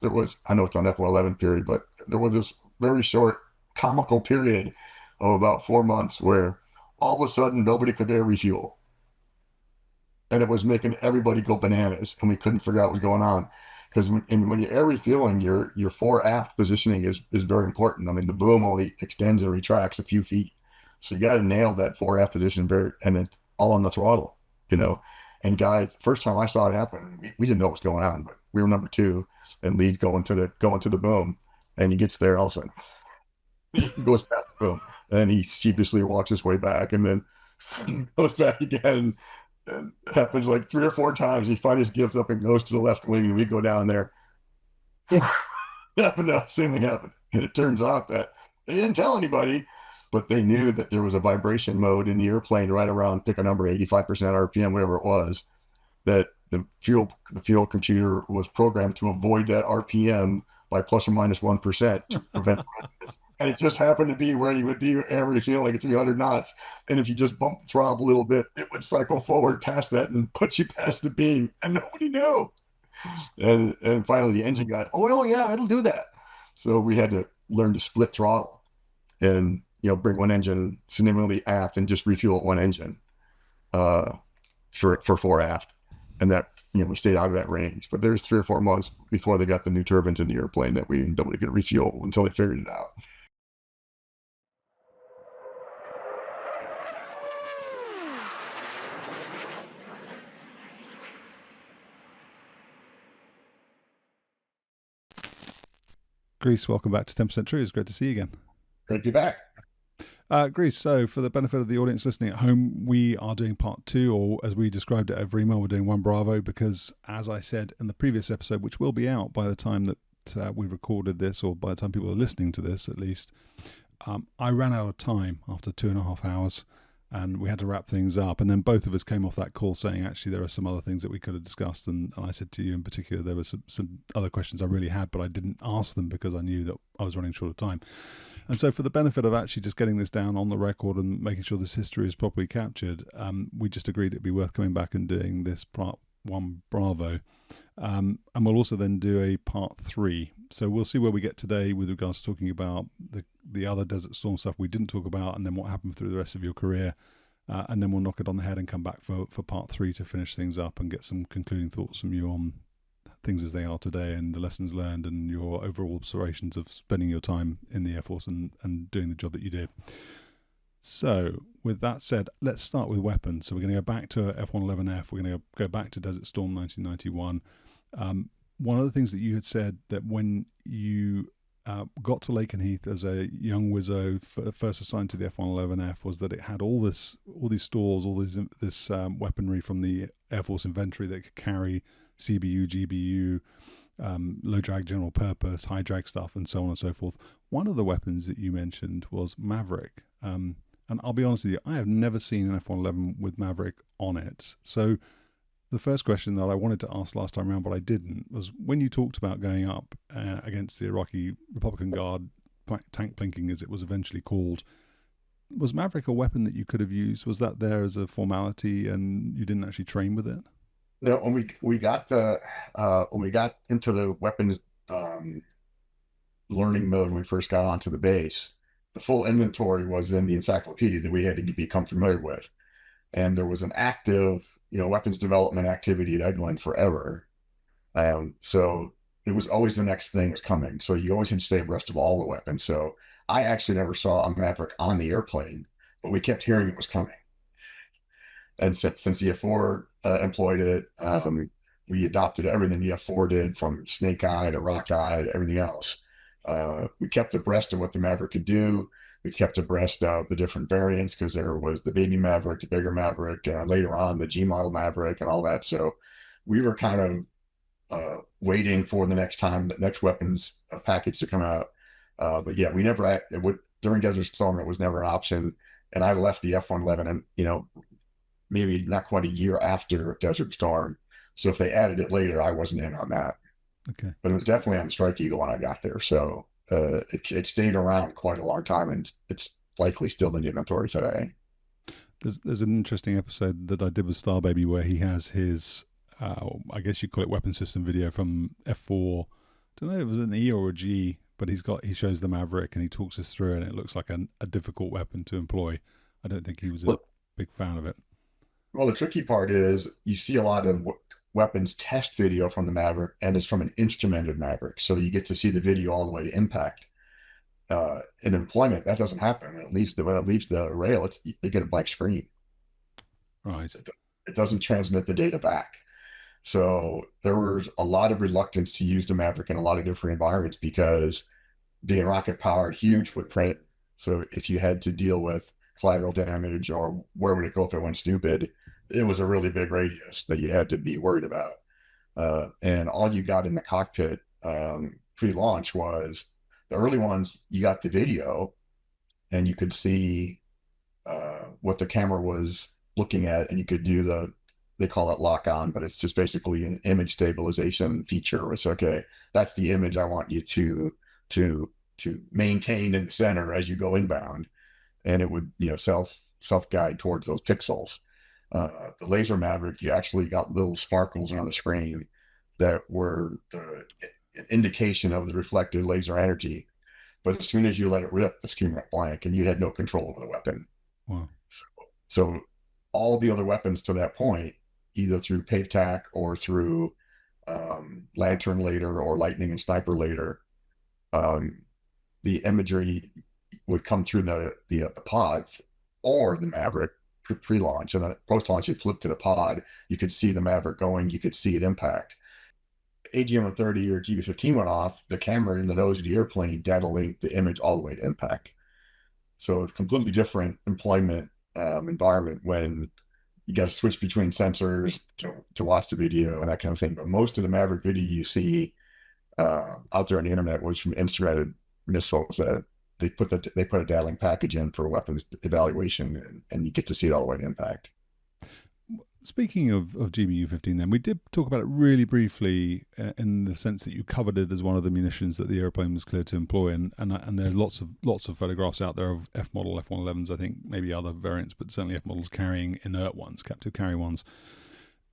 there was, I know it's on F-111 period, but there was this very short comical period of about 4 months where all of a sudden nobody could air refuel. And it was making everybody go bananas, and we couldn't figure out what was going on. Because when you're air refueling, your fore aft positioning is very important. I mean, the boom only extends and retracts a few feet, so you got to nail that fore aft position and it's all on the throttle, you know. And guys, first time I saw it happen, we didn't know what was going on, but we were number two, and lead's going to the boom, and he gets there, all of a sudden he goes past the boom, and he sheepishly walks his way back, and then goes back again. And it happens like 3 or 4 times. He finally just gives up and goes to the left wing, and we go down there. Happened else, same thing happened. And it turns out that they didn't tell anybody, but they knew that there was a vibration mode in the airplane right around, pick a number, 85% RPM, whatever it was, that the fuel computer was programmed to avoid that RPM by plus or minus 1% to prevent this. And it just happened to be where you would be average feeling like at 300 knots. And if you just bump the throttle a little bit, it would cycle forward past that and put you past the beam. And nobody knew. And finally the engine got, oh, no, yeah, it'll do that. So we had to learn to split throttle and, bring one engine significantly aft and just refuel one engine for fore aft. And that, we stayed out of that range. But there's 3 or 4 months before they got the new turbines in the airplane that nobody could refuel until they figured it out. Greece, welcome back to 10% True. It's great to see you again. Great to be back. Greece, so for the benefit of the audience listening at home, we are doing part 2, or as we described it over email, we're doing 1 Bravo because, as I said in the previous episode, which will be out by the time that we recorded this, or by the time people are listening to this at least, I ran out of time after 2.5 hours and we had to wrap things up. And then both of us came off that call saying, actually, there are some other things that we could have discussed. And I said to you in particular, there were some other questions I really had, but I didn't ask them because I knew that I was running short of time. And so for the benefit of actually just getting this down on the record and making sure this history is properly captured, we just agreed it'd be worth coming back and doing this part 1 Bravo. And we'll also then do a part 3. So we'll see where we get today with regards to talking about the other Desert Storm stuff we didn't talk about, and then what happened through the rest of your career. And then we'll knock it on the head and come back for part 3 to finish things up and get some concluding thoughts from you on things as they are today and the lessons learned and your overall observations of spending your time in the Air Force and doing the job that you did. So with that said, let's start with weapons. So we're going to go back to F-111F. We're going to go back to Desert Storm 1991. One of the things that you had said that when you got to Lakenheath as a young Wizzo, first assigned to the F-111F, was that it had all these stores, this weaponry from the Air Force inventory that could carry CBU, GBU, low drag general purpose, high drag stuff, and so on and so forth. One of the weapons that you mentioned was Maverick. And I'll be honest with you, I have never seen an F-111 with Maverick on it. So the first question that I wanted to ask last time around, but I didn't, was when you talked about going up against the Iraqi Republican Guard, tank plinking as it was eventually called, was Maverick a weapon that you could have used? Was that there as a formality and you didn't actually train with it? No, when we got into the weapons learning mode when we first got onto the base, the full inventory was in the encyclopedia that we had to become familiar with, and there was an active weapons development activity at Eglin forever. So it was always the next thing was coming. So you always had to stay abreast of all the weapons. So I actually never saw a Maverick on the airplane, but we kept hearing it was coming. And since the F4 employed it, we adopted everything the F4 did, from Snake Eye to Rock Eye to everything else. We kept abreast of what the Maverick could do. We kept abreast of the different variants because there was the baby Maverick, the bigger Maverick, later on the G model Maverick and all that. So we were kind of waiting for the next weapons package to come out. But yeah, we never, during Desert Storm, it was never an option. And I left the F-111 and, maybe not quite a year after Desert Storm. So if they added it later, I wasn't in on that. Okay. But it was definitely on Strike Eagle when I got there. So it stayed around quite a long time, and it's likely still in the inventory today. There's an interesting episode that I did with Star Baby where he has his, I guess you call it weapon system video from F4 don't know if it was an E or a G, but he shows the Maverick and he talks us through, and it looks like a difficult weapon to employ. I don't think he was a Well, big fan of it. well, the tricky part is you see a lot of weapons test video from the Maverick, and it's from an instrumented Maverick, so you get to see the video all the way to impact. In employment, that doesn't happen. When it leaves the rail, they get a blank screen. Right. It doesn't transmit the data back. So there was a lot of reluctance to use the Maverick in a lot of different environments because being rocket powered, huge footprint. So if you had to deal with collateral damage or where would it go if it went stupid, it was a really big radius that you had to be worried about. And all you got in the cockpit pre-launch was the early ones. You got the video, and you could see what the camera was looking at, and you could do they call it lock on, but it's just basically an image stabilization feature. It's okay. That's the image I want you to maintain in the center as you go inbound, and it would self guide towards those pixels. The laser Maverick, you actually got little sparkles on the screen that were the indication of the reflected laser energy. But as soon as you let it rip, the screen went blank, and you had no control over the weapon. Wow. So all the other weapons to that point, either through Pavetac or through Lantern later or Lightning and Sniper later, the imagery would come through the pod or the Maverick pre-launch, and then post-launch you flip to the pod. You could see the Maverick going. You could see it impact. AGM-130 or GB-15 went off. The camera in the nose of the airplane data linked the image all the way to impact. So it's a completely different employment environment when you got to switch between sensors to watch the video and that kind of thing. But most of the Maverick video you see out there on the internet was from instrumented missiles that they put a data link package in for weapons evaluation, and you get to see it all the way to impact. Speaking of GBU-15, then we did talk about it really briefly in the sense that you covered it as one of the munitions that the airplane was cleared to employ, and there's lots of photographs out there of F model F-111s. I think maybe other variants, but certainly F models carrying inert ones, captive carry ones.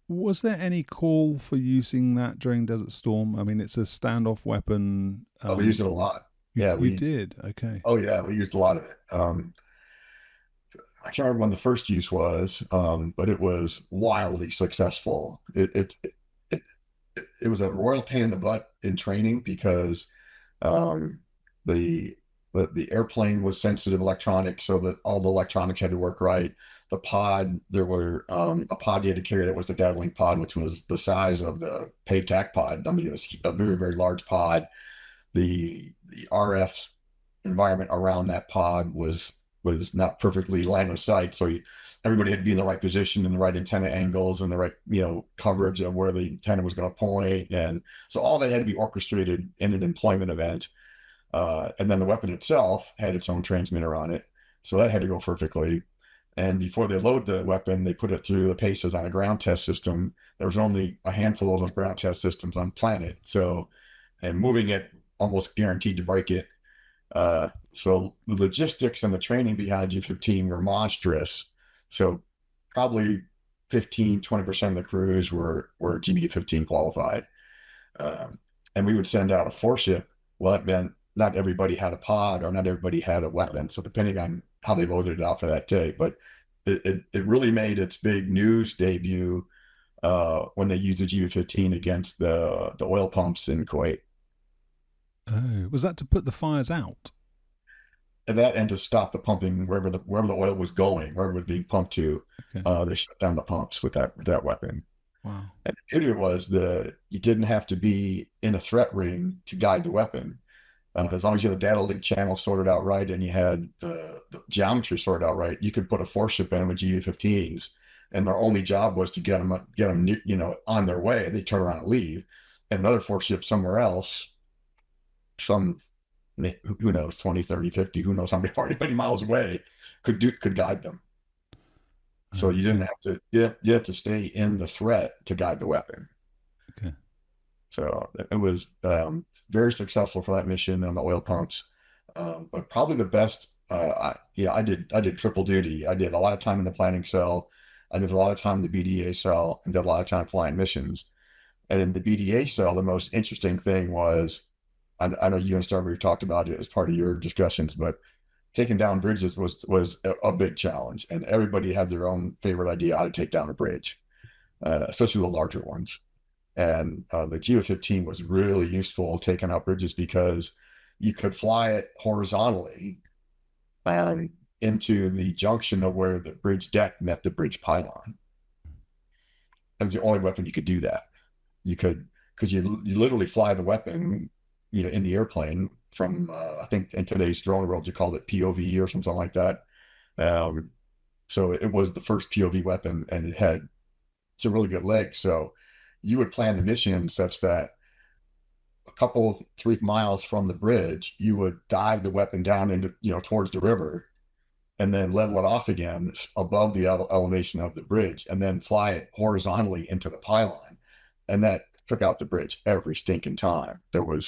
Was there any call for using that during Desert Storm? I mean, it's a standoff weapon. We used it a lot. We did. Okay. Oh yeah, we used a lot of it. I can't remember when the first use was, but it was wildly successful. It was a royal pain in the butt in training because the airplane was sensitive electronics, so that all the electronics had to work right. The pod, there were a pod you had to carry that was the data link pod, which was the size of the Pavetac pod. I mean, it was a very, very large pod. The RF environment around that pod was not perfectly line of sight, so everybody had to be in the right position and the right antenna angles and the right coverage of where the antenna was going to point, and so all that had to be orchestrated in an employment event. And then the weapon itself had its own transmitter on it, so that had to go perfectly. And before they load the weapon, they put it through the paces on a ground test system. There was only a handful of those ground test systems on planet, and moving it almost guaranteed to break it. So the logistics and the training behind G-15 were monstrous. So probably 15-20% of the crews were GB-15 qualified. And we would send out a 4-ship. Well, that meant not everybody had a pod or not everybody had a weapon. So depending on how they loaded it out for that day, but it really made its big news debut when they used the GB-15 against the oil pumps in Kuwait. Oh, was that to put the fires out? And that and to stop the pumping wherever the oil was going, wherever it was being pumped to. Okay. They shut down the pumps with that weapon. Wow. And the beauty was you didn't have to be in a threat ring to guide the weapon. As long as you had the data link channel sorted out right and you had the geometry sorted out right, you could put a 4-ship in with GB-15s, and their only job was to get them on their way. They turn around and leave, and another 4-ship somewhere else, who knows, 20, 30, 50, who knows how many miles away, could guide them. So you didn't have to, you had to stay in the threat to guide the weapon. Okay. So it was very successful for that mission on the oil pumps. But probably the best, I did triple duty. I did a lot of time in the planning cell. I did a lot of time in the BDA cell and did a lot of time flying missions. And in the BDA cell, the most interesting thing was I know you and Starbury talked about it as part of your discussions, but taking down bridges was a big challenge, and everybody had their own favorite idea how to take down a bridge, especially the larger ones. And the GU-15 was really useful taking out bridges because you could fly it horizontally and into the junction of where the bridge deck met the bridge pylon. That was the only weapon you could do that. You could, because you literally fly the weapon, in the airplane from, I think in today's drone world, you called it POV or something like that. Um, so it was the first POV weapon, and it's a really good leg. So you would plan the mission such that a couple, 3 miles from the bridge, you would dive the weapon down into, towards the river, and then level it off again above the elevation of the bridge, and then fly it horizontally into the pylon. And that took out the bridge every stinking time. There were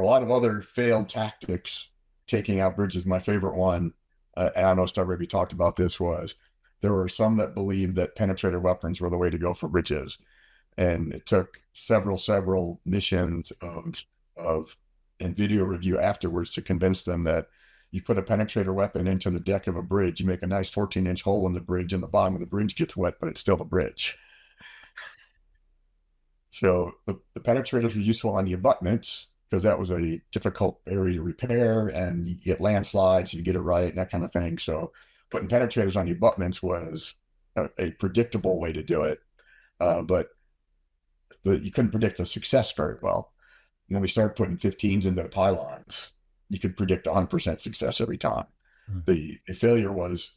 a lot of other failed tactics taking out bridges. My favorite one, and I know Starbury talked about this, was there were some that believed that penetrator weapons were the way to go for bridges. And it took several missions of and video review afterwards to convince them that you put a penetrator weapon into the deck of a bridge, you make a nice 14-inch hole in the bridge, and the bottom of the bridge gets wet, but it's still a bridge. So the penetrators were useful on the abutments because that was a difficult area to repair, and you get landslides, you get it right, and that kind of thing. So putting penetrators on the abutments was a predictable way to do it, but you couldn't predict the success very well. When we started putting 15s into the pylons, you could predict 100% success every time. The failure was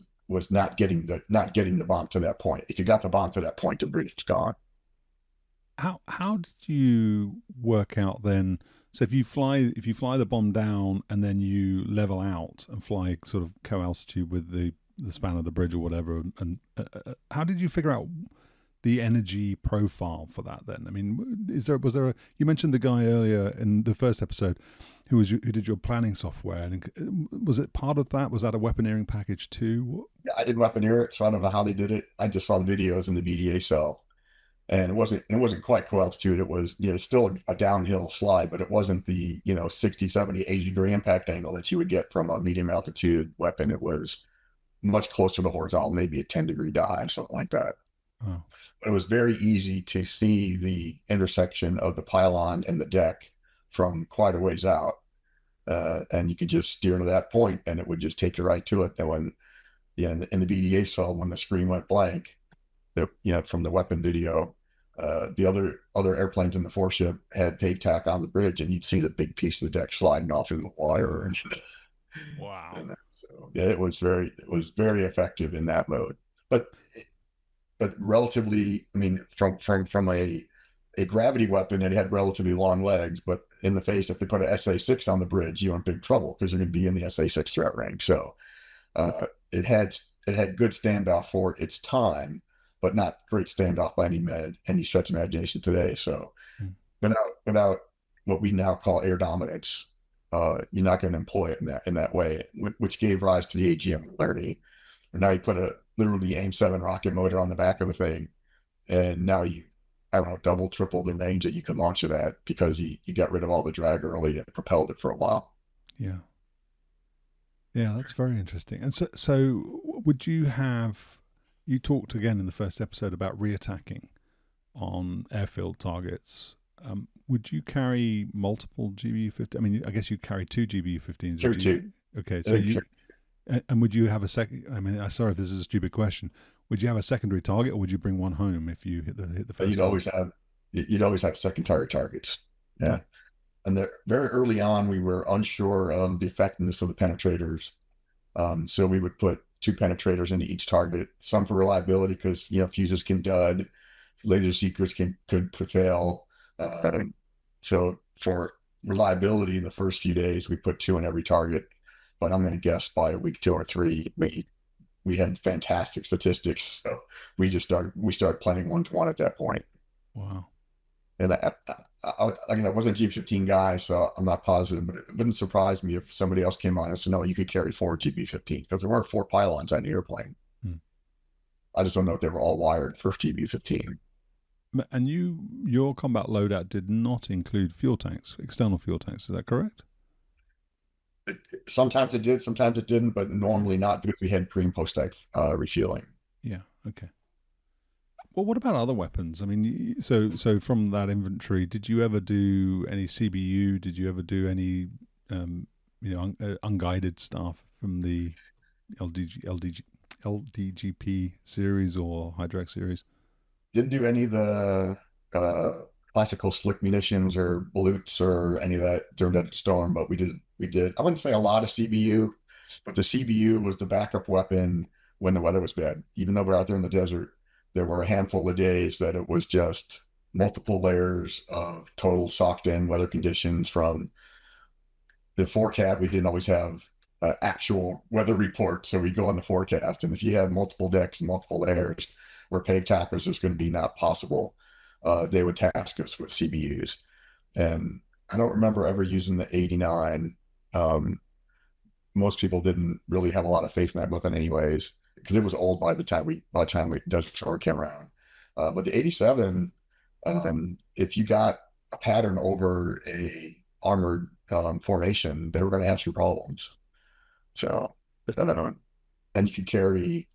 not getting the bomb to that point. If you got the bomb to that point, the bridge is gone. How did you work out then? So if you fly the bomb down and then you level out and fly sort of co-altitude with the span of the bridge or whatever, and how did you figure out the energy profile for that then? I mean, was there you mentioned the guy earlier in the first episode who did your planning software, and was it part of that? Was that a weaponeering package too? Yeah, I didn't weaponeer it, so I don't know how they did it. I just saw the videos in the BDA cell, and it wasn't quite co-altitude. It was, still a downhill slide, but it wasn't the, 60, 70, 80 degree impact angle that you would get from a medium altitude weapon. It was much closer to horizontal, maybe a 10-degree dive, something like that. Oh. But it was very easy to see the intersection of the pylon and the deck from quite a ways out. And you could just steer to that point, and it would just take you right to it. And when, in the BDA cell, when the screen went blank, from the weapon video, the other airplanes in the foreship had Pavetac on the bridge, and you'd see the big piece of the deck sliding off in the wire. And Wow. and so yeah, it was very effective in that mode. But relatively, I mean, from a gravity weapon, it had relatively long legs, but in the face, if they put an SA-6 on the bridge, you're in big trouble because you're going to be in the SA-6 threat range. So it had good standoff for its time, but not great standoff by any stretch of imagination today. So without what we now call air dominance, you're not going to employ it in that way, which gave rise to the AGM 30. And now you put a literally AIM-7 rocket motor on the back of the thing, and now I don't know, double, triple the range that you could launch it at because you got rid of all the drag early and propelled it for a while. Yeah. Yeah, that's very interesting. And so would you talked again in the first episode about reattacking on airfield targets. Would you carry multiple GBU-15? I mean, I guess you carry two GBU-15s. Carry two. Okay, so and would you have a second? I mean, sorry if this is a stupid question. Would you have a secondary target, or would you bring one home if you hit the first? You'd always have secondary targets. Yeah. And very early on, we were unsure of the effectiveness of the penetrators. So we would put two penetrators into each target, some for reliability because, fuses can dud, laser seekers could fail. So for reliability in the first few days, we put two in every target. But I'm going to guess by week 2 or 3, we had fantastic statistics. So we started planning 1-to-1 at that point. Wow. And I wasn't a G15 guy, so I'm not positive, but it wouldn't surprise me if somebody else came on and said, no, you could carry 4 GB15 because there weren't 4 pylons on the airplane. I just don't know if they were all wired for GB15. And your combat loadout did not include fuel tanks, external fuel tanks. Is that correct? Sometimes it did, sometimes it didn't, but normally not because we had pre and post type refueling. Yeah. Okay. Well, what about other weapons? I mean, so from that inventory, did you ever do any CBU? Did you ever do any, um, unguided stuff from the LDGP series or Hydrax series? Didn't do any of the classical slick munitions or balutes or any of that during that storm, but we did. I wouldn't say a lot of CBU, but the CBU was the backup weapon when the weather was bad. Even though we're out there in the desert, there were a handful of days that it was just multiple layers of total socked in weather conditions from the forecast. We didn't always have actual weather reports, so we go on the forecast. And if you have multiple decks and multiple layers where Pavetac was just going to be not possible, they would task us with CBUs. And I don't remember ever using the 89. Um, Most people didn't really have a lot of faith in that weapon, anyways, because it was old by the time we Desert Storm came around. But the 87, if you got a pattern over a armored formation, they were going to have some problems. So, and you could carry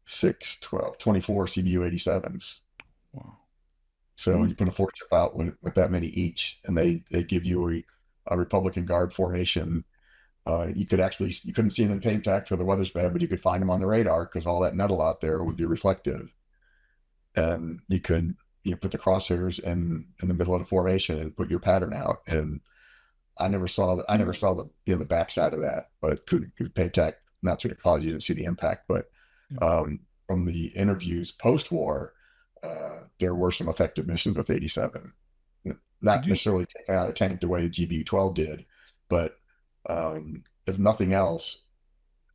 6, 12, 24 CBU 87s. Wow. So Mm. you put a four chip out with that many each, and they give you a Republican Guard formation. You couldn't see them in paint tack for the weather's bad, but you could find them on the radar because all that metal out there would be reflective. And you could put the crosshairs in the middle of the formation and put your pattern out. And I never saw the backside of that, but Paytech, not to cause you didn't see the impact, but Yeah. from the interviews post-war, there were some effective missions with 87. Did Not you necessarily taking out a tank the way GBU-12 did, but if nothing else,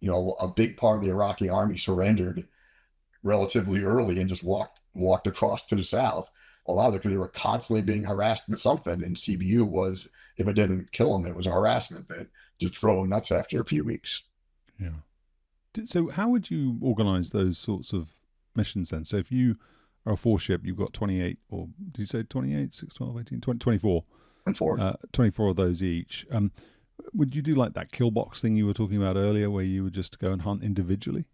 a big part of the Iraqi army surrendered relatively early and just walked across to the south. A lot of it because they were constantly being harassed with something, and CBU was, if it didn't kill them, it was a harassment that just drove them nuts after a few weeks. Yeah. So how would you organize those sorts of missions then? So if you are a four ship, you've got 28, or do you say 28, 6, 12, 18, 20, 24, And for 24 of those each. Would you do like that kill box thing you were talking about earlier where you would just go and hunt individually?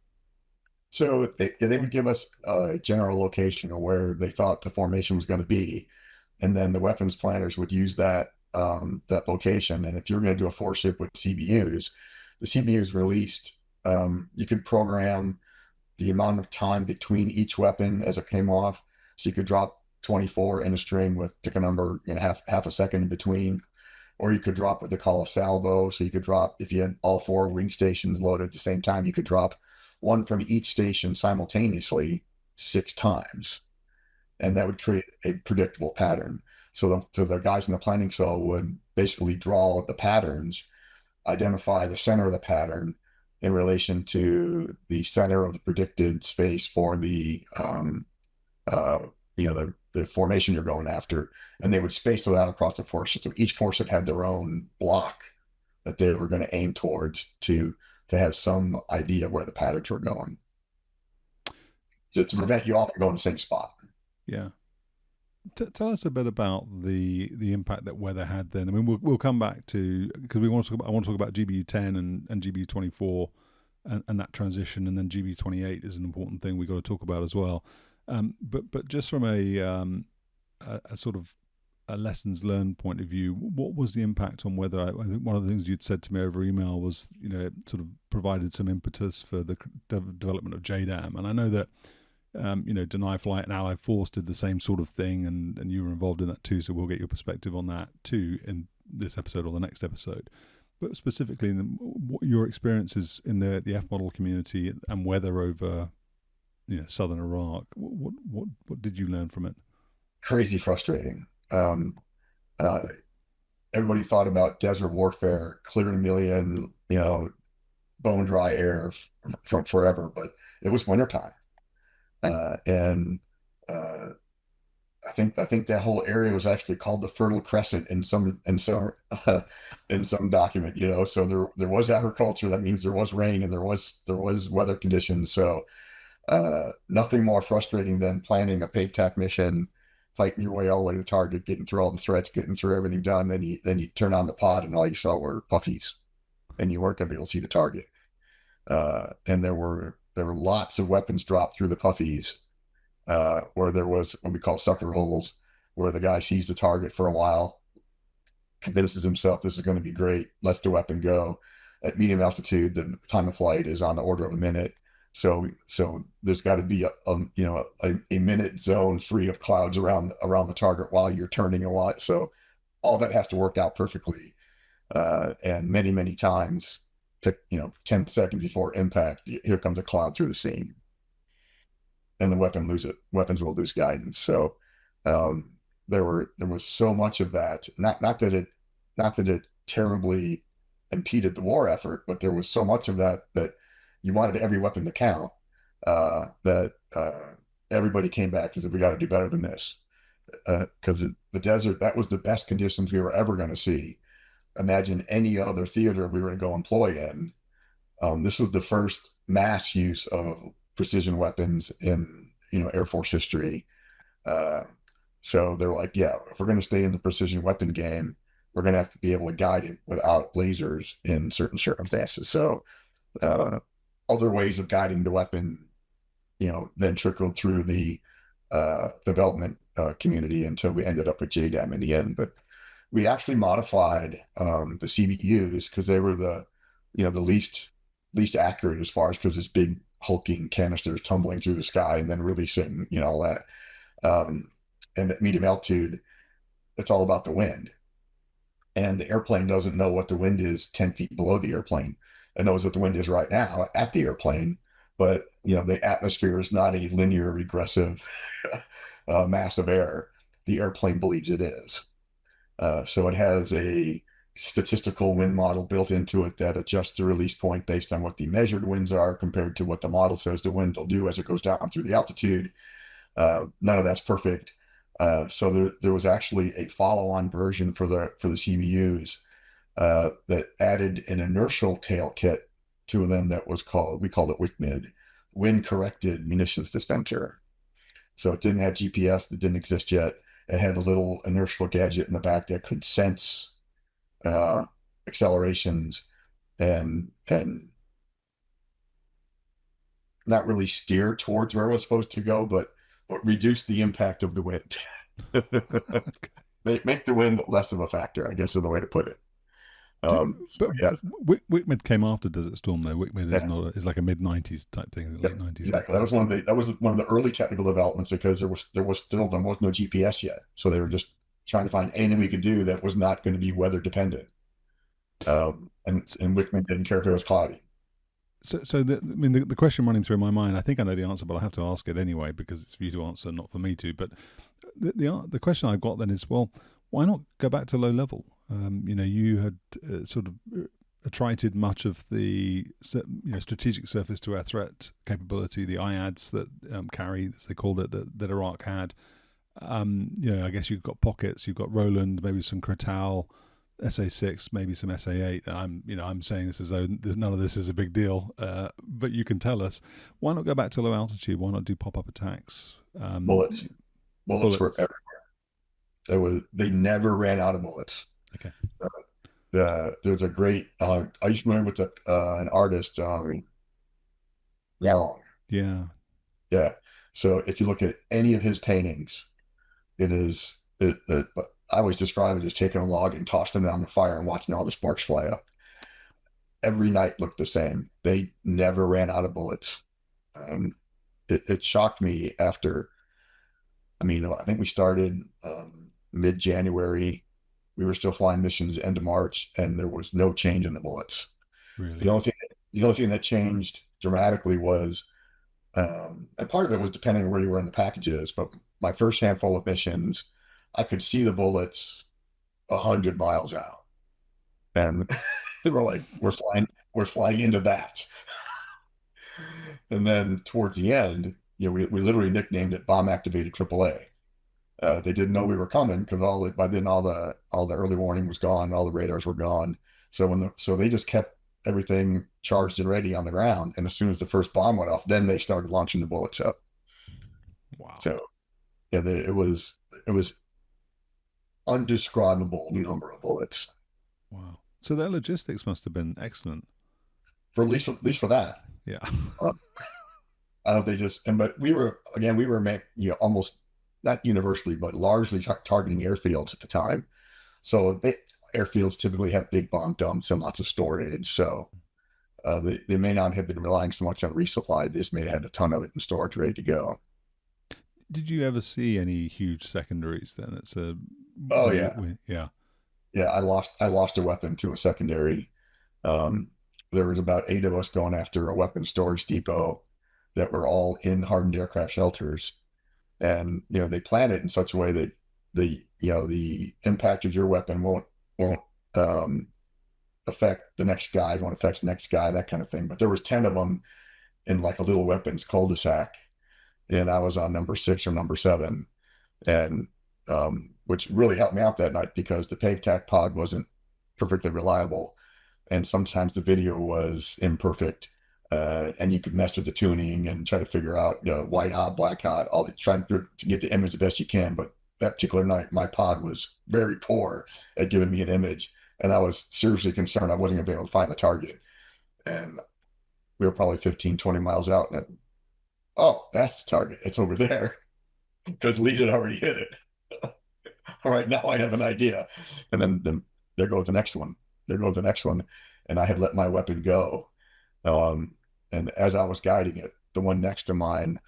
so they would give us a general location of where they thought the formation was going to be, and then the weapons planners would use that location. And if you're going to do a four ship with CBUs, the CBUs released. You could program the amount of time between each weapon as it came off. So you could drop 24 in a string with pick a number, half a second in between, or you could drop what they call a salvo. So you could drop, if you had all four wing stations loaded at the same time, you could drop one from each station simultaneously 6 times, and that would create a predictable pattern. So the guys in the planning cell would basically draw the patterns, identify the center of the pattern in relation to the center of the predicted space for uh, the formation you're going after, and they would space it out across the forces. So each force had their own block that they were going to aim towards to have some idea of where the patterns were going, so to So, prevent you all from going to the same spot. yeah. Tell us a bit about the impact that weather had then. I mean, we'll come back to, because we want to talk about, I want to talk about GBU 10 and GBU 24 and that transition, and then GBU 28 is an important thing we got to talk about as well. But just from a sort of a lessons learned point of view, what was the impact on weather? I think one of the things you'd said to me over email was, it sort of provided some impetus for the development of JDAM, and I know that Deny Flight and Allied Force did the same sort of thing, and you were involved in that too. So we'll get your perspective on that too in this episode or the next episode. But specifically, what your experiences in the F model community and weather over, southern Iraq. What did you learn from it? Crazy frustrating. Uh, Everybody thought about desert warfare, clearing a million, bone dry air from forever, but it was wintertime. And I think that whole area was actually called the Fertile Crescent in some document. So there was agriculture. That means there was rain and there was weather conditions. So Nothing more frustrating than planning a Pavetac mission, fighting your way all the way to the target, getting through all the threats, getting through everything done. Then you turn on the pod and all you saw were puffies, and you weren't going to be able to see the target. And there were lots of weapons dropped through the puffies, where there was what we call sucker holes, where the guy sees the target for a while, convinces himself this is going to be great, lets the weapon go. At medium altitude, the time of flight is on the order of a minute. So there's got to be a minute zone free of clouds around the target while you're turning a lot. So all that has to work out perfectly. And many times, 10 seconds before impact, here comes a cloud through the scene, and the weapons will lose guidance. So um, there was so much of that. Not that it terribly impeded the war effort, but there was so much of that you wanted every weapon to count. That everybody came back and said, we got to do better than this, because the desert, that was the best conditions we were ever going to see. Imagine any other theater we were going to go employ in. This was the first mass use of precision weapons in Air Force history. Uh, so they're like, yeah, if we're going to stay in the precision weapon game, we're going to have to be able to guide it without lasers in certain circumstances. So uh, other ways of guiding the weapon, then trickled through the development community until we ended up with JDAM in the end. But we actually modified the CBUs because they were the least accurate as far as, because it's big hulking canisters tumbling through the sky and then releasing, all that. And at medium altitude, it's all about the wind. And the airplane doesn't know what the wind is 10 feet below the airplane. It knows what the wind is right now at the airplane, but the atmosphere is not a linear regressive mass of air. The airplane believes it is. So it has a statistical wind model built into it that adjusts the release point based on what the measured winds are compared to what the model says the wind will do as it goes down through the altitude. None of that's perfect. So there was actually a follow-on version for the CBUs that added an inertial tail kit to them that we called it WICMID, wind corrected munitions dispenser. So it didn't have GPS, that didn't exist yet. It had a little inertial gadget in the back that could sense accelerations and not really steer towards where it was supposed to go, but reduce the impact of the wind. Make the wind less of a factor, I guess is the way to put it. But Yeah, WICMID came after Desert Storm, though. WICMID is yeah, not is like a mid-90s type thing, yeah, late 90s type exactly. That thing. was one of the early technical developments, because there was no GPS yet, so they were just trying to find anything we could do that was not going to be weather dependent. And Wickman didn't care if it was cloudy. So the question running through my mind, I think I know the answer, but I have to ask it anyway because it's for you to answer, not for me to. But the question I've got then is, well, why not go back to low level? You had sort of attrited much of the strategic surface to air threat capability, the IADs that carry, as they called it, that Iraq had. I guess you've got pockets, you've got Roland, maybe some Kratal, SA6, maybe some SA8. I'm saying this as though none of this is a big deal, but you can tell us, why not go back to low altitude? Why not do pop-up attacks? Bullets, bullets were everywhere. They never ran out of bullets. Okay. There's a great. I used to remember with an artist, Long. Yeah. Yeah. So if you look at any of his paintings, I always describe it as taking a log and tossing it on the fire and watching all the sparks fly up. Every night looked the same. They never ran out of bullets. It shocked me after. I think we started mid-January. We were still flying missions end of March, and there was no change in the bullets. Really? The only thing that changed dramatically was, and part of it was depending on where you were in the packages, but my first handful of missions, I could see the bullets 100 miles out, and they were like, we're flying into that. And then towards the end, we literally nicknamed it bomb activated AAA. They didn't know we were coming because by then all the early warning was gone, all the radars were gone. So they just kept everything charged and ready on the ground. And as soon as the first bomb went off, then they started launching the bullets up. Wow. So yeah, it was undescribable the number of bullets Wow. So their logistics must have been excellent. for at least for that. Yeah. Uh, I don't know if they just and but we were almost not universally but largely targeting airfields at the time. So airfields typically have big bomb dumps and lots of storage. So they may not have been relying so much on resupply. They just may have had a ton of it in storage ready to go. Did you ever see any huge secondaries then? That's a Oh where yeah, you, yeah. yeah. I lost a weapon to a secondary. Um, there was about 8 of us going after a weapon storage depot that were all in hardened aircraft shelters, and they plan it in such a way that the impact of your weapon won't um, affect the next guy, won't affect the next guy, that kind of thing. But there was 10 of them in like a little weapons cul-de-sac, and I was on number 6 or number 7, and which really helped me out that night because the Pavetac pod wasn't perfectly reliable, and sometimes the video was imperfect, and you could mess with the tuning and try to figure out, white hot, black hot, all the trying to get the image the best you can. But that particular night, my pod was very poor at giving me an image, and I was seriously concerned I wasn't going to be able to find the target. And we were probably 15, 20 miles out, and oh, that's the target. It's over there because Lee had already hit it. All right, now I have an idea. And then there goes the next one. There goes the next one. And I had let my weapon go. Um, and as I was guiding it, the one next to mine,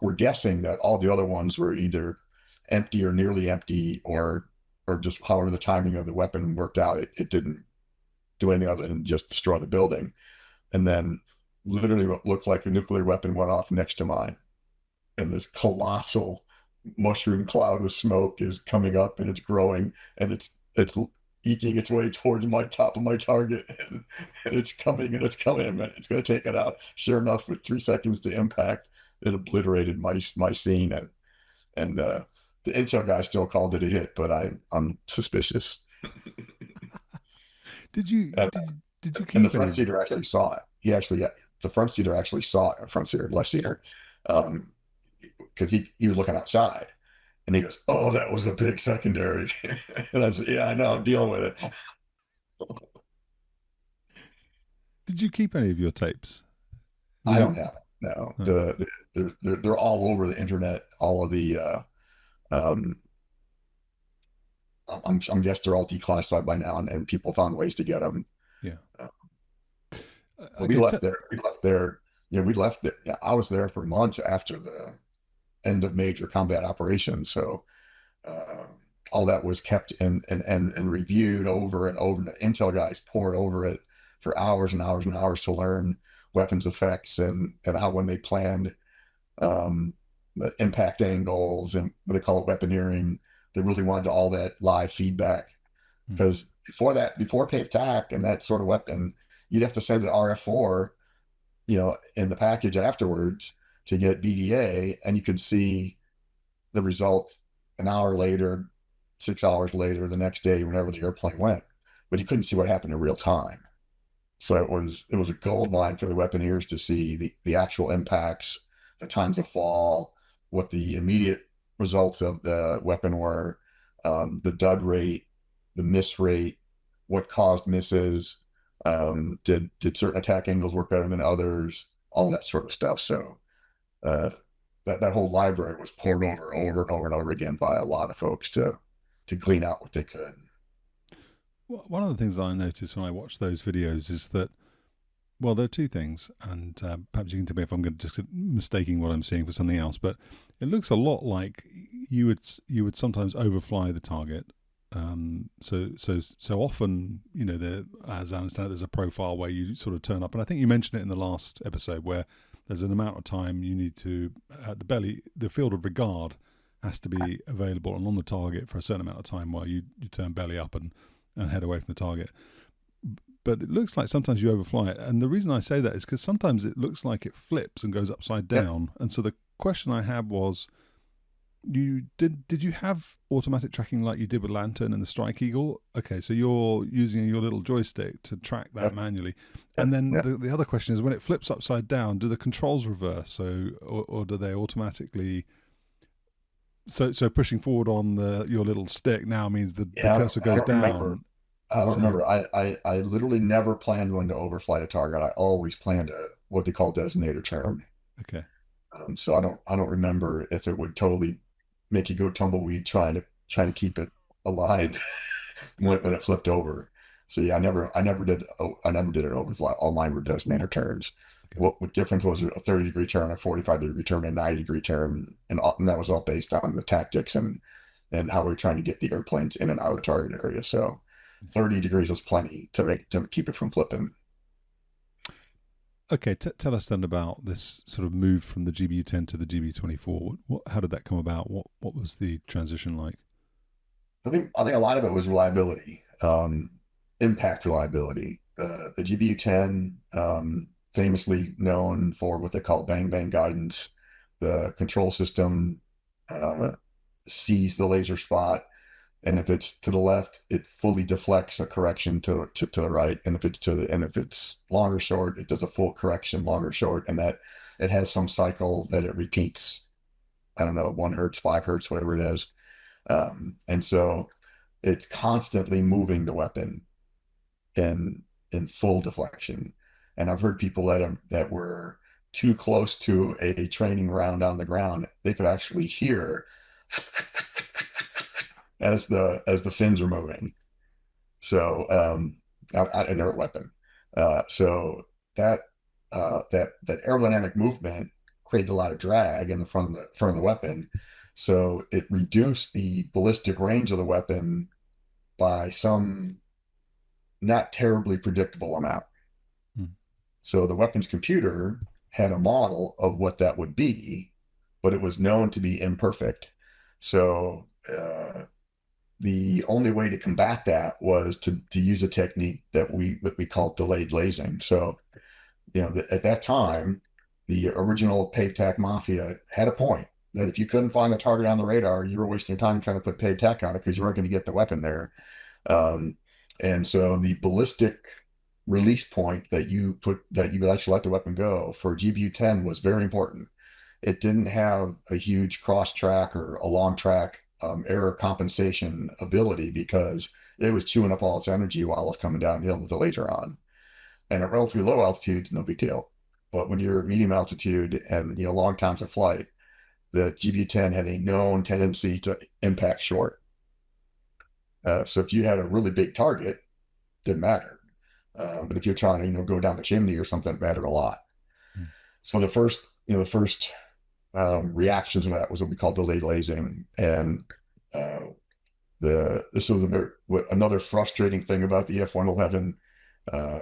we're guessing that all the other ones were either empty or nearly empty, or just however the timing of the weapon worked out. It didn't do anything other than just destroy the building. And then literally what looked like a nuclear weapon went off next to mine. And this colossal mushroom cloud of smoke is coming up, and it's growing, and it's eking its way towards my top of my target, and it's coming and it's coming, and it's going to take it out. Sure enough, with 3 seconds to impact, it obliterated my scene, and the intel guy still called it a hit, but I'm suspicious. Did you and, did you and the keep any front of seater actually saw it. The front seater actually saw it. Front seater, left seater, because he was looking outside. And he goes, "Oh, that was a big secondary." And I said, "Yeah, I know. I'm dealing with it." did you keep any of your tapes? I You don't have it. No, no. they're all over the internet. All of the um, I'm guess they're all declassified by now, and people found ways to get them. Yeah. Uh, but we Okay. left there. We left there. We left it. Yeah, I was there for months after the end of major combat operations. So uh, all that was kept and reviewed over and over. The intel guys poured over it for hours and hours and hours to learn weapons effects and how when they planned the impact angles and what they call it weaponeering. They really wanted all that live feedback Hmm. because before Pavetac and that sort of weapon, you'd have to send an RF4, in the package afterwards to get BDA, and you could see the result an hour later, 6 hours later, the next day, whenever the airplane went. But you couldn't see what happened in real time. So it was a gold mine for the weaponeers to see the actual impacts, the times of fall, what the immediate results of the weapon were, the dud rate, the miss rate, what caused misses, did certain attack angles work better than others, all that sort of stuff. So uh, that whole library was poured over and over and over again by a lot of folks to clean out what they could. One of the things I noticed when I watched those videos is that, well, there are two things, and perhaps you can tell me if I'm just mistaking what I'm seeing for something else. But it looks a lot like you would sometimes overfly the target. So often, as I understand it, there's a profile where you sort of turn up, and I think you mentioned it in the last episode where there's an amount of time you need to the field of regard has to be available and on the target for a certain amount of time while you turn belly up and head away from the target. But it looks like sometimes you overfly it. And the reason I say that is because sometimes it looks like it flips and goes upside Yep. down. And so the question I had was, did you have automatic tracking like you did with Lantern and the Strike Eagle? Okay, so you're using your little joystick to track that Yep, manually, and yep, then yep. the other question is when it flips upside down, do the controls reverse? So or do they automatically? So pushing forward on the your little stick now means the Yeah, cursor I goes don't remember. down. I don't So remember. I literally never planned one to overfly a target. I always planned a what they call designator term. okay, So I don't remember if it would totally make you go tumbleweed trying to keep it alive when it flipped over. So yeah, I never did an overfly. All mine were designator turns. okay. What difference was it? A 30-degree turn, a 45-degree turn, a 90-degree turn, and that was all based on the tactics and how we are trying to get the airplanes in and out of the target area. So 30 degrees was plenty to keep it from flipping. Okay, tell us then about this sort of move from the GBU-10 to the GBU-24. How did that come about? What was the transition like? I think a lot of it was reliability, impact reliability. The GBU-10, famously known for what they call bang bang guidance. The control system uh, sees the laser spot, and if it's to the left, it fully deflects a correction to the right, and if it's long or short, it does a full correction, long or short, and that it has some cycle that it repeats. I don't know, 1 hertz, 5 hertz, whatever it is. And so it's constantly moving the weapon in in full deflection. And I've heard people that were too close to a training round on the ground, they could actually hear as the fins are moving. So an inert weapon. So that that aerodynamic movement created a lot of drag in the front of the weapon. So it reduced the ballistic range of the weapon by some not terribly predictable amount. Hmm. So the weapons computer had a model of what that would be, but it was known to be imperfect. So the only way to combat that was to use a technique that we call delayed lasing. So at that time, the original Pavetac mafia had a point that if you couldn't find the target on the radar, you were wasting your time trying to put Pavetac on it because you weren't going to get the weapon there. Um, and so the ballistic release point that you actually let the weapon go for GBU-10 was very important. It didn't have a huge cross track or a long track error compensation ability because it was chewing up all its energy while it was coming downhill with the laser on. And at relatively low altitudes, no big deal. But when you're at medium altitude and long times of flight, the GBU-10 had a known tendency to impact short. So if you had a really big target, didn't matter. But if you're trying to go down the chimney or something, it mattered a lot. Hmm. So the first reactions to that was what we call delayed lasing, and uh, this was another frustrating thing about the F-111. Uh,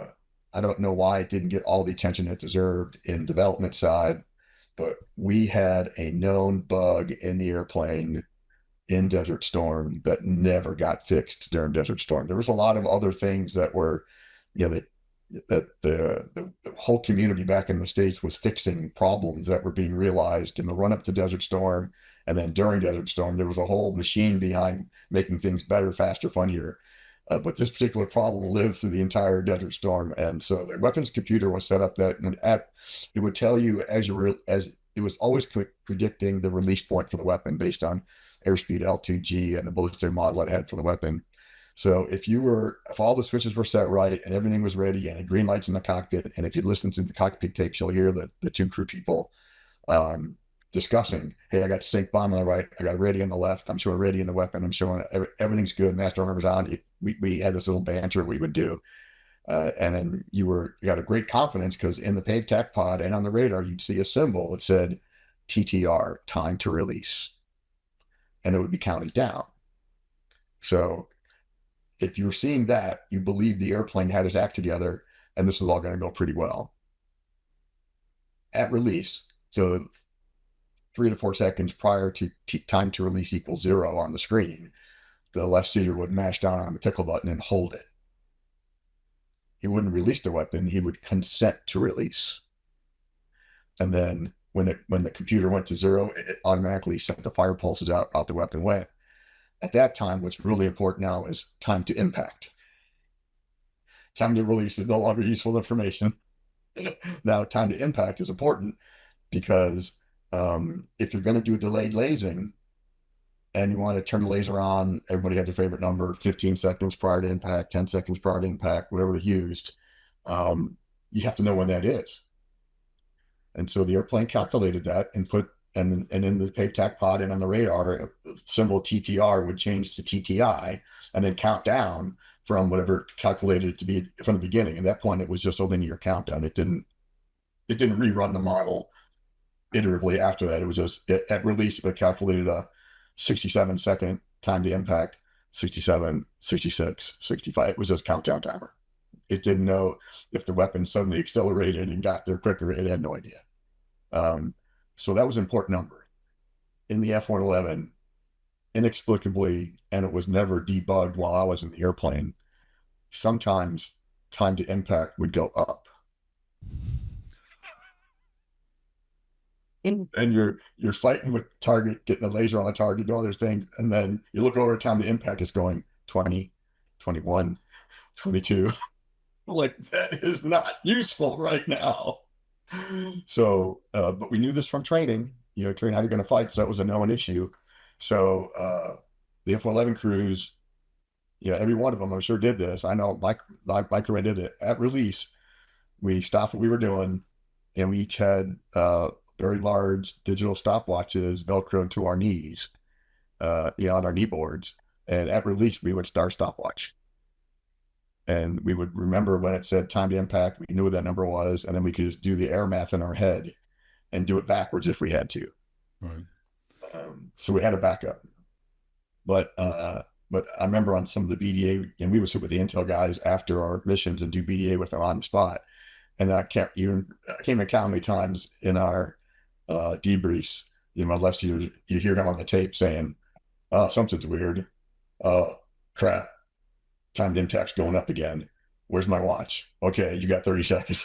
I don't know why it didn't get all the attention it deserved in development side, but we had a known bug in the airplane in Desert Storm that never got fixed during Desert Storm. There was a lot of other things that were, that the whole community back in the States was fixing problems that were being realized in the run up to Desert Storm. And then during Desert Storm, there was a whole machine behind making things better, faster, funnier. But this particular problem lived through the entire Desert Storm. And so the weapons computer was set up that it would tell you as it was always predicting the release point for the weapon based on airspeed, L2G, and the ballistic model it had for the weapon. So if all the switches were set right and everything was ready and green lights in the cockpit, and if you listen to the cockpit tapes, you'll hear the two crew people um, discussing, hey, I got sync bomb on the right, I got a ready on the left, I'm showing ready in the weapon, I'm showing everything's good, master armor's on. We had this little banter we would do. And then you got a great confidence because in the Pavetac pod and on the radar, you'd see a symbol that said TTR, time to release, and it would be counted down. So if you're seeing that, you believe the airplane had his act together and this is all going to go pretty well. At release, so 3 to 4 seconds prior to time to release equals 0 on the screen, the left seater would mash down on the pickle button and hold it. He wouldn't release the weapon, he would consent to release. And then when the computer went to zero, it automatically sent the fire pulses out the weapon way. At that time, what's really important now is time to impact. Time to release is no longer useful information. Now, time to impact is important because if you're going to do delayed lasing and you want to turn the laser on, everybody had their favorite number, 15 seconds prior to impact, 10 seconds prior to impact, whatever they used. You have to know when that is. And so the airplane calculated that and in the Pavetac pod and on the radar, symbol TTR would change to TTI and then count down from whatever calculated it to be from the beginning. At that point, it was just a linear countdown. It didn't rerun the model iteratively after that. It was just at release, it calculated a 67-second time to impact, 67, 66, 65. It was just countdown timer. It didn't know if the weapon suddenly accelerated and got there quicker. It had no idea. So that was an important number. In the F-111, inexplicably, and it was never debugged while I was in the airplane, sometimes time to impact would go up. And you're fighting with the target, getting the laser on the target, doing all those things, and then you look over time to impact, it's going 20, 21, 22. Like, that is not useful right now. So, but we knew this from training, train how you're going to fight. So that was a known issue. So the F-111 crews, every one of them, I'm sure did this. I know my crew did it. At release, we stopped what we were doing, and we each had very large digital stopwatches Velcroed to our knees, on our knee boards. And at release, we would start stopwatch. And we would remember when it said time to impact, we knew what that number was, and then we could just do the air math in our head and do it backwards if we had to. Right. So we had a backup. But I remember on some of the BDA, and we would sit with the intel guys after our missions and do BDA with them on the spot. And I can't even count how many times in our debriefs, my left ear, you hear him on the tape saying, something's weird. Crap. Time to impact's going up again. Where's my watch? Okay, you got 30 seconds.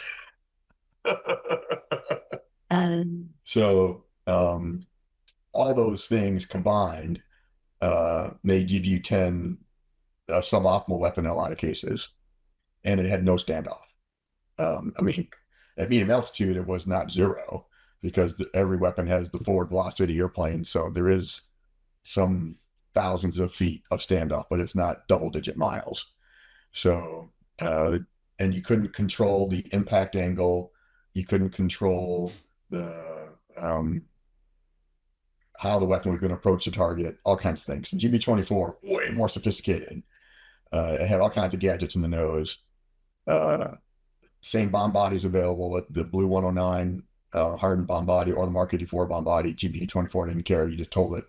So all those things combined made GBU-10 a suboptimal weapon in a lot of cases, and it had no standoff. At medium altitude, it was not zero because every weapon has the forward velocity of the airplane, so there is some thousands of feet of standoff, but it's not double-digit miles. So, and you couldn't control the impact angle. You couldn't control the how the weapon was going to approach the target, all kinds of things. GB-24, way more sophisticated. It had all kinds of gadgets in the nose. Same bomb bodies available, the Blue 109 hardened bomb body or the Mark 84 bomb body. GB-24 didn't care. You just told it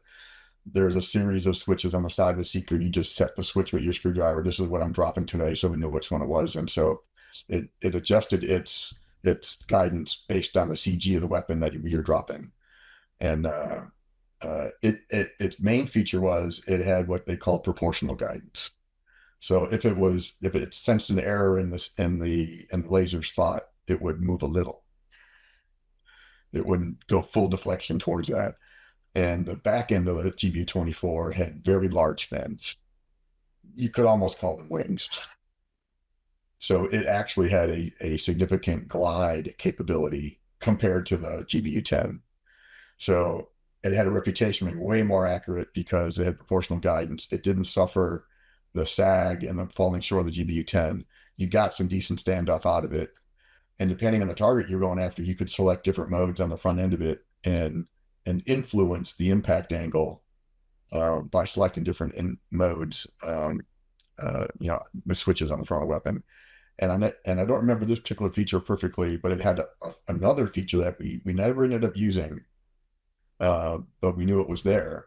there's a series of switches on the side of the seeker. You just set the switch with your screwdriver. This is what I'm dropping today, so we knew which one it was. And so it adjusted its guidance based on the CG of the weapon that you're dropping. And its main feature was it had what they call proportional guidance. So if it sensed an error in the laser spot, it would move a little. It wouldn't go full deflection towards that. And the back end of the GBU-24 had very large fins. You could almost call them wings. So it actually had a significant glide capability compared to the GBU-10. So it had a reputation of being way more accurate because it had proportional guidance. It didn't suffer the sag and the falling short of the GBU-10. You got some decent standoff out of it. And depending on the target you're going after, you could select different modes on the front end of it and influence the impact angle by selecting different modes, with switches on the front of the weapon. And I don't remember this particular feature perfectly, but it had another feature that we never ended up using, but we knew it was there.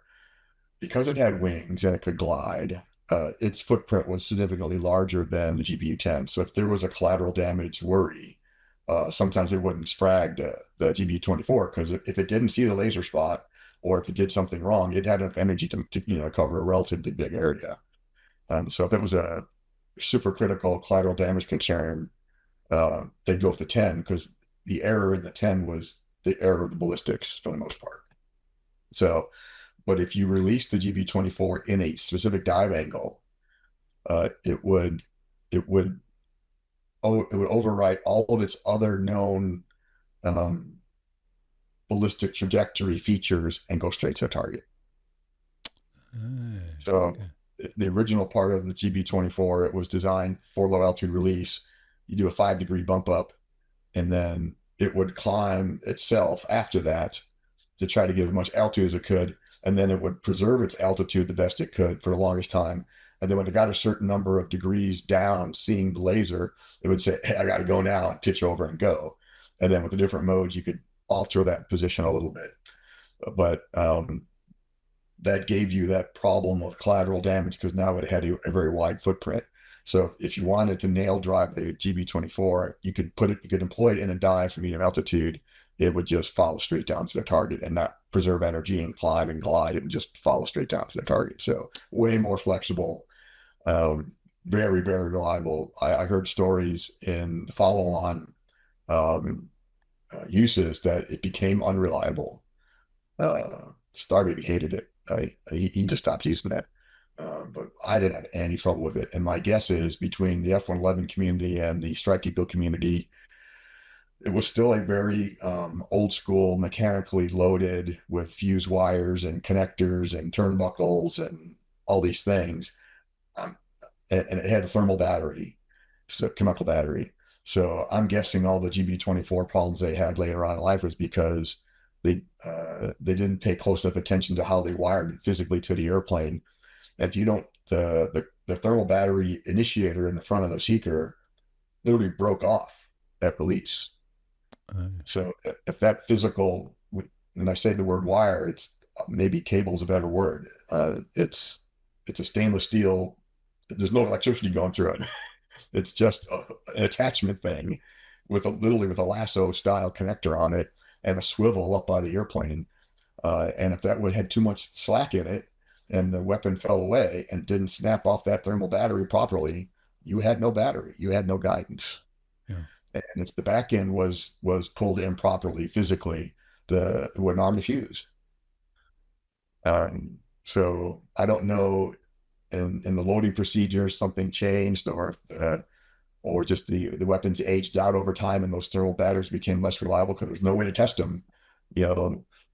Because it had wings and it could glide, its footprint was significantly larger than the GBU-10. So if there was a collateral damage worry, sometimes it wouldn't frag the GBU-24 because if it didn't see the laser spot or if it did something wrong, it had enough energy to cover a relatively big area. So if it was a super critical collateral damage concern, they'd go with the 10 because the error in the 10 was the error of the ballistics for the most part. So, but if you release the GB-24 in a specific dive angle, it would it would it would overwrite all of its other known um, ballistic trajectory features and go straight to the target. So Okay. the original part of the GB-24, it was designed for low altitude release. You do a 5-degree bump up, and then it would climb itself after that to try to get as much altitude as it could, and then it would preserve its altitude the best it could for the longest time. And then when it got a certain number of degrees down, seeing the laser, it would say, "Hey, I got to go now," and pitch over and go. And then with the different modes, you could alter that position a little bit. But that gave you that problem of collateral damage because now it had a very wide footprint. So if you wanted to nail drive the GB-24, you could employ it in a dive for medium altitude. It would just follow straight down to the target and not preserve energy and climb and glide. It would just follow straight down to the target. So way more flexible, very, very reliable. I heard stories in the follow-on uses that it became unreliable. Starbury hated it. He just stopped using that. But I didn't have any trouble with it. And my guess is between the F-111 community and the Strike Eagle community, it was still a very old school, mechanically loaded with fuse wires and connectors and turnbuckles and all these things. Um, and it had a thermal battery, so chemical battery. So I'm guessing all the GB-24 problems they had later on in life was because they didn't pay close enough attention to how they wired it physically to the airplane. If you don't, the thermal battery initiator in the front of the seeker literally broke off at release. So if that physical, when I say the word wire, it's maybe cable's a better word. It's a stainless steel. There's no electricity going through it. It's just an attachment thing with literally with a lasso style connector on it and a swivel up by the airplane. And if that would had too much slack in it and the weapon fell away and didn't snap off that thermal battery properly, you had no battery, you had no guidance. Yeah. And if the back end was pulled improperly physically, it wouldn't arm the fuse. So I don't know in the loading procedure something changed or just the weapons aged out over time and those thermal batteries became less reliable because there's no way to test them.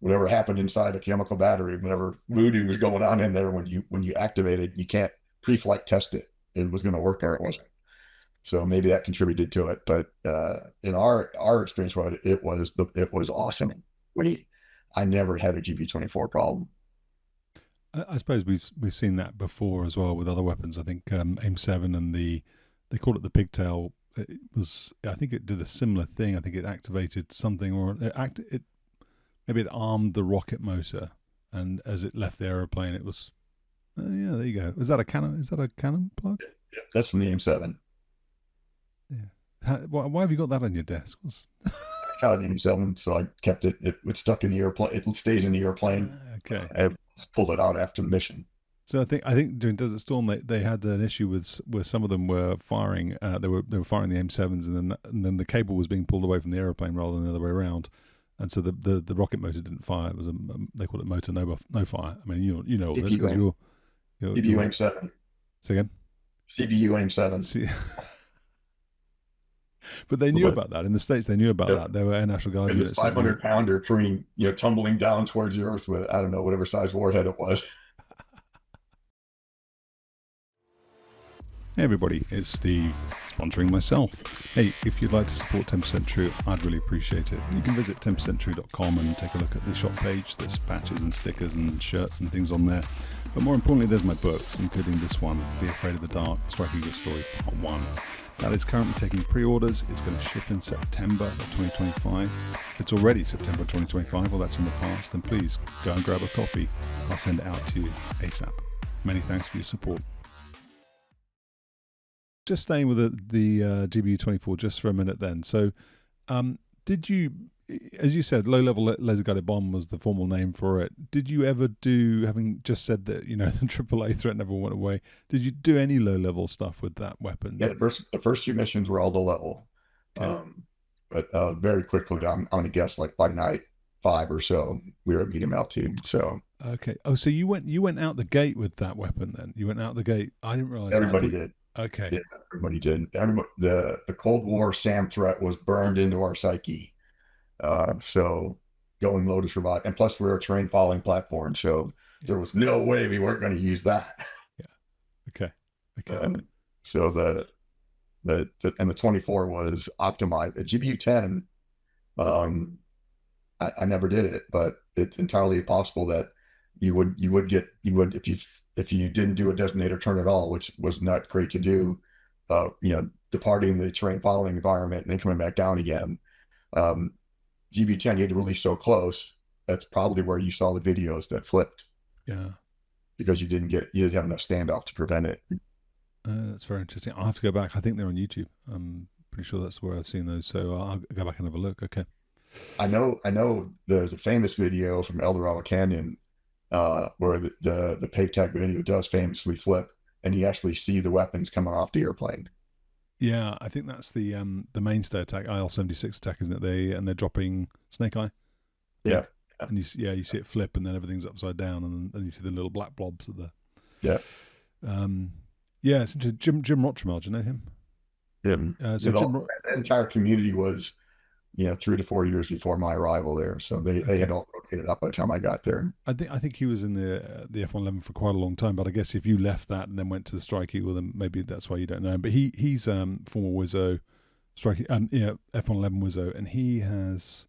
Whatever happened inside a chemical battery, whatever voodoo was going on in there when you activated, you can't pre-flight test it. It was going to work or it wasn't. So maybe that contributed to it. But in our experience with it, it was awesome. I never had a GB-24 problem. I suppose we've seen that before as well with other weapons. I think AIM-7 and they call it the pigtail. I think it did a similar thing. I think it activated something, or maybe it armed the rocket motor, and as it left the aeroplane, it was yeah. There you go. Is that a cannon? Is that a cannon plug? Yeah, that's from the AIM-7. Yeah. Why have you got that on your desk? I got an AIM-7, so I kept it. It stuck in the airplane. It stays in the airplane. Okay. I pulled it out after the mission. So I think during Desert Storm they had an issue with where some of them were firing. They were firing the AIM-7s, and then the cable was being pulled away from the airplane rather than the other way around, and so the rocket motor didn't fire. It was they call it motor no fire. I mean you know all this because you're CBU AIM-7. Say again. CBU AIM-7. But they knew about that in the States. They knew about that. They were Air National Guard. And this 500-pounder careening, tumbling down towards the earth with I don't know whatever size warhead it was. Hey everybody, it's Steve, sponsoring myself. Hey, if you'd like to support 10% True, I'd really appreciate it. You can visit 10%true.com and take a look at the shop page. There's patches and stickers and shirts and things on there. But more importantly, there's my books, including this one, Be Afraid of the Dark, Strike Eagle Story, Part 1. That is currently taking pre-orders. It's going to ship in September of 2025. If it's already September 2025, well, that's in the past, then please go and grab a copy. I'll send it out to you ASAP. Many thanks for your support. Just staying with the GBU-24 just for a minute then. So did you, as you said, low-level laser-guided bomb was the formal name for it. Did you ever do, having just said that, the AAA threat never went away, did you do any low-level stuff with that weapon? Yeah, the first few missions were all low level. Okay. But very quickly, I'm going to guess like by night 5 or so, we were at medium altitude. So Okay. Oh, so you went out the gate with that weapon then? You went out the gate. I didn't realize that. I everybody thought. did. Okay. Yeah, everybody did. Everybody, the Cold War SAM threat was burned into our psyche. So going low to survive, and plus we were a terrain following platform, so Yeah. there was no way we weren't going to use that. Yeah. Okay. Okay. Um, so and the 24 was optimized. The GBU-10, um, I never did it, but it's entirely possible that you would if you didn't do a designator turn at all, which was not great to do. Departing the terrain following environment and then coming back down again. Um, GB10, you had to release so close. That's probably where you saw the videos that flipped Yeah. because you didn't have enough standoff to prevent it. That's very interesting. I'll have to go back. I think they're on YouTube. I'm pretty sure that's where I've seen those. So I'll go back and have a look. Okay. I know there's a famous video from El Dorado Canyon where the Pavetac video does famously flip, and you actually see the weapons coming off the airplane. Yeah, I think that's the mainstay attack, IL-76 attack, isn't it? They're dropping Snake Eye, I Yeah, think, and you see it flip, and then everything's upside down, and you see the little black blobs of the. yeah, Um, yeah, it's interesting. Jim Rochemar, do you know him? yeah. So The entire community was 3 to 4 years before my arrival there, so they okay. had all rotated up by the time I got there. I think he was in the F-111 for quite a long time, but I guess if you left that and then went to the Strike Eagle, then maybe that's why you don't know him. But he's former Wizzo, Strike F-111 Wizzo, and he has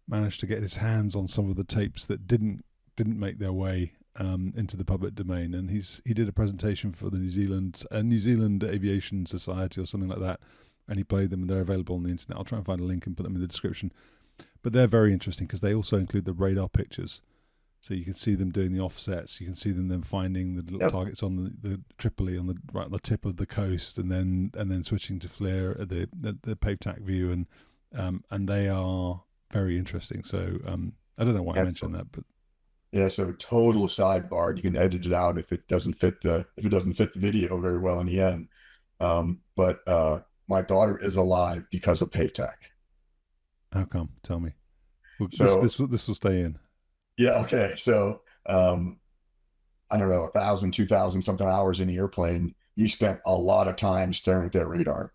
managed to get his hands on some of the tapes that didn't make their way into the public domain. And he did a presentation for the New Zealand Aviation Society or something like that, and he played them, and they're available on the internet. I'll try and find a link and put them in the description. But they're very interesting because they also include the radar pictures. So you can see them doing the offsets. You can see them then finding the little targets on the Tripoli on the tip of the coast, and then switching to FLIR at the Pavetac view, and they are very interesting. So I don't know why I mentioned that, but yeah, so total sidebar. You can edit it out if it doesn't fit the video very well in the end. But my daughter is alive because of Pavetac. how come? Tell me. Well, So this will stay in. yeah, okay. So I don't know, 1,000, 2,000 something hours in the airplane. You spent a lot of time staring at that radar.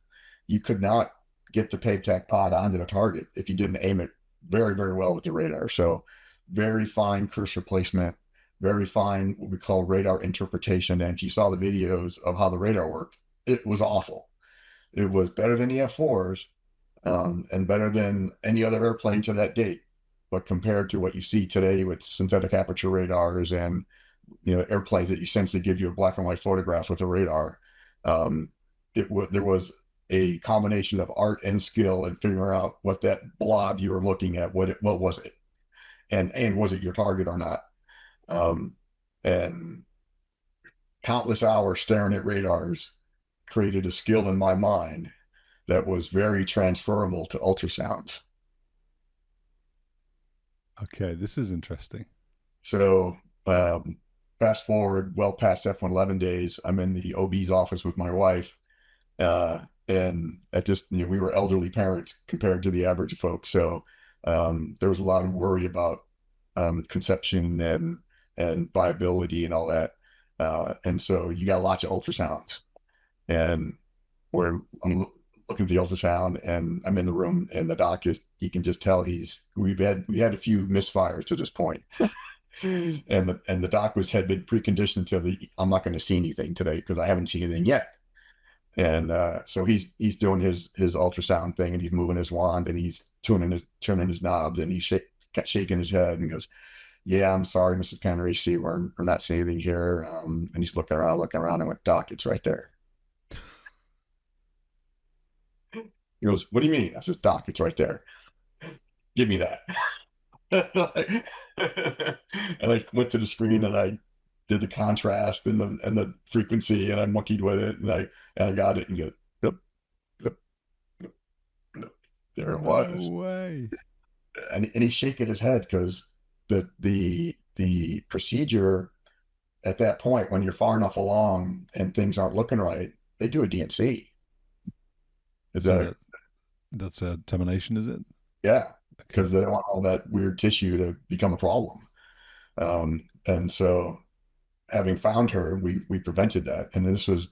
You could not get the Pavetac pod onto the target if you didn't aim it very, very well with the radar. So very fine cursor placement, very fine what we call radar interpretation. And if you saw the videos of how the radar worked, it was awful. It was better than the F4s, and better than any other airplane to that date. But compared to what you see today with synthetic aperture radars and airplanes that essentially give you a black and white photograph with a radar, um, there was a combination of art and skill in figuring out what that blob you were looking at, what was it, and was it your target or not? Um, and countless hours staring at radars created a skill in my mind that was very transferable to ultrasounds. Okay, this is interesting. So fast forward well past F-111 days, I'm in the OB's office with my wife, and at just we were elderly parents compared to the average folks, so there was a lot of worry about conception and viability and all that, and so you got lots of ultrasounds, and I'm looking at the ultrasound, and I'm in the room, and the doc is you can just tell we had a few misfires to this point. And the doc had been preconditioned to I'm not going to see anything today because I haven't seen anything yet. And so he's doing his ultrasound thing, and he's moving his wand, and he's turning his knobs, and he's shaking his head and goes, "Yeah, I'm sorry, Mrs. Panarisi, we're not seeing anything here." And he's looking around, and went, "Doc, it's right there." He goes, "What do you mean?" I says, "Doc, it's right there. Give me that." And I went to the screen, and I did the contrast and the frequency, and I monkeyed with it, and I got it, and go, yep, yep, yep, yep. There it No was. way. And he's shaking his head because the procedure at that point, when you're far enough along and things aren't looking right, they do a DNC. Is So that that That's a termination, is it? Yeah, Okay. because they don't want all that weird tissue to become a problem. And so having found her, we prevented that. And this was,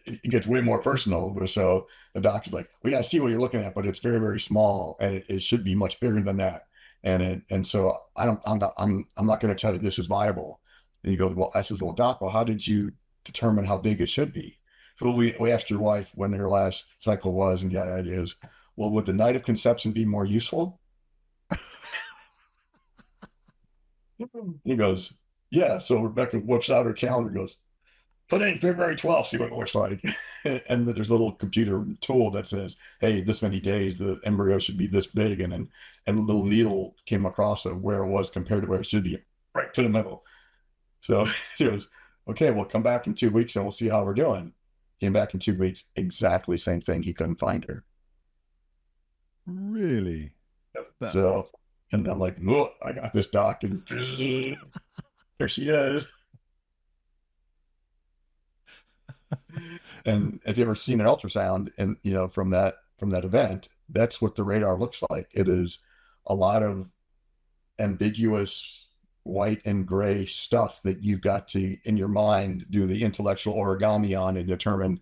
it gets way more personal. So the doctor's like, we got to see what you're looking at, but it's very, very small, and it should be much bigger than that. And so I'm not going to tell you this is viable. And he goes, well, I says, well, doc, well, how did you determine how big it should be? So we asked your wife when her last cycle was, and got ideas. Well, would the night of conception be more useful? He goes, yeah. So Rebecca whips out her calendar, and goes, put in February 12th, see what it looks like. And there's a little computer tool that says, hey, this many days, the embryo should be this big. And a little needle came across of where it was compared to where it should be, right to the middle. So she goes, okay, we'll come back in 2 weeks and we'll see how we're doing. Came back in 2 weeks, exactly same thing. He couldn't find her. Really? That So, and I'm like, look, I got this doc. And there she is. And if you ever seen an ultrasound and from that event, that's what the radar looks like. It is a lot of ambiguous white and gray stuff that you've got to in your mind do the intellectual origami on and determine,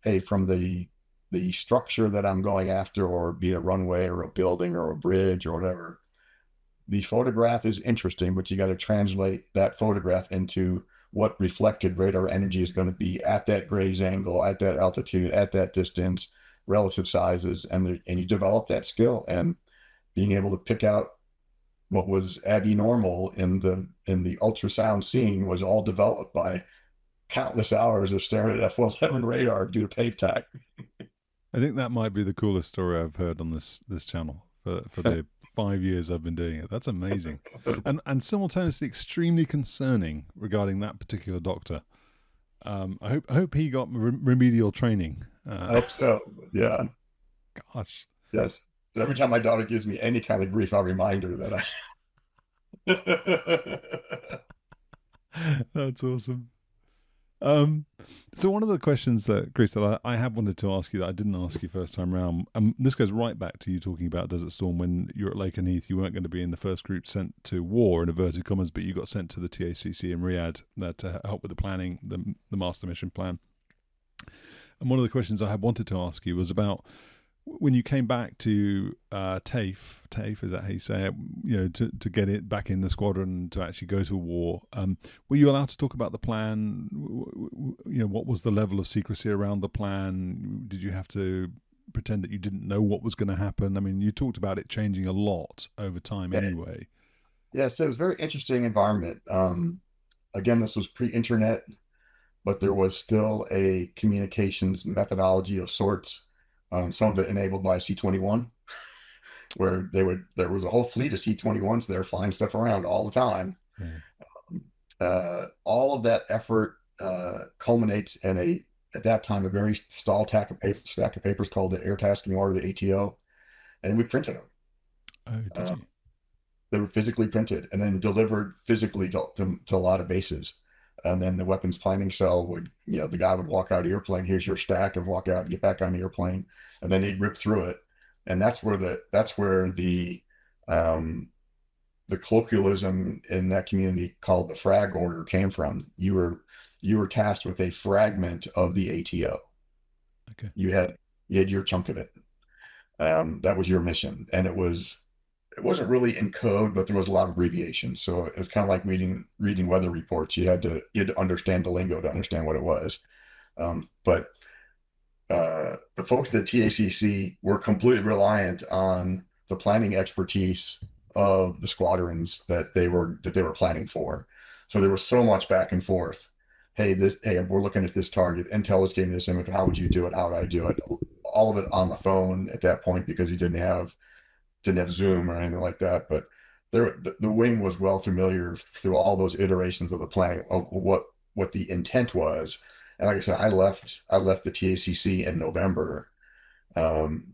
hey, from the structure that I'm going after, or be it a runway or a building or a bridge or whatever, the photograph is interesting, but you got to translate that photograph into what reflected radar energy is going to be at that graze angle, at that altitude, at that distance, relative sizes, and you develop that skill. And being able to pick out what was abnormal in the ultrasound scene was all developed by countless hours of staring at F-111 radar due to Pavetac. I think that might be the coolest story I've heard on this channel for the 5 years I've been doing it. That's amazing, and simultaneously extremely concerning regarding that particular doctor. I hope he got remedial training. I hope so. Yeah. Gosh, Yes. So every time my daughter gives me any kind of grief, I'll remind her that I. that's awesome. Um, so one of the questions that Chris that I have wanted to ask you that I didn't ask you first time round, this goes right back to you talking about Desert Storm when you were at Lakenheath. You weren't going to be in the first group sent to war in inverted commas, but you got sent to the TACC in Riyadh to help with the planning, the master mission plan. And one of the questions I had wanted to ask you was about when you came back to TAFE, is that how you say it? To get it back in the squadron to actually go to war. Were you allowed to talk about the plan? What was the level of secrecy around the plan? Did you have to pretend that you didn't know what was going to happen? I mean, you talked about it changing a lot over time, Yeah. anyway. Yes, it was a very interesting environment. Again, this was pre-internet, but there was still a communications methodology of sorts. Some of it enabled by C-21, where there was a whole fleet of C-21s there flying stuff around all the time. Yeah. All of that effort culminates in at that time, a very stall stack of papers called the Air Tasking Order, the ATO, and we printed them. Oh, did Uh, you? they were physically printed and then delivered physically to a lot of bases. And then the weapons planning cell would, the guy would walk out of the airplane, here's your stack, and walk out and get back on the airplane. And then he'd rip through it. And that's where the colloquialism in that community called the frag order came from. You were tasked with a fragment of the ATO. Okay. You had your chunk of it. That was your mission. And it wasn't really in code, but there was a lot of abbreviations. So it's kind of like reading weather reports. You had to understand the lingo to understand what it was. But the folks at TACC were completely reliant on the planning expertise of the squadrons that they were planning for. So there was so much back and forth. Hey, we're looking at this target. Intel is giving this image. How would you do it? How would I do it? All of it on the phone at that point because you didn't have Zoom or anything like that. But the wing was well familiar through all those iterations of the planning of what the intent was. And like I said, I left the TACC in November. I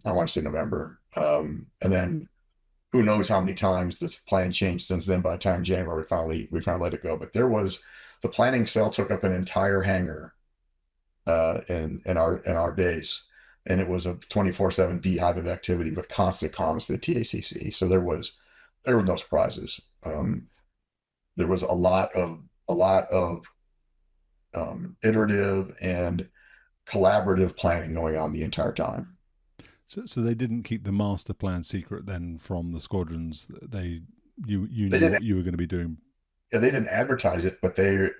want to say November. And then who knows how many times this plan changed since then. By the time January, we finally let it go. But the planning cell took up an entire hangar in our base. and it was a 24/7 beehive of activity with constant comms to the TACC. So there were no surprises. There was a lot of iterative and collaborative planning going on the entire time. So they didn't keep the master plan secret then from the squadrons. You They knew didn't what you were going to be doing. Yeah, they didn't advertise it, but there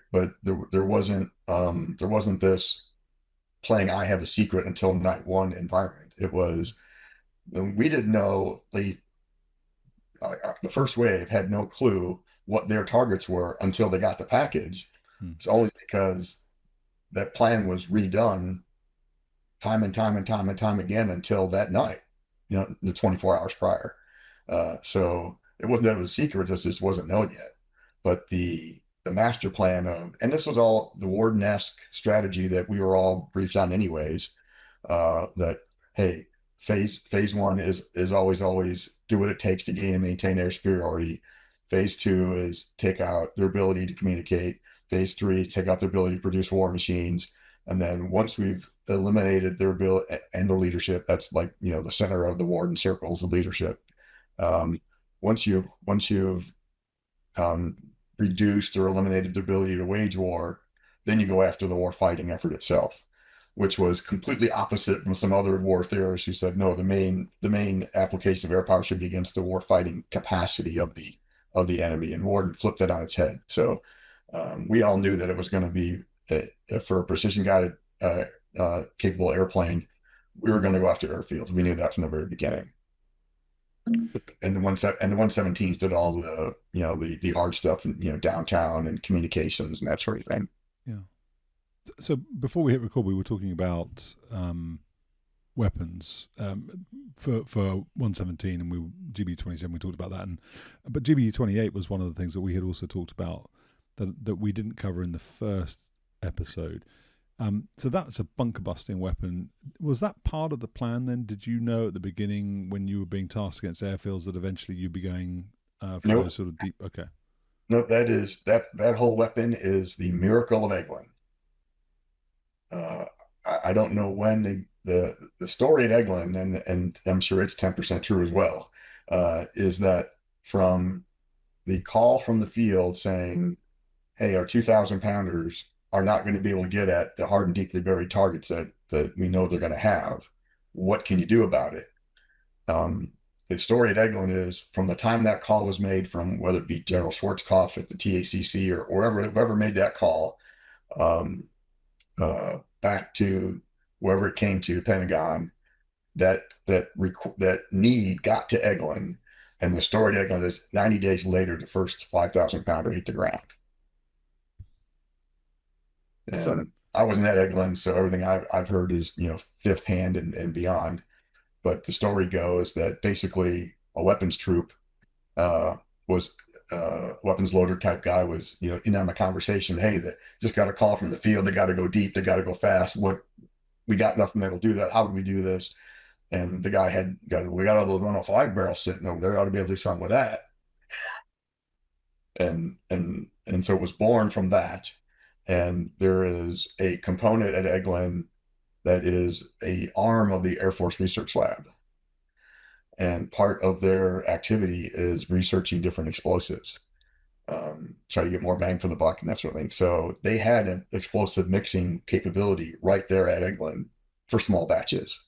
wasn't this playing I have a secret until night one environment. It was we didn't know the first wave had no clue what their targets were until they got the package. Hmm. It's only because that plan was redone time and time and time and time again until that night, the 24 hours prior. So it wasn't that it was a secret, it just wasn't known yet. But the master plan of, and this was all the Warden-esque strategy that we were all briefed on anyways, that hey, phase one is always do what it takes to gain and maintain air superiority. Phase two is take out their ability to communicate. Phase three is take out their ability to produce war machines. And then once we've eliminated their ability and the leadership, that's like the center of the Warden circles, the leadership. Um, once you've um, reduced or eliminated the ability to wage war, then you go after the war fighting effort itself, which was completely opposite from some other war theorists who said no, the main application of air power should be against the war fighting capacity of the enemy, and Warden flipped it on its head. So we all knew that it was going to be for a precision guided capable airplane, we were going to go after airfields. We knew that from the very beginning. And the 117s did all the hard stuff and downtown and communications and that sort of thing. Yeah. So before we hit record, we were talking about weapons for 117, and GBU-27. We talked about that, but GBU-28 was one of the things that we had also talked about that we didn't cover in the first episode. So that's a bunker busting weapon. Was that part of the plan then? Did you know at the beginning when you were being tasked against airfields that eventually you'd be going for Nope. those sort of deep? Okay. No, that whole weapon is the miracle of Eglin. I don't know when the story at Eglin, and I'm sure it's 10% true as well, is that from the call from the field saying, hey, our 2,000 pounders are not going to be able to get at the hard and deeply buried targets that we know they're going to have. What can you do about it? The story at Eglin is from the time that call was made, from whether it be General Schwarzkopf at the TACC or whoever made that call, back to wherever it came to Pentagon, that need got to Eglin, and the story at Eglin is 90 days later, the first 5,000 pounder hit the ground. And I wasn't at Eglin, so everything I've heard is fifth hand and beyond. But the story goes that basically a weapons troop was weapons loader type guy was in on the conversation. Hey, they just got a call from the field. They got to go deep. They got to go fast. We got nothing that'll do that. How do we do this? And the guy we got all those 105 barrels sitting over there. I ought to be able to do something with that. And so it was born from that. And there is a component at Eglin that is a arm of the Air Force Research Lab. And part of their activity is researching different explosives, try to get more bang for the buck and that sort of thing. So they had an explosive mixing capability right there at Eglin for small batches.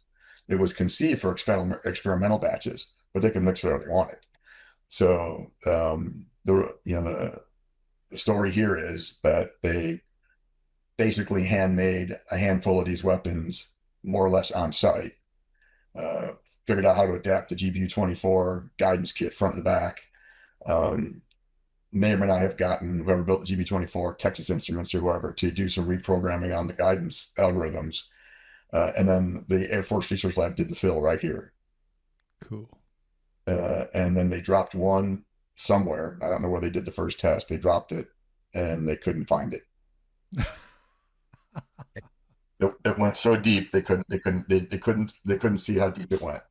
It was conceived for experimental batches, but they could mix whatever they wanted. So the story here is that they basically handmade a handful of these weapons more or less on site. Figured out how to adapt the GBU-24 guidance kit front and back. May or may not have gotten whoever built the GBU-24, Texas Instruments or whoever, to do some reprogramming on the guidance algorithms. And then the Air Force Research Lab did the fill right here. Cool. And then they dropped one somewhere. I don't know where they did the first test. They dropped it and they couldn't find it. It went so deep they couldn't see how deep it went.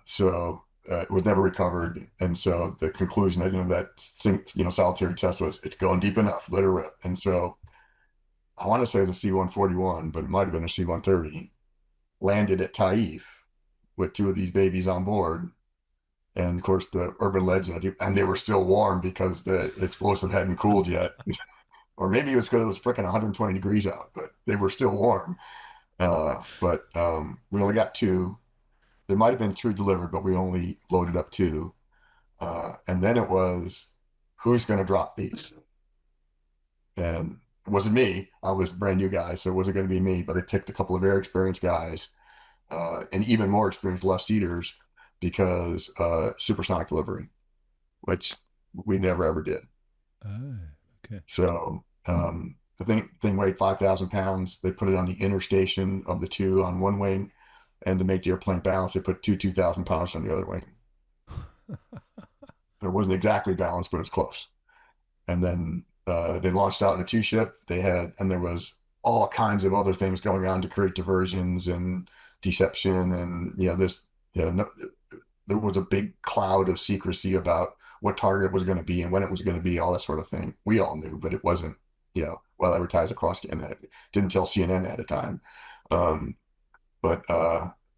So it was never recovered, and so the conclusion at the end of that solitary test was it's going deep enough, let it rip. And so I want to say it was a C-141, but it might have been a C-130. landed at Taif with two of these babies on board. And of course, the urban legend, and they were still warm because the explosive hadn't cooled yet. Or maybe it was because it was freaking 120 degrees out, but they were still warm. But we only got two. There might have been three delivered, but we only loaded up two. And then it was, who's going to drop these? And it wasn't me. I was a brand new guy, so it wasn't going to be me. But they picked a couple of very experienced guys and even more experienced left seaters because supersonic delivery, which we never ever did. Oh, okay. So the thing weighed 5,000 pounds. They put it on the inner station of the two on one wing, and to make the airplane balance, they put two 2,000 pounds on the other wing. It wasn't exactly balanced, but it's close. And then they launched out in a two ship. And there was all kinds of other things going on to create diversions and deception, and no, there was a big cloud of secrecy about what target was going to be and when it was going to be, all that sort of thing. We all knew, but it wasn't, well advertised across the internet. Didn't tell CNN at a time. Um, but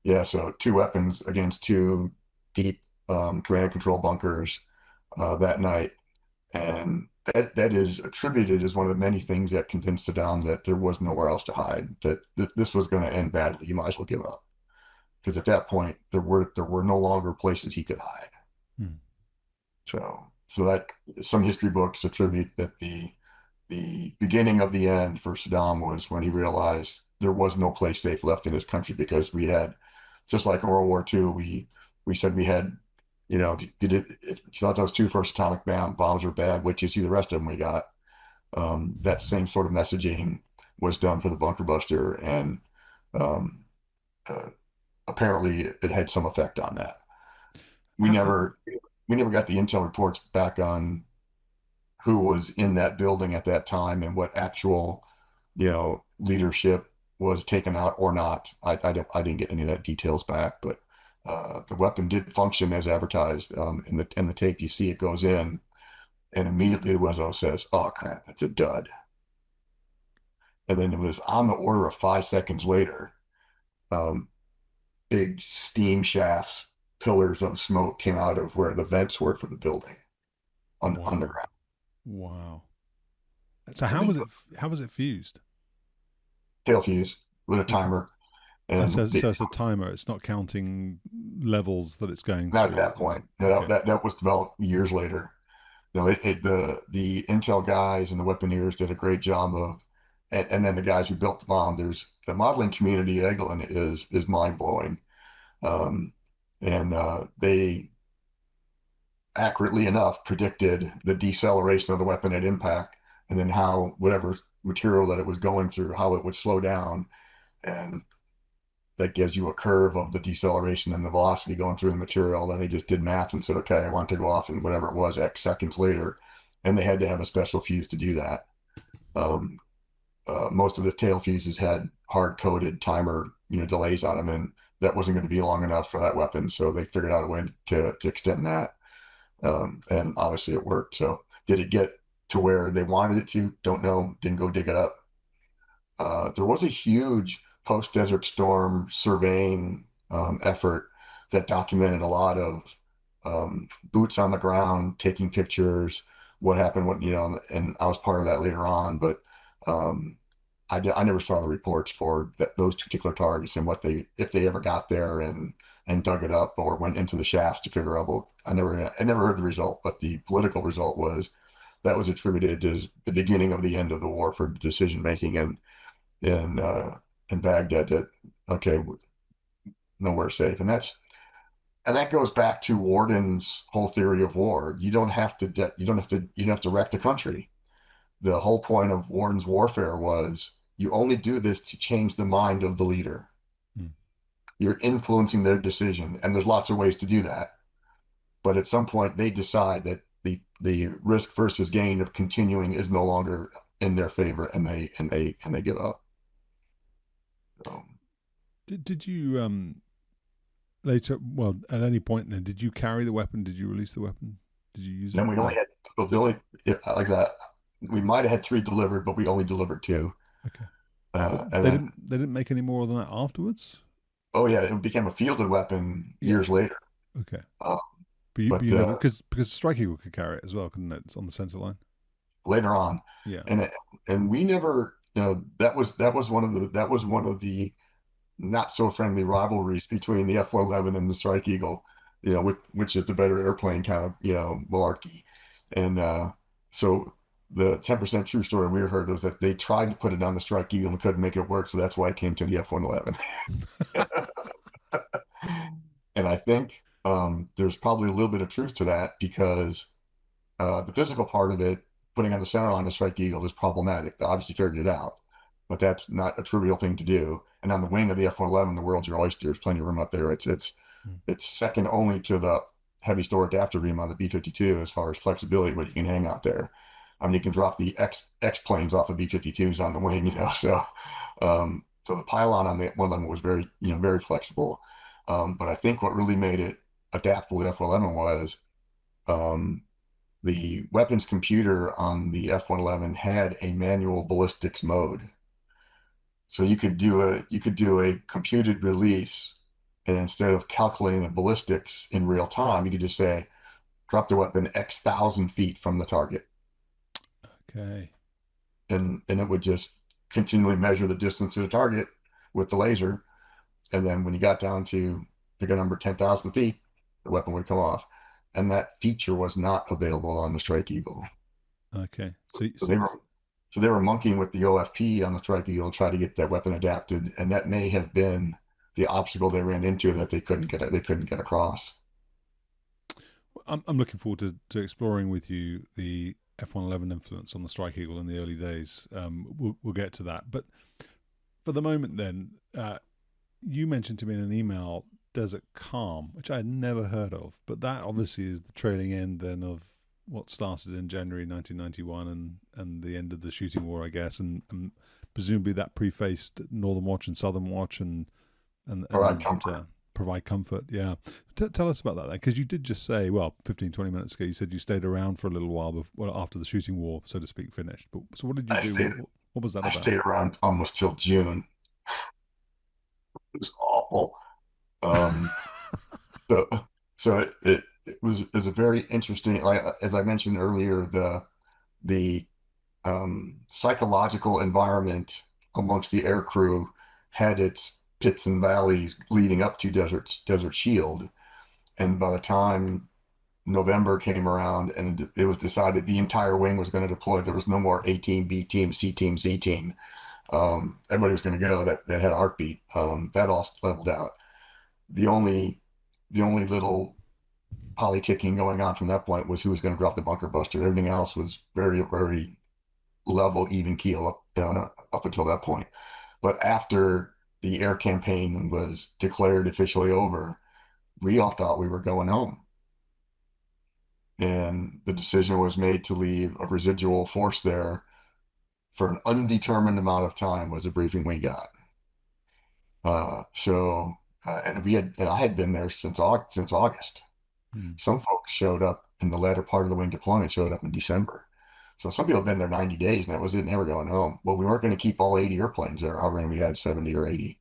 yeah, so two weapons against two deep command and control bunkers that night. And that is attributed as one of the many things that convinced Saddam that there was nowhere else to hide, that this was going to end badly. You might as well give up. Because at that point, there were no longer places he could hide. Hmm. So that some history books attribute that the beginning of the end for Saddam was when he realized there was no place safe left in his country, because we had, just like in World War II, we said we had, if you thought those two first atomic bombs were bad, which you see the rest of them we got, that same sort of messaging was done for the bunker buster, and um, uh, apparently it had some effect on that. We How, never we never got the intel reports back on who was in that building at that time and what actual, leadership was taken out or not. I didn't get any of that details back, but the weapon did function as advertised. In the tape, you see it goes in, and immediately the Wizzo says, "Oh crap, it's a dud." And then it was on the order of 5 seconds later, um, big steam shafts, pillars of smoke came out of where the vents were for the building on wow, underground. wow. So And they put how was it fused? tail fuse with a Okay. timer, and So it's a timer. It's not counting levels that it's going not at through. that It's point. No, okay. that was developed years later. The Intel guys and the weaponeers did a great job of, and then the guys who built the bomb. There's the modeling community at Eglin is mind blowing, um, and they accurately enough predicted the deceleration of the weapon at impact, and then how whatever material that it was going through, how it would slow down, and that gives you a curve of the deceleration and the velocity going through the material. Then they just did math and said, okay, I want to go off in whatever it was, X seconds later. And they had to have a special fuse to do that. Um, most of the tail fuses had hard coded timer, delays on them, and that wasn't going to be long enough for that weapon. So they figured out a way to extend that. And obviously it worked. So did it get to where they wanted it to? Don't know. Didn't go dig it up. There was a huge post Desert Storm surveying effort that documented a lot of boots on the ground, taking pictures, what happened, and I was part of that later on. But um, I never saw the reports for those particular targets and if they ever got there and dug it up or went into the shafts to figure out. Well, I never heard the result, but the political result was that was attributed to the beginning of the end of the war for decision making, and in in Baghdad, that okay, nowhere safe, and that goes back to Worden's whole theory of war. You don't have to wreck the country. The whole point of Worden's warfare was you only do this to change the mind of the leader. Hmm. You're influencing their decision, and there's lots of ways to do that. But at some point, they decide that the risk versus gain of continuing is no longer in their favor, and they give up. So, Did you later? Well, at any point then, did you carry the weapon? Did you release the weapon? Did you use it? then we only No. had the only like that. We might have had three delivered, but we only delivered two. Okay. And then They didn't make any more than that afterwards. Oh yeah, it became a fielded weapon Yeah. years later. Okay. Uh, But but you never because Strike Eagle could carry it as well, couldn't it? It's on the center line. later on, Yeah. and we never, that was one of the not so friendly rivalries between the F-111 and the Strike Eagle, which is the better airplane kind of, malarkey. And so the 10% true story we heard was that they tried to put it on the Strike Eagle and couldn't make it work. So that's why it came to the F-111. And I think there's probably a little bit of truth to that because the physical part of it, putting on the center line of Strike Eagle, is problematic. They obviously figured it out, but that's not a trivial thing to do. And on the wing of the F-111, the world's your oyster. There's plenty of room up there. Mm. It's second only to the heavy store adapter beam on the B-52 as far as flexibility, what you can hang out there. I mean, you can drop the X planes off of B-52s on the wing, so the pylon on the 111 was very, very flexible. But I think what really made it adaptable to F-111 was um, the weapons computer on the F-111 had a manual ballistics mode. So you could do a computed release, and instead of calculating the ballistics in real time, you could just say drop the weapon X thousand feet from the target, Okay. and it would just continually measure the distance to the target with the laser. And then when you got down to pick a number 10,000 feet, the weapon would come off. And that feature was not available on the Strike Eagle. Okay. So they were monkeying with the OFP on the Strike Eagle to try to get that weapon adapted, and that may have been the obstacle they ran into that they couldn't get across. I'm looking forward to exploring with you the F-111 influence on the Strike Eagle in the early days. We'll get to that. But for the moment, then, you mentioned to me in an email Desert Calm, which I had never heard of. But that obviously is the trailing end then of what started in January 1991 and the end of the shooting war, I guess. And presumably that prefaced Northern Watch and Southern Watch All right, and comfort. provide comfort. Yeah. Tell us about that, because you did just say, well, 15, 20 minutes ago, you said you stayed around for a little while before, well, after the shooting war, so to speak, finished. But so what did you I do? stayed What was that I about? stayed around almost till June. It was awful. Um, so it was a very interesting. Like as I mentioned earlier, the psychological environment amongst the air crew had its pits and valleys leading up to Desert Shield. And by the time November came around and it was decided the entire wing was going to deploy, there was no more A team, B team, C team, Z team. Everybody was going to go that had a heartbeat. That all leveled out. The only the only little politicking going on from that point was who was going to drop the bunker buster. Everything else was very, very level, even keel up until that point. But after the air campaign was declared officially over, we all thought we were going home. And the decision was made to leave a residual force there for an undetermined amount of time, was a briefing we got. And I had been there since August. Hmm. Some folks showed up in the latter part of the wing deployment, showed up in December. So some people had been there 90 days and that was it, never going home. Well, we weren't going to keep all 80 airplanes there, hovering. We had 70 or 80.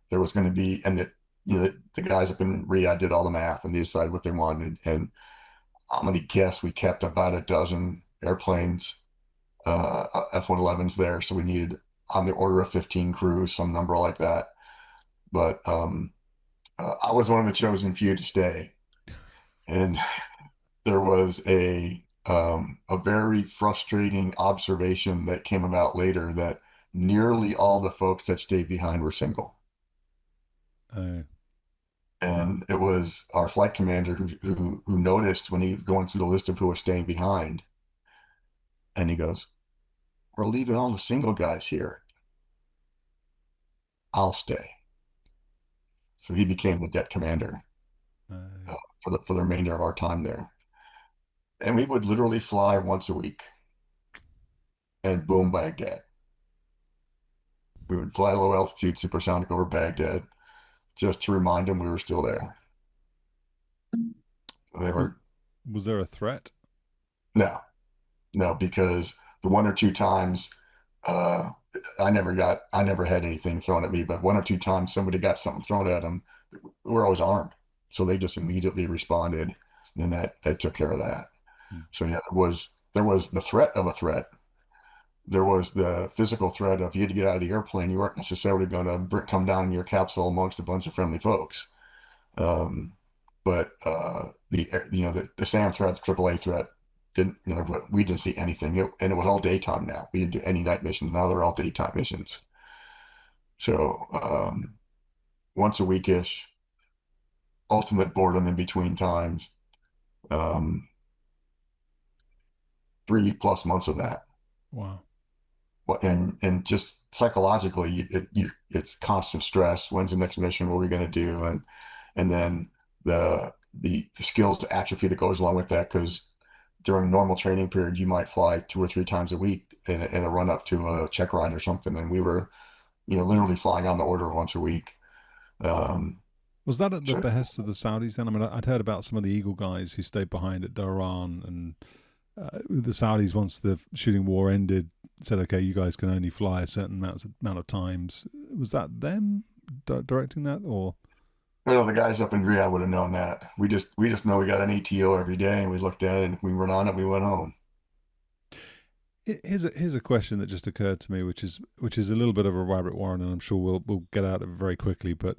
There was going to be, and the guys up in Riyadh did all the math and they decided what they wanted. And I'm going to guess we kept about a dozen airplanes, F-111s there. So we needed on the order of 15 crews, some number like that. But I was one of the chosen few to stay. And there was a very frustrating observation that came about later that nearly all the folks that stayed behind were single. Oh, And it was our flight commander who noticed when he was going through the list of who was staying behind. And he goes, we're leaving all the single guys here. I'll stay. So he became the det commander oh. for the remainder of our time there. And we would literally fly once a week and boom, Baghdad. We would fly low altitude supersonic over Baghdad just to remind them we were still there. They Was were was there a threat? no, no, because the one or two times I never had anything thrown at me, but one or two times somebody got something thrown at them. We're always armed, so they just immediately responded, and that took care of that. Hmm. So yeah, there was the threat of a threat. There was the physical threat of you had to get out of the airplane. You weren't necessarily going to come down in your capsule amongst a bunch of friendly folks. Um, but the SAM threat, the AAA threat, didn't we didn't see anything, and it was all daytime now. We didn't do any night missions. Now they're all daytime missions. So once a weekish, ultimate boredom in between times. Um, 3+ months of that. Wow. And just psychologically, it's constant stress. When's the next mission? What are we going to do? And then the skills to atrophy that goes along with that, because during normal training period, you might fly 2 or 3 times a week in a run up to a check ride or something, and we were literally flying on the order once a week. Um, Was that at the so behest of the Saudis then? I mean, I'd heard about some of the Eagle guys who stayed behind at Dhahran, and the Saudis, once the shooting war ended, said, okay, you guys can only fly a certain amount of times. Was that them directing that, or? the guys up in Riyadh would have known that. We just know we got an ATO every day, and we looked at it, and if we weren't on it, we went home. Here's a question that just occurred to me, which is a little bit of a rabbit warren, and I'm sure we'll get out of it very quickly. But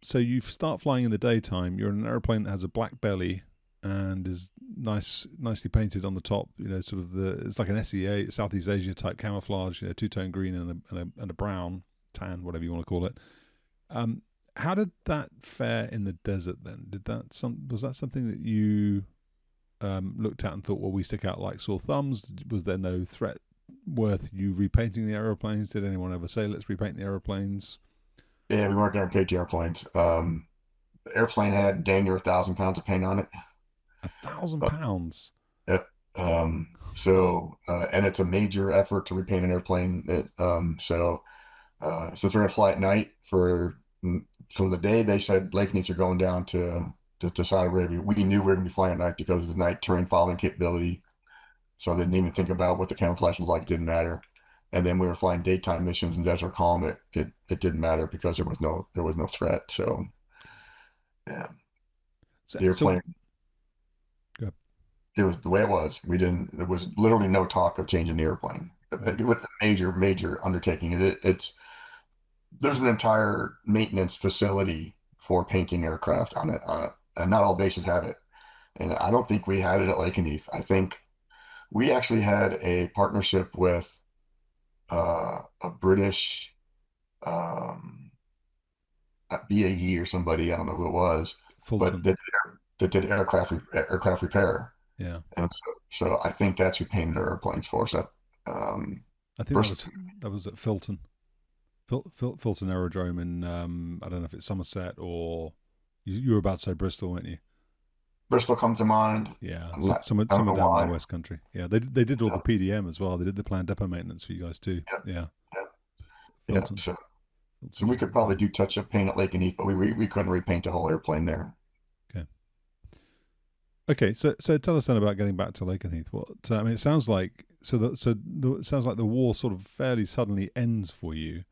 so you start flying in the daytime. You're in an airplane that has a black belly and is nicely painted on the top. Sort of it's like an SEA, Southeast Asia type camouflage. Two-tone green and a brown, tan, whatever you want to call it. How did that fare in the desert then? Was that something that you looked at and thought, well, we stick out like sore thumbs? Was there no threat worth you repainting the aeroplanes? Did anyone ever say, let's repaint the aeroplanes? Yeah, we weren't going to paint the airplanes. The airplane had dang near 1,000 pounds of paint on it. A thousand Uh, pounds. Yep. And it's a major effort to repaint an airplane. Since we're gonna fly at night from the day they said Lakenheath are going down to Saudi Arabia, we knew we were gonna be flying at night because of the night terrain following capability. So I didn't even think about what the camouflage was like. Didn't matter. And then we were flying daytime missions in Desert Calm. It didn't matter because there was no threat. So yeah, So, the so airplane, go. it was the way it was. We didn't. There was literally no talk of changing the airplane. Wow. It was a major undertaking. It's there's an entire maintenance facility for painting aircraft on it, and not all bases have it. And I don't think we had it at Lakenheath. I think we actually had a partnership with a British um, BAE or somebody. I don't know who it was, but Fulton. that did aircraft repair. Yeah. And so I think that's who painted our airplanes for us. I think that Versus, was at Filton. Filton Aerodrome in I don't know if it's Somerset or you were about to say Bristol, weren't you? Bristol comes to mind. Yeah, I don't somewhere know down in the why. West Country. Yeah, they did all the Yeah, PDM as well. They did the planned depot maintenance for you guys too. yeah, Yeah, yeah, yeah. Filton, So Filton we could probably do touch-up paint at Lakenheath, but we couldn't repaint the whole airplane there. Okay. Okay, so tell us then about getting back to Lakenheath. What I mean, it sounds like it sounds like the war sort of fairly suddenly ends for you,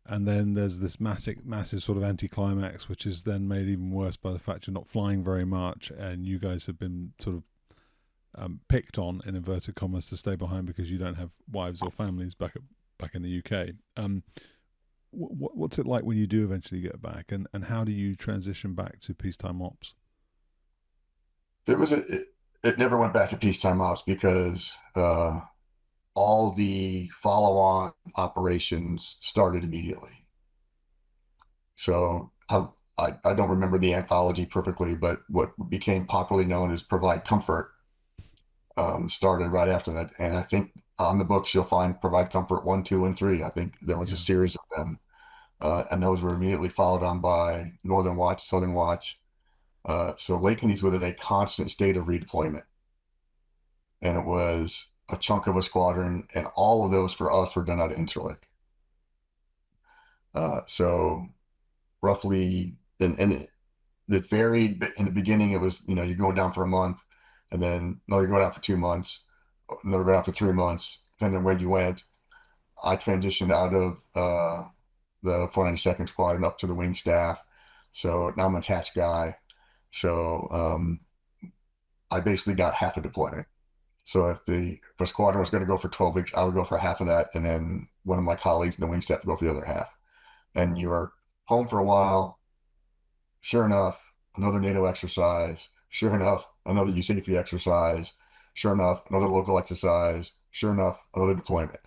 and then there's this massive sort of anticlimax, which is then made even worse by the fact you're not flying very much, and you guys have been sort of picked on in inverted commas to stay behind because you don't have wives or families back in the UK. What's it like when you do eventually get back, and how do you transition back to peacetime ops? There was it never went back to peacetime ops because all the follow-on operations started immediately. So I don't remember the anthology perfectly, but what became popularly known as Provide Comfort started right after that. And I think on the books you'll find Provide Comfort 1, 2, and 3. I think there was a Yeah. series of them, and those were immediately followed on by Northern Watch, Southern Watch. So Lakenheath was in a constant state of redeployment, and it was a chunk of a squadron, and all of those for us were done out of Interlake. So roughly, and it varied. But in the beginning, it was you're going down for a month, and then no, you're going out for 2 months, no, you're going out for 3 months, depending on where you went. I transitioned out of the 492nd Squad and up to the wing staff. So now I'm a TACC guy. So I basically got half a deployment. So if a squadron was going to go for 12 weeks, I would go for half of that, and then one of my colleagues in the wing staff would go for the other half. And you are home for a while. Sure enough, another NATO exercise. Sure enough, another USAF exercise. Sure enough, another local exercise. Sure enough, another deployment.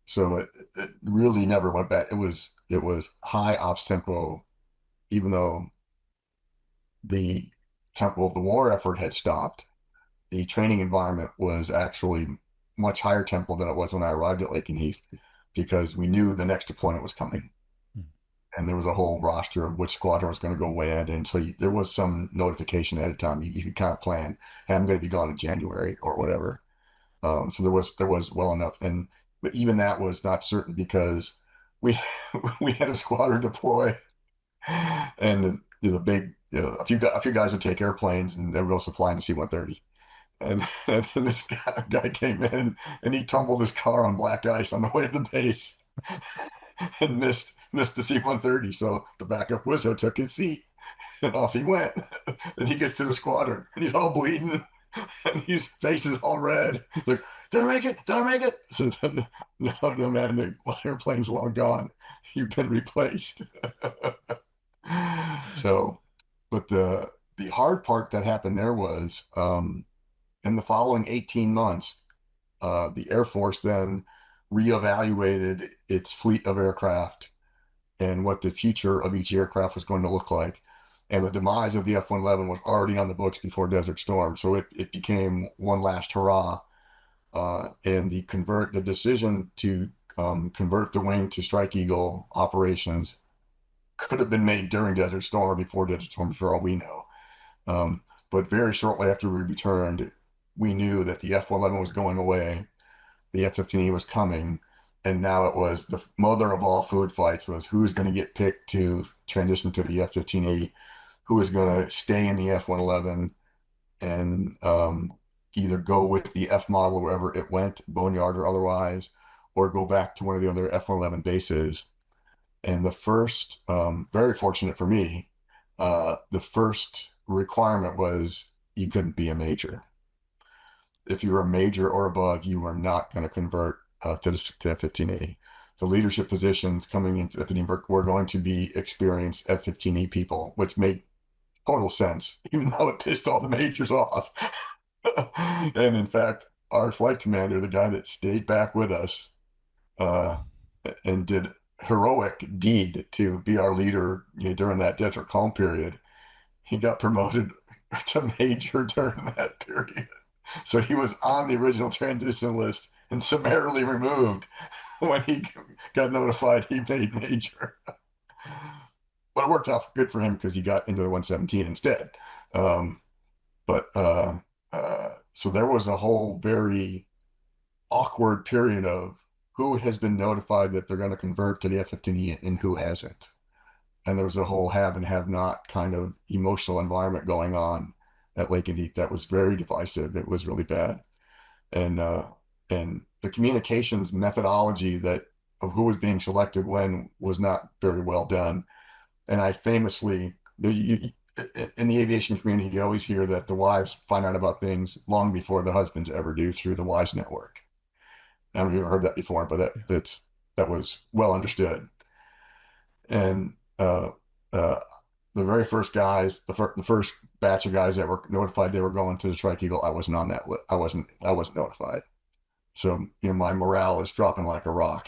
So it really never went back. It was high ops tempo, even though the tempo of the war effort had stopped. The training environment was actually much higher tempo than it was when I arrived at Lakenheath, because we knew the next deployment was coming. And there was a whole roster of which squadron was going to go when. And so there was some notification ahead of time. You could kind of plan, hey, I'm going to be gone in January or whatever. So there was well enough. But even that was not certain, because we we had a squadron deploy, and the big, a few guys would take airplanes, and everybody else would fly in the C-130. And this guy came in, and he tumbled his car on black ice on the way to the base and missed the C-130. So the backup Wizzo took his seat, and off he went. And he gets to the squadron, and he's all bleeding, and his face is all red. He's like, did I make it? Did I make it? So, no, man, the airplane's long gone. You've been replaced. So, but the hard part that happened there was, in the following 18 months, the Air Force then reevaluated its fleet of aircraft and what the future of each aircraft was going to look like. And the demise of the F-111 was already on the books before Desert Storm. So it became one last hurrah. And the decision to convert the wing to Strike Eagle operations could have been made during Desert Storm or before Desert Storm, for all we know. But very shortly after we returned, we knew that the F-111 was going away, the F-15E was coming, and now it was the mother of all food fights, was who's going to get picked to transition to the F-15E, who is going to stay in the F-111 and either go with the F model wherever it went, Boneyard or otherwise, or go back to one of the other F-111 bases. And the first, very fortunate for me, the first requirement was you couldn't be a major. If you were a major or above, you were not going to convert to F-15E. The leadership positions coming into F-15E were going to be experienced F-15E people, which made total sense, even though it pissed all the majors off. And in fact, our flight commander, the guy that stayed back with us and did heroic deed to be our leader, during that desert calm period, he got promoted to major during that period. So he was on the original transition list and summarily removed when he got notified he made major. But it worked out good for him, because he got into the 117 instead. So there was a whole very awkward period of who has been notified that they're going to convert to the F-15E and who hasn't. And there was a whole have and have not kind of emotional environment going on at Lakenheath that was very divisive. It was really bad. And the communications methodology of who was being selected when was not very well done. And I famously, in the aviation community, you always hear that the wives find out about things long before the husbands ever do, through the wives network. I don't know if you've heard that before, but that was well understood. And the very first guys, the first batch of guys that were notified they were going to the Strike Eagle, I wasn't on that list. I wasn't notified. So, my morale is dropping like a rock.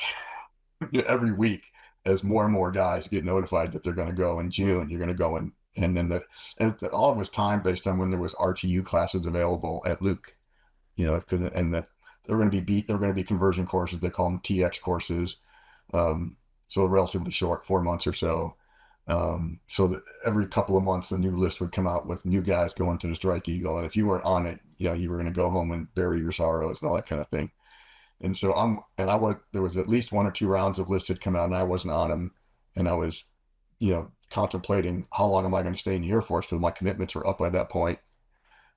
Every week, as more and more guys get notified that they're going to go in June, you're going to go in, and then all of it was timed based on when there was RTU classes available at Luke, and that they're going to be conversion courses. They call them TX courses. So relatively short, 4 months or so. So that every couple of months, a new list would come out with new guys going to the Strike Eagle. And if you weren't on it, you were going to go home and bury your sorrows and all that kind of thing. And so there was at least 1 or 2 rounds of lists had come out, and I wasn't on them. And I was, contemplating how long am I going to stay in the Air Force, because my commitments were up by that point.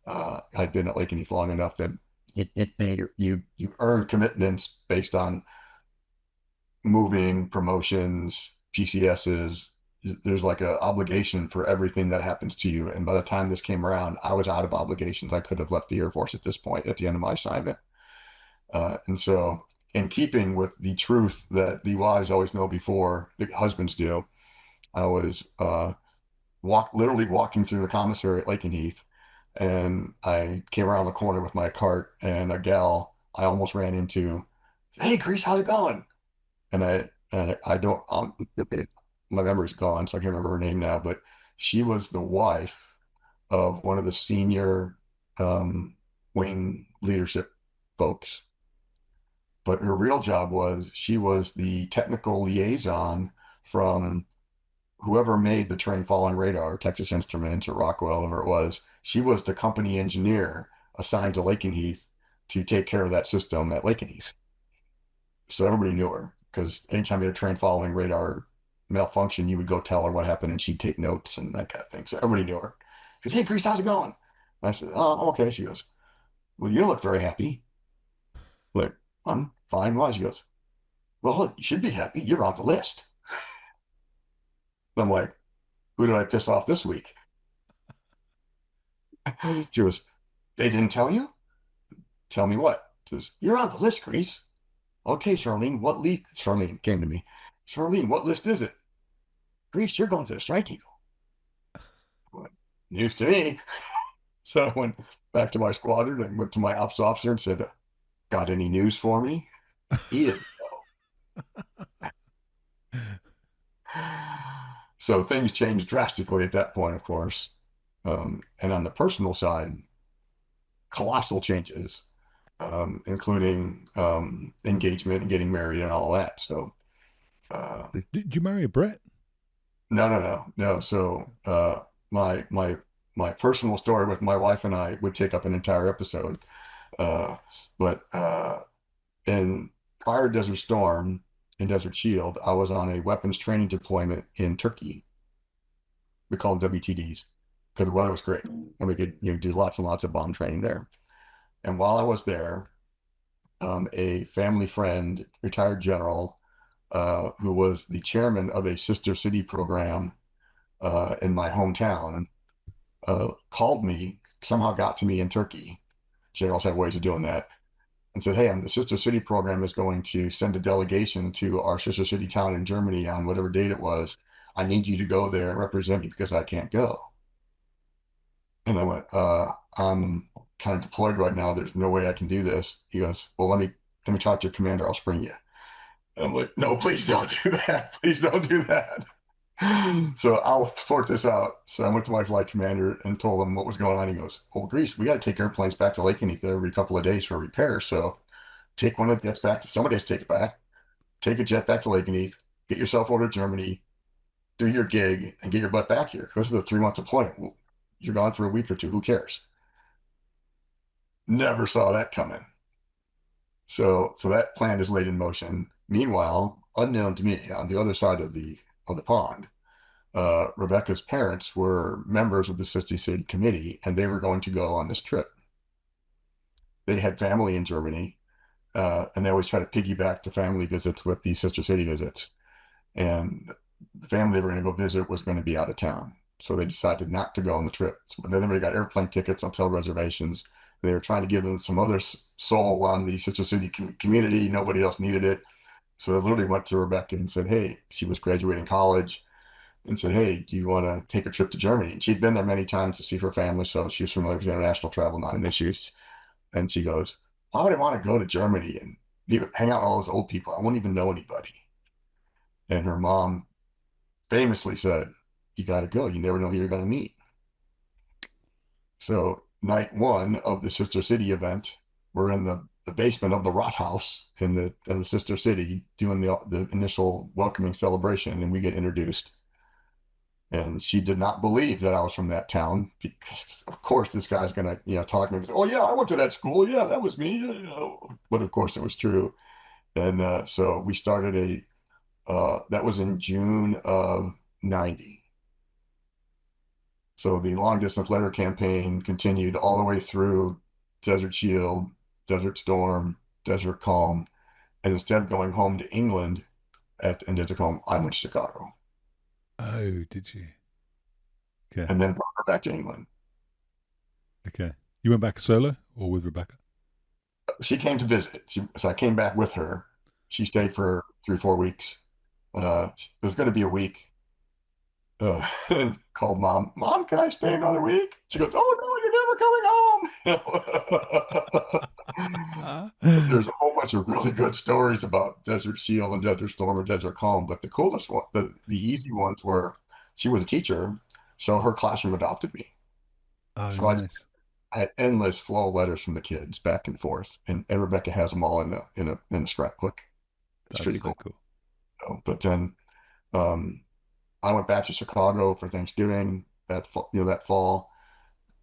I'd been at Lakenheath long enough that you earn commitments based on moving, promotions, PCSs. There's like a obligation for everything that happens to you. And by the time this came around, I was out of obligations. I could have left the Air Force at this point at the end of my assignment. And so, in keeping with the truth that the wives always know before the husbands do, I was literally walking through the commissary at Lakenheath, and I came around the corner with my cart, and a gal I almost ran into, "Hey, Grease, how's it going?" And I don't my memory's gone, so I can't remember her name now, but she was the wife of one of the senior wing leadership folks. But her real job was she was the technical liaison from whoever made the terrain following radar, Texas Instruments or Rockwell, whoever it was. She was the company engineer assigned to Lakenheath to take care of that system at Lakenheath. So everybody knew her because anytime you had a terrain following radar malfunction, you would go tell her what happened and she'd take notes and that kind of thing. So everybody knew her. She goes, "Hey, Chris, how's it going?" And I said, "Oh, okay." She goes, "Well, you don't look very happy." Like, "I'm fine." Why? She goes, "Well, you should be happy. You're on the list." I'm like, "Who did I piss off this week?" She goes, "They didn't tell you?" "Tell me what?" She goes, "You're on the list, Grease." "Okay, Charlene, what list?" Charlene came to me. "Charlene, what list is it?" "Grease, you're going to the Strike Eagle." What? News to me. So I went back to my squadron and went to my ops officer and said, "Got any news for me?" He didn't know. So things changed drastically at that point, of course. And on the personal side, colossal changes, including engagement and getting married and all that. So, uh, Did you marry a Brit? no. So, my personal story with my wife and I would take up an entire episode. But in prior Desert Storm and Desert Shield, I was on a weapons training deployment in Turkey. We call them WTDs because the weather was great and we could do lots and lots of bomb training there. And while I was there, a family friend, retired general, who was the chairman of a sister city program in my hometown, called me, somehow got to me in Turkey. Generals have ways of doing that. And said, "Hey, the sister city program is going to send a delegation to our sister city town in Germany on whatever date it was. I need you to go there and represent me because I can't go." And I went, "I'm kind of deployed right now. There's no way I can do this." He goes, "Well, let me talk to your commander. I'll spring you." And I'm like, "No, please don't do that. Please don't do that." So I'll sort this out. So I went to my flight commander and told him what was going on. He goes, "Well, Greece, we got to take airplanes back to Lakenheath every couple of days for repair. So take one of the jets back. Somebody has to take it back. Take a jet back to Lakenheath. Get yourself over to Germany. Do your gig and get your butt back here. This is a 3 month deployment. Well, you're gone for a week or two. Who cares?" Never saw that coming. So that plan is laid in motion. Meanwhile, unknown to me, on the other side of the pond, Rebecca's parents were members of the Sister City Committee, and they were going to go on this trip. They had family in Germany, and they always try to piggyback the family visits with the Sister City visits. And the family they were going to go visit was going to be out of town. So they decided not to go on the trip. So then everybody got airplane tickets, hotel reservations. They were trying to give them some other soul on the Sister City community. Nobody else needed it. So they literally went to Rebecca and said, "Hey," she was graduating college, and said, "Hey, do you want to take a trip to Germany?" And she'd been there many times to see her family, so she was familiar with international travel, not an issue. And she goes, "Why would I want to go to Germany and hang out with all those old people? I won't even know anybody." And her mom famously said, "You got to go. You never know who you're going to meet." So night one of the Sister City event, we're in the basement of the Rathaus in the Sister City doing the initial welcoming celebration, and we get introduced. And she did not believe that I was from that town because, of course, this guy's gonna talk to me and say, "Oh yeah, I went to that school. Yeah, that was me." But of course, it was true. And so we started that was in June of '90. So the long distance letter campaign continued all the way through Desert Shield, Desert Storm, Desert Calm. And instead of going home to England and Desert Calm, I went to Chicago Oh, did you? Okay. and then brought her back to England. Okay. You went back solo or with Rebecca? She came to visit. So I came back with her. She stayed for 3, 4 weeks. It was going to be a week. And called mom. Mom, can I stay another week? She goes, "Oh no, you're never coming home." There's a whole bunch of really good stories about Desert Shield and Desert Storm and Desert Calm, but the coolest one, the easy ones were she was a teacher, so her classroom adopted me. Oh, So nice. I had endless flow of letters from the kids back and forth, and Rebecca has them all in a scrapbook. It's That's pretty so cool. cool. But then um, I went back to Chicago for Thanksgiving that fall.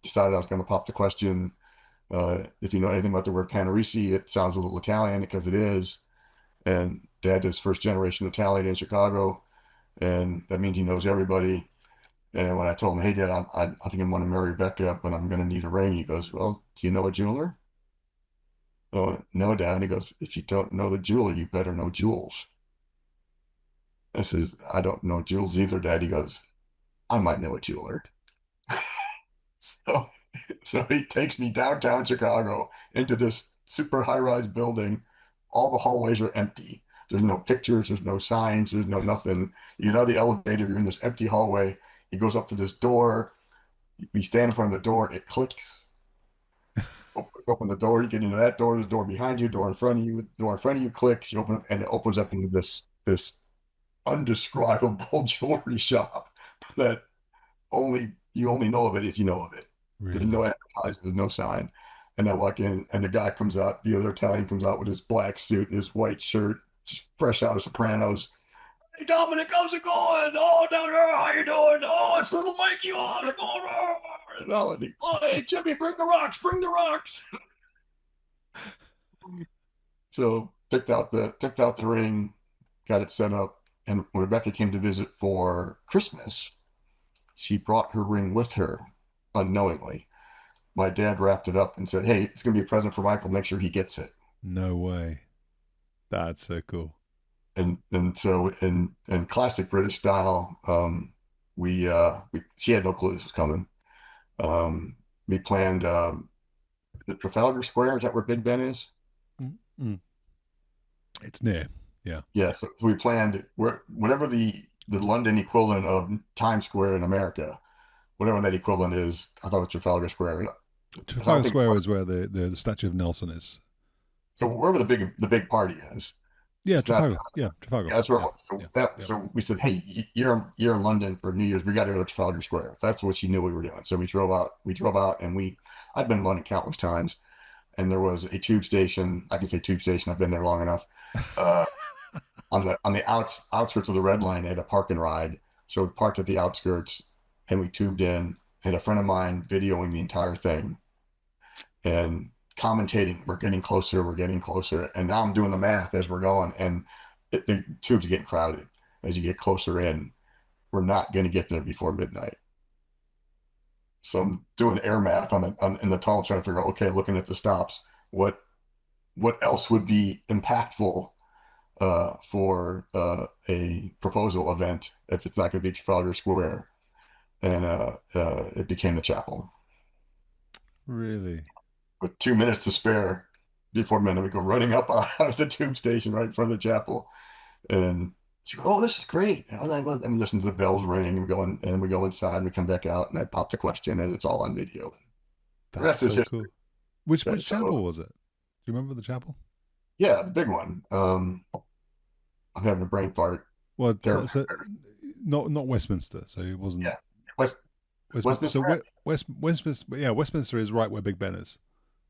Decided I was going to pop the question. If you know anything about the word Panarisi, it sounds a little Italian because it is. And Dad is first generation Italian in Chicago, and that means he knows everybody. And when I told him, "Hey, Dad, I think I'm going to marry Rebecca, but I'm going to need a ring," he goes, "Well, do you know a jeweler?" Oh, no, Dad. And he goes, "If you don't know the jeweler, you better know jewels." I says, "I don't know jewels either, Dad." He goes, "I might know a jeweler." So, so he takes me downtown Chicago into this super high-rise building. All the hallways are empty. There's no pictures, there's no signs, there's no nothing. You know the elevator, you're in this empty hallway. He goes up to this door. We stand in front of the door, it clicks. Open the door, you get into that door, there's a door behind you, door in front of you, door in front of you clicks, you open it, and it opens up into this undescribable jewelry shop that only know of it if you know of it. There's no Really? advertising, there's no sign. And I walk in, and the guy comes out, the other Italian comes out with his black suit and his white shirt, fresh out of Sopranos. "Hey, Dominic, how's it going? Oh, down here, how you doing? Oh, it's little Mikey. Oh, how's it going? Oh, hey, Jimmy, bring the rocks, bring the rocks." So picked out the ring, got it set up, and when Rebecca came to visit for Christmas, she brought her ring with her unknowingly. My dad wrapped it up and said, "Hey, it's going to be a present for Michael. Make sure he gets it." No way. That's so cool. And so in classic British style, we she had no clue this was coming. Um, we planned the Trafalgar Square. Is that where Big Ben is? Mm-mm. It's near. Yeah. Yeah. So we planned whatever the London equivalent of Times Square in America, whatever that equivalent is. I thought it was Trafalgar Square. I don't Trafalgar think Square is where the statue of Nelson is. so. Wherever the big party is, Yeah, it's not. Trafalgar. Yeah, Trafalgar. Yeah, that's where it Yeah, was. So yeah, that yeah. so we said, "Hey, you're in London for New Year's. We got to go to Trafalgar Square." That's what she knew we were doing. So we drove out. We drove out, and I've been in London countless times, and there was a tube station. I can say tube station. I've been there long enough. Uh, on the outskirts of the Red Line, they had a park and ride. So we parked at the outskirts, and we tubed in. And a friend of mine videoing the entire thing and commentating. We're getting closer. We're getting closer. And now I'm doing the math as we're going, and the tubes are getting crowded as you get closer in. We're not going to get there before midnight. So I'm doing air math in the tunnel, trying to figure out, okay, looking at the stops, what else would be impactful for a proposal event if it's not going to be Trafalgar Square, and it became the chapel. Really? With 2 minutes to spare before midnight, we go running up out of the tube station right in front of the chapel, and she goes, "Oh, this is great." And listen to the bells ring, and we go inside, and we come back out, and I pop the question, and it's all on video. The That's rest is so history. cool. Which So chapel was it? Do you remember the chapel? yeah, the big one. I'm having a brain fart. Well, Terrible. not Westminster. So it wasn't Yeah, West So Westminster. Westminster. Yeah, Westminster is right where Big Ben is.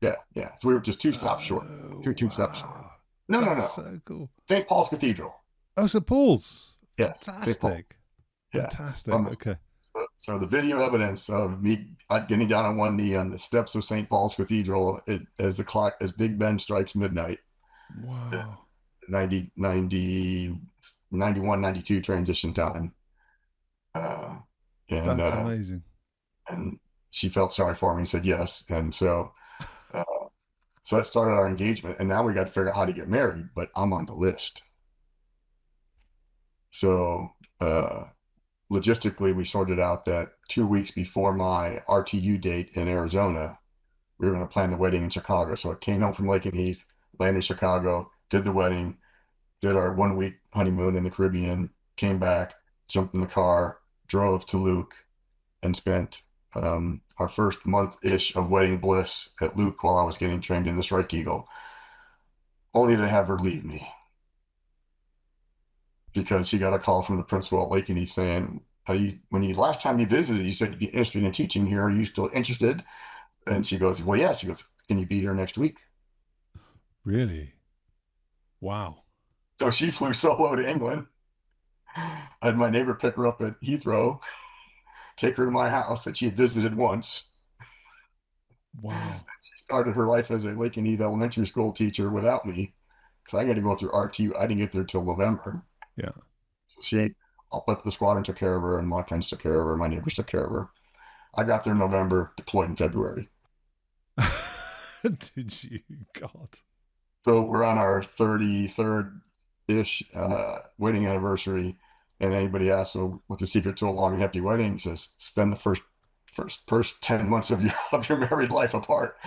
Yeah, yeah. So we were just two stops short. Oh Two tube stops short. wow, No, no, that's no. so cool. St. Paul's Cathedral. Oh, St. Paul's. Yes, St. Paul. Fantastic. Yeah. Fantastic. Okay. So the video evidence of me getting down on one knee on the steps of St. Paul's Cathedral as Big Ben strikes midnight, Wow. 90, 90, 91, 92 transition time. Uh, and That's uh, amazing. and she felt sorry for me and said yes. And so uh, So that started our engagement, and now we got to figure out how to get married. But I'm on the list, so logistically, we sorted out that 2 weeks before my RTU date in Arizona, we were going to plan the wedding in Chicago. So I came home from Lakenheath, landed in Chicago, did the wedding, did our 1 week honeymoon in the Caribbean, came back, jumped in the car, drove to Luke, and spent our first month ish of wedding bliss at Luke while I was getting trained in the Strike Eagle, only to have her leave me because she got a call from the principal at Lakenheath saying, when you last time you visited, you said you'd be interested in teaching here. Are you still interested? And she goes, well, yes. She goes, can you be here next week? Really? Wow. So she flew solo to England. I had my neighbor pick her up at Heathrow, take her to my house that she had visited once. Wow. She started her life as a Lakenheath elementary school teacher without me because I got to go through RTU. I didn't get there till November. Yeah. So she, up the squadron took care of her, and my friends took care of her. My neighbors took care of her. I got there in November, deployed in February. Did you? God. So we're on our 33rd ish wedding anniversary. And anybody asks, so what's the secret to a long and happy wedding? He says, spend the first 10 months of your married life apart.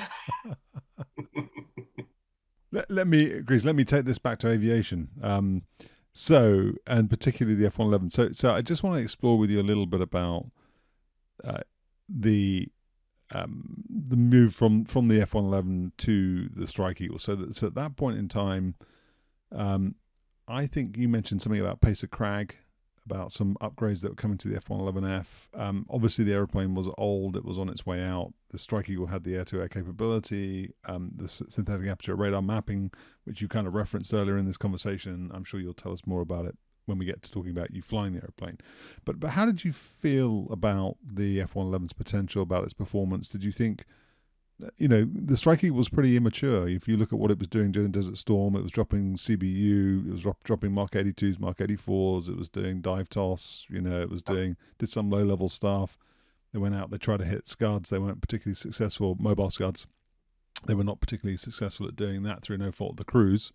Let me, Chris, let me take this back to aviation. So, and particularly the F-111. So I just want to explore with you a little bit about uh, the the move from the F-111 to the Strike Eagle. So at that point in time, um, I think you mentioned something about Pacer Crag, about some upgrades that were coming to the F-111F. Obviously, the aeroplane was old; it was on its way out. The Strike Eagle had the air-to-air capability, the synthetic aperture radar mapping, which you kind of referenced earlier in this conversation. I'm sure you'll tell us more about it when we get to talking about you flying the aeroplane. But how did you feel about the F-111's potential, about its performance? Did you think, the Strike Eagle was pretty immature. If you look at what it was doing during Desert Storm, it was dropping CBU, it was dropping Mark 82s, Mark 84s, it was doing dive toss, it was did some low level stuff. They went out, they tried to hit scuds, they weren't particularly successful, mobile scuds. They were not particularly successful at doing that through no fault of the crews.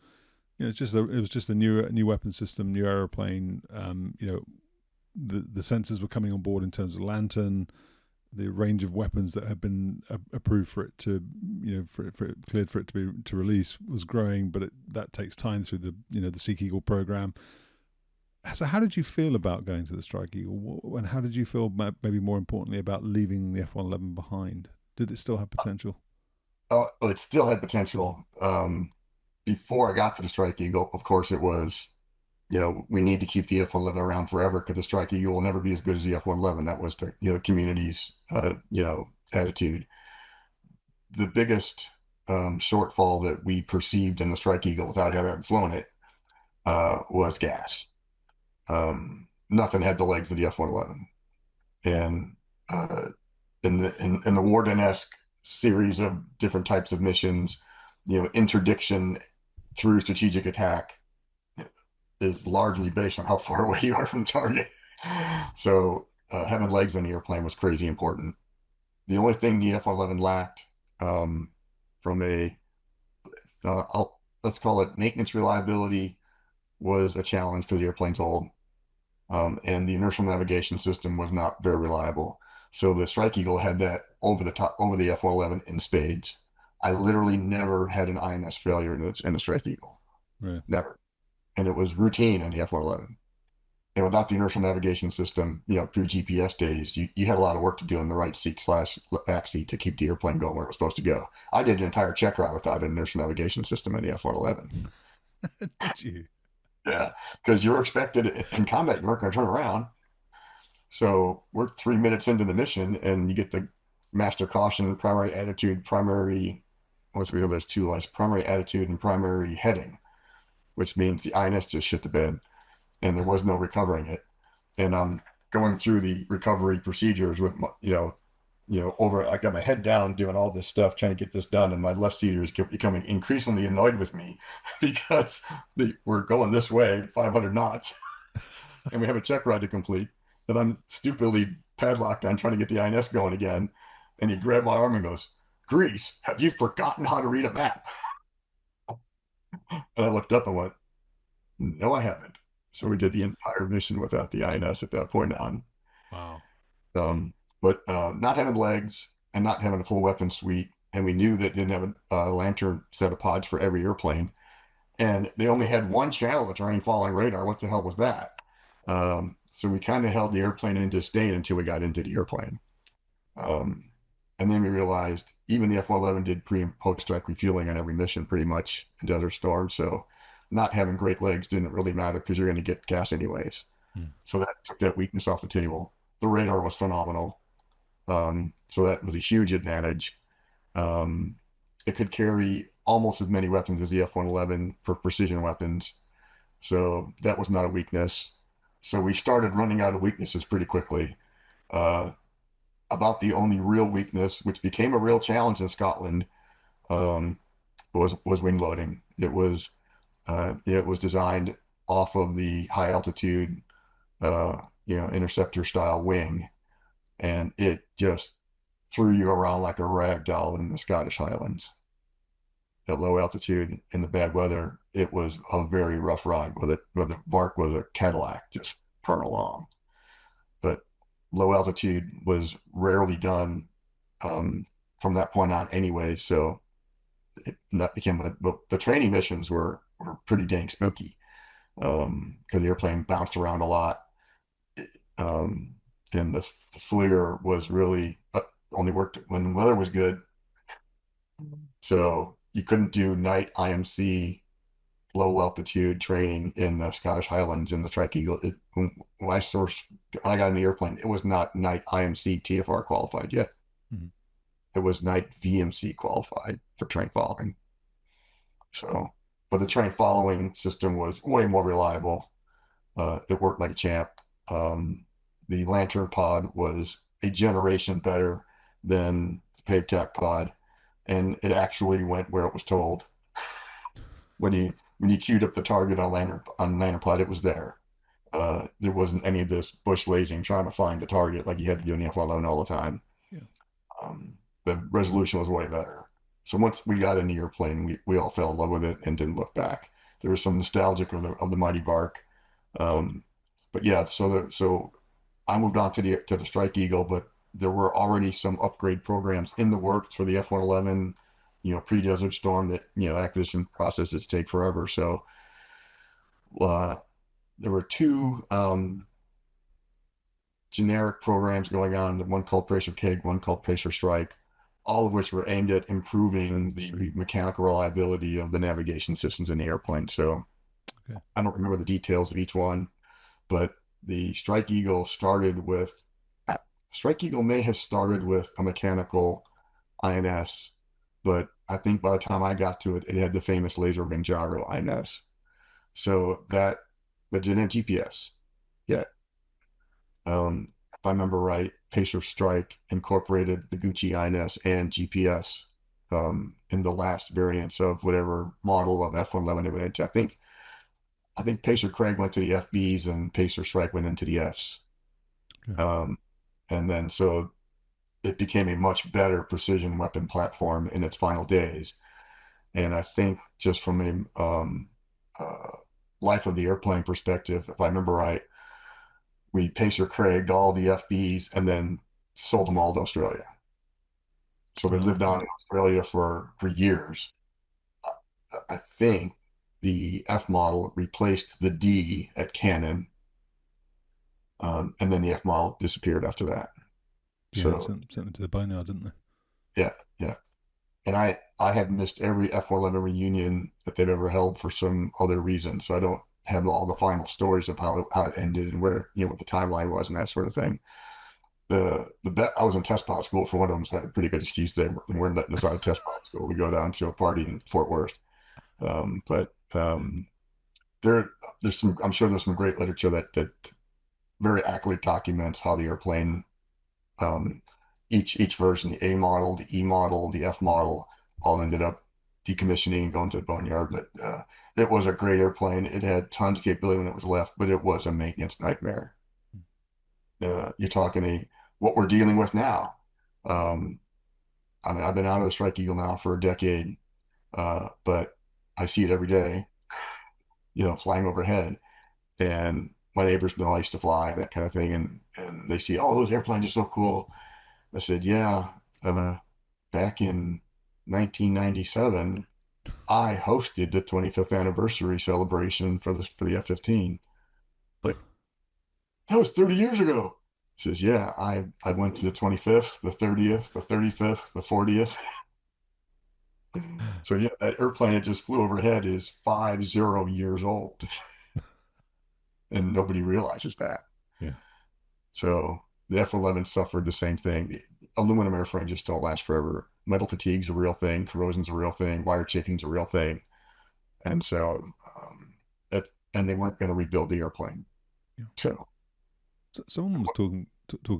It was just a new weapon system, new aeroplane. The sensors were coming on board in terms of Lantern, the range of weapons that had been approved for it to, for it cleared for it to release was growing, but that takes time through the Seek Eagle program. So, how did you feel about going to the Strike Eagle, and how did you feel, maybe more importantly, about leaving the F-111 behind? Did it still have potential? Oh, well, it still had potential. Before I got to the Strike Eagle, of course, it was, we need to keep the F-111 around forever because the Strike Eagle will never be as good as the F-111. That was the community's attitude. The biggest shortfall that we perceived in the Strike Eagle without having ever flown it was gas. Nothing had the legs of the F-111, and in the Warden-esque series of different types of missions, interdiction through strategic attack is largely based on how far away you are from the target. So having legs on the airplane was crazy important. The only thing the F-111 lacked from let's call it maintenance reliability, was a challenge because the airplane's old. And the inertial navigation system was not very reliable. So the Strike Eagle had that over the F-111 in spades. I literally never had an INS failure in the Strike Eagle. Right. Never. And it was routine in the F-111. And without the inertial navigation system, pre-GPS days, you had a lot of work to do in the right seat / back seat to keep the airplane going where it was supposed to go. I did an entire check route without an inertial navigation system in the F-111. Did you? Yeah, because you're expected in combat, you weren't going to turn around. So we're 3 minutes into the mission, and you get the master caution, primary attitude, there's two lights, primary attitude and primary heading, which means the INS just shit the bed, and there was no recovering it. And I'm going through the recovery procedures with my, I got my head down doing all this stuff, trying to get this done. And my left seater is becoming increasingly annoyed with me because we're going this way, 500 knots, and we have a check ride to complete that I'm stupidly padlocked on trying to get the INS going again. And he grabbed my arm and goes, Grease, have you forgotten how to read a map? And I looked up and went, no, I haven't. So we did the entire mission without the INS at that point on. Wow. But not having legs and not having a full weapon suite, and we knew that didn't have a lantern set of pods for every airplane, and they only had one channel of terrain following radar. What the hell was that? So we kind of held the airplane in disdain until we got into the airplane. Um, and then we realized even the F-111 did pre and post strike refueling on every mission pretty much in Desert Storm. So not having great legs didn't really matter because you're going to get gas anyways. Hmm. So that took that weakness off the table. The radar was phenomenal. So that was a huge advantage. Um, it could carry almost as many weapons as the F-111 for precision weapons. So that was not a weakness. So we started running out of weaknesses pretty quickly. Uh, about the only real weakness, which became a real challenge in Scotland, um, was wing loading. It was designed off of the high altitude, interceptor style wing, and it just threw you around like a rag doll in the Scottish Highlands. At low altitude in the bad weather, it was a very rough ride. Where the bark was a Cadillac, just purring along. But low altitude was rarely done from that point on, anyway. So that became the training missions were pretty dang spooky because the airplane bounced around a lot. Um, and the FLIR was really only worked when the weather was good. So you couldn't do night IMC low altitude training in the Scottish Highlands in the Strike Eagle. When I got in the airplane, it was not night IMC TFR qualified yet. Hmm. It was night VMC qualified for train following. So, but the train following system was way more reliable. It worked like a champ. The lantern pod was a generation better than the Pavetac pod, and it actually went where it was told. When you queued up the target on lantern pod, it was there. There wasn't any of this bush lazing trying to find the target like you had to do in the F-111 all the time. Yeah. The resolution was way better. So once we got in the airplane, we all fell in love with it and didn't look back. There was some nostalgic of the mighty bark. Um, but yeah, so I moved on to the Strike Eagle, but there were already some upgrade programs in the works for the F-111, pre-Desert Storm that, acquisition processes take forever. So uh, there were two generic programs going on, one called Pacer Keg, one called Pacer Strike, all of which were aimed at improving the mechanical reliability of the navigation systems in the airplane. So Okay. I don't remember the details of each one, but the Strike Eagle Strike Eagle may have started with a mechanical INS, but I think by the time I got to it, it had the famous laser wing gyro INS. So but didn't have GPS yet. If I remember right, Pacer Strike incorporated the Gucci INS and GPS in the last variants of whatever model of F-111 it went into. I think Pacer Craig went to the FBs and Pacer Strike went into the Fs. Okay. And then so it became a much better precision weapon platform in its final days. And I think just from a life of the airplane perspective, if I remember right, we Pacer Craiged all the FBs and then sold them all to Australia. So they lived on in Australia for years. I think the F model replaced the D at Canon, and then the F model disappeared after that. Yeah, they So sent it to the boneyard, didn't they? yeah, yeah. And I have missed every F-111 reunion that they've ever held for some other reason. So I don't have all the final stories of how it ended and where, what the timeline was and that sort of thing. I was in test pilot school for one of them, so I had a pretty good excuse there. They weren't letting us out of test pilot school. We go down to a party in Fort Worth. But there's some, I'm sure there's some great literature that very accurately documents how the airplane, um, each version, the A model, the E model, the F model, all ended up decommissioning and going to the boneyard. But it was a great airplane. It had tons of capability when it was left, but it was a maintenance nightmare. You're talking what we're dealing with now. Um, I mean, I've been out of the Strike Eagle now for a decade, but I see it every day, flying overhead. And my neighbors know I used to fly, that kind of thing. And they see, oh, those airplanes are so cool. I said, yeah, back in 1997, I hosted the 25th anniversary celebration for the F-15. Like, that was 30 years ago. He says, yeah, I went to the 25th, the 30th, the 35th, the 40th. So yeah, that airplane that just flew overhead is 50 years old, and nobody realizes that. Yeah. So the F-11 suffered the same thing. The aluminum airframe just don't last forever. Metal fatigue's a real thing. Corrosion's a real thing. Wire chafing's a real thing. And so and they weren't going to rebuild the airplane. Yeah. So Someone was talking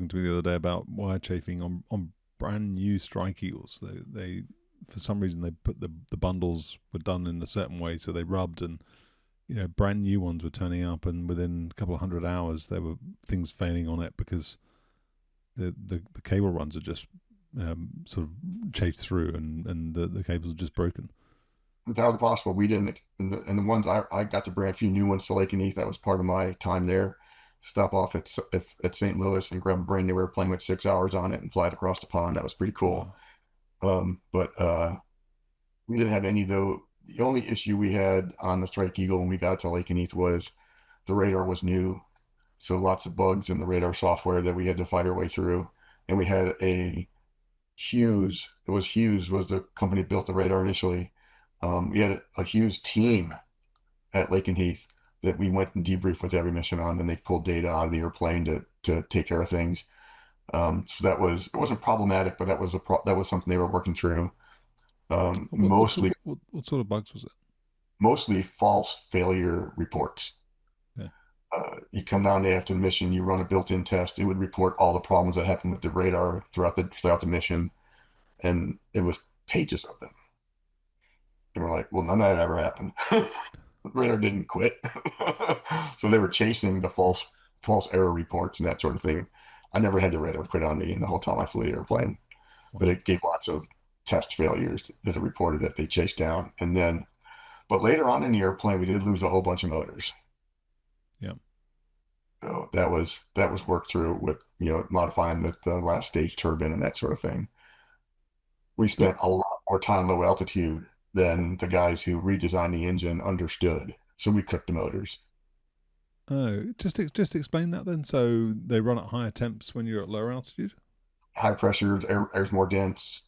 to me the other day about wire chafing on brand new Strike Eagles. They for some reason they put the bundles were done in a certain way, so they rubbed, and brand new ones were turning up, and within a couple of 100 hours there were things failing on it because the cable runs are just sort of chafed through, and the cables are just broken. entirely possible. We didn't, and the ones I got to bring a few new ones to Lakenheath. That was part of my time there. Stop off at St. Louis and grab a brand new airplane with 6 hours on it and fly it across the pond. That was pretty cool. Wow. But we didn't have any though. The only issue we had on the Strike Eagle when we got to Lakenheath was the radar was new, so lots of bugs in the radar software that we had to fight our way through. And we had a Hughes. Hughes was the company that built the radar initially. We had a Hughes team at Lakenheath that we went and debriefed with every mission on, and they pulled data out of the airplane to take care of things. So it wasn't problematic, but that was something they were working through. Mostly What sort of bugs was it? mostly false failure reports. Yeah. You come down day after the mission, you run a built-in test. It would report all the problems that happened with the radar throughout the mission, and it was pages of them. And we're like, well, none of that ever happened. The radar didn't quit, so they were chasing the false error reports and that sort of thing. I never had the radar quit on me in the whole time I flew the airplane, but Wow. it gave lots of test failures that are reported that they chased down. And then, but later on in the airplane, we did lose a whole bunch of motors. Yeah. So that was worked through with modifying the last stage turbine and that sort of thing. We So, spent a lot more time low altitude than the guys who redesigned the engine understood. So we cooked the motors. just explain that then. So they run at higher temps when you're at lower altitude. High pressures, air's more dense,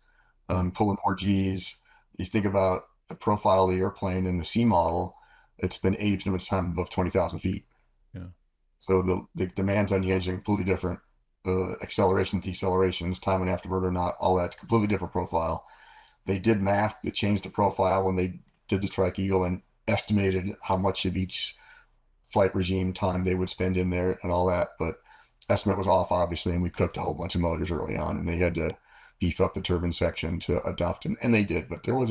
Yeah. pulling more G's. You think about the profile of the airplane in the C model, it's been 80% of its time above 20,000 feet. Yeah. So the demands on the engine completely different. Accelerations, decelerations, time and afterburner, not all that's completely different profile. They did math that changed the profile when they did the Strike Eagle and estimated how much of each flight regime time they would spend in there and all that. But estimate was off, obviously, and we cooked a whole bunch of motors early on, and they had to beef up the turbine section to adopt, and they did. But I know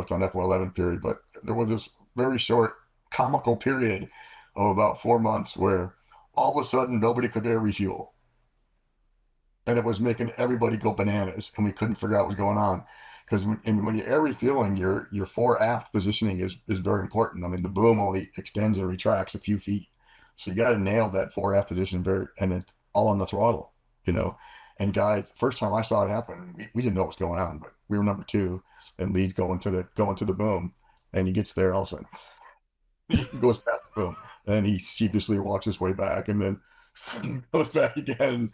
it's on F-111 period, but there was this very short comical period of about 4 months where all of a sudden nobody could air refuel, and it was making everybody go bananas, and we couldn't figure out what was going on. Because when you're air refueling, your fore aft positioning is very important. I mean, the boom only extends and retracts a few feet, so you got to nail that fore aft position and it's all on the throttle, you know. And guys, first time I saw it happen, we didn't know what was going on, but we were number two, and leads going to the boom, and he gets there, all of a sudden he goes past the boom, and he sheepishly walks his way back, and then goes back again.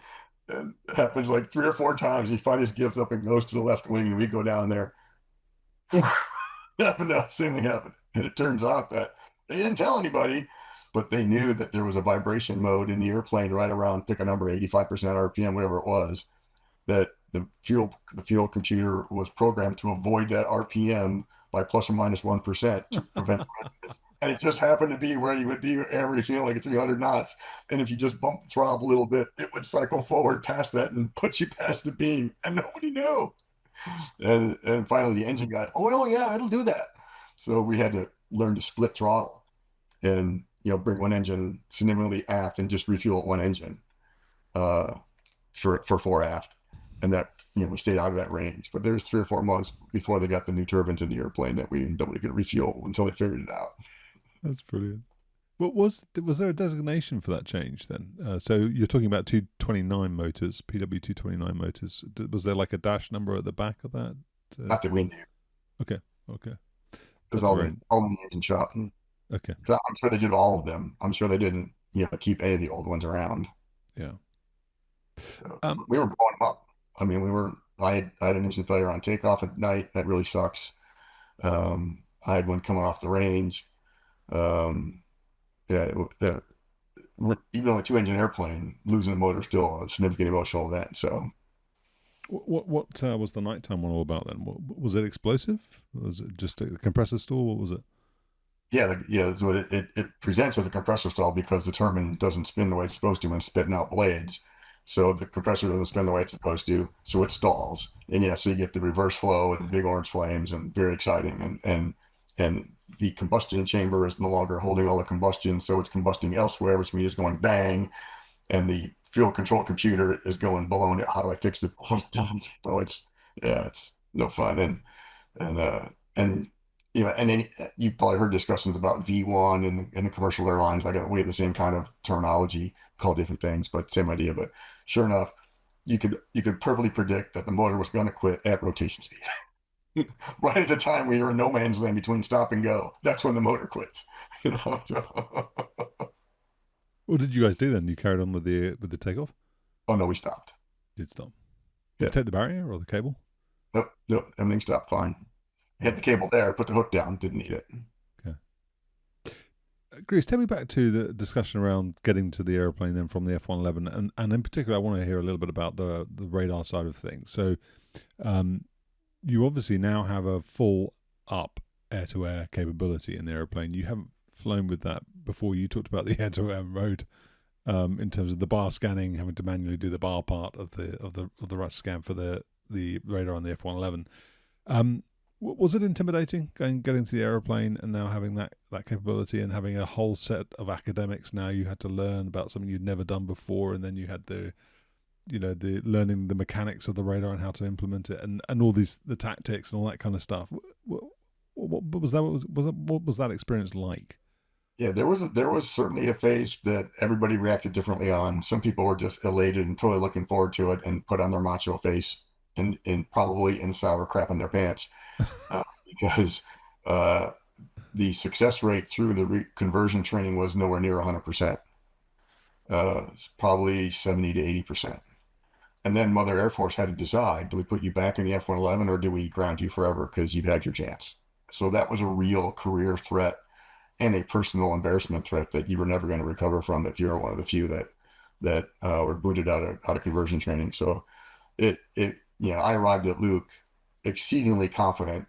And it happens like 3 or 4 times. He finally just gives up and goes to the left wing, and we go down there. Happened now, same thing happened. And it turns out that they didn't tell anybody, but they knew that there was a vibration mode in the airplane right around, pick a number, 85% RPM, whatever it was, that the fuel computer was programmed to avoid that RPM by plus or minus 1% to prevent resonance. And it just happened to be where you would be every feeling at 300 knots. And if you just bump the throttle a little bit, it would cycle forward past that and put you past the beam. And nobody knew. And finally the engine guy, oh, no, yeah, it'll do that. So we had to learn to split throttle and bring one engine significantly aft and just refuel one engine uh, for fore aft. and that we stayed out of that range. But there's 3 or 4 months before they got the new turbines in the airplane that nobody could refuel until they figured it out. That's brilliant. What was there a designation for that change then? So you're talking about 229 motors, PW 229 motors. Was there like a dash number at the back of that? Not that we knew, Okay, okay, because that's a very all the engine shop. okay. 'Cause I'm sure they did all of them. I'm sure they didn't keep any of the old ones around. Yeah. So Um. we were blowing them up. I mean, we were. I had an engine failure on takeoff at night. That really sucks. I had one coming off the range. Um, yeah, even on a two-engine airplane, losing a motor is still a significant emotional event. So What was the nighttime one all about then? Was it explosive? Was it just a compressor stall? What was it? yeah. So it presents as a compressor stall because the turbine doesn't spin the way it's supposed to when it's spitting out blades. So the compressor doesn't spin the way it's supposed to, so it stalls. And so you get the reverse flow and big orange flames, and very exciting. And the combustion chamber is no longer holding all the combustion, so it's combusting elsewhere, which means it's going bang. And the fuel control computer is going baloney. How do I fix it? So it's no fun. And and then you probably heard discussions about V1 and the commercial airlines. We have the same kind of terminology, call different things, but same idea. But sure enough, you could perfectly predict that the motor was going to quit at rotation speed. Right at the time we were in no man's land between stop and go. That's when the motor quits. What did you guys do then? You carried on with the takeoff? Oh no, we stopped. Did stop? Did Yeah. you take the barrier or the cable? Nope, everything stopped fine. Had the cable there, put the hook down, didn't need it. Okay. Grease, take me back to the discussion around getting to the airplane then from the F-111, and in particular, I want to hear a little bit about the radar side of things. So, you obviously now have a full up air-to-air capability in the airplane. You haven't flown with that before. You talked about the air-to-air mode in terms of the bar scanning, having to manually do the bar part of the RUT scan for the radar on the F-111. Was it intimidating getting to the aeroplane and now having that capability and having a whole set of academics now you had to learn about something you'd never done before, and then you had the learning the mechanics of the radar and how to implement it, and all the tactics and all that kind of stuff. What was that? What was that experience like? Yeah, there was certainly a phase that everybody reacted differently on. Some people were just elated and totally looking forward to it and put on their macho face and probably in sour crap in their pants, because uh, the success rate through the conversion training was nowhere near 100%. Probably 70 to 80%. And then Mother Air Force had to decide: do we put you back in the F-111 or do we ground you forever because you've had your chance? So that was a real career threat and a personal embarrassment threat that you were never going to recover from if you're one of the few that were booted out of conversion training. So I arrived at Luke exceedingly confident,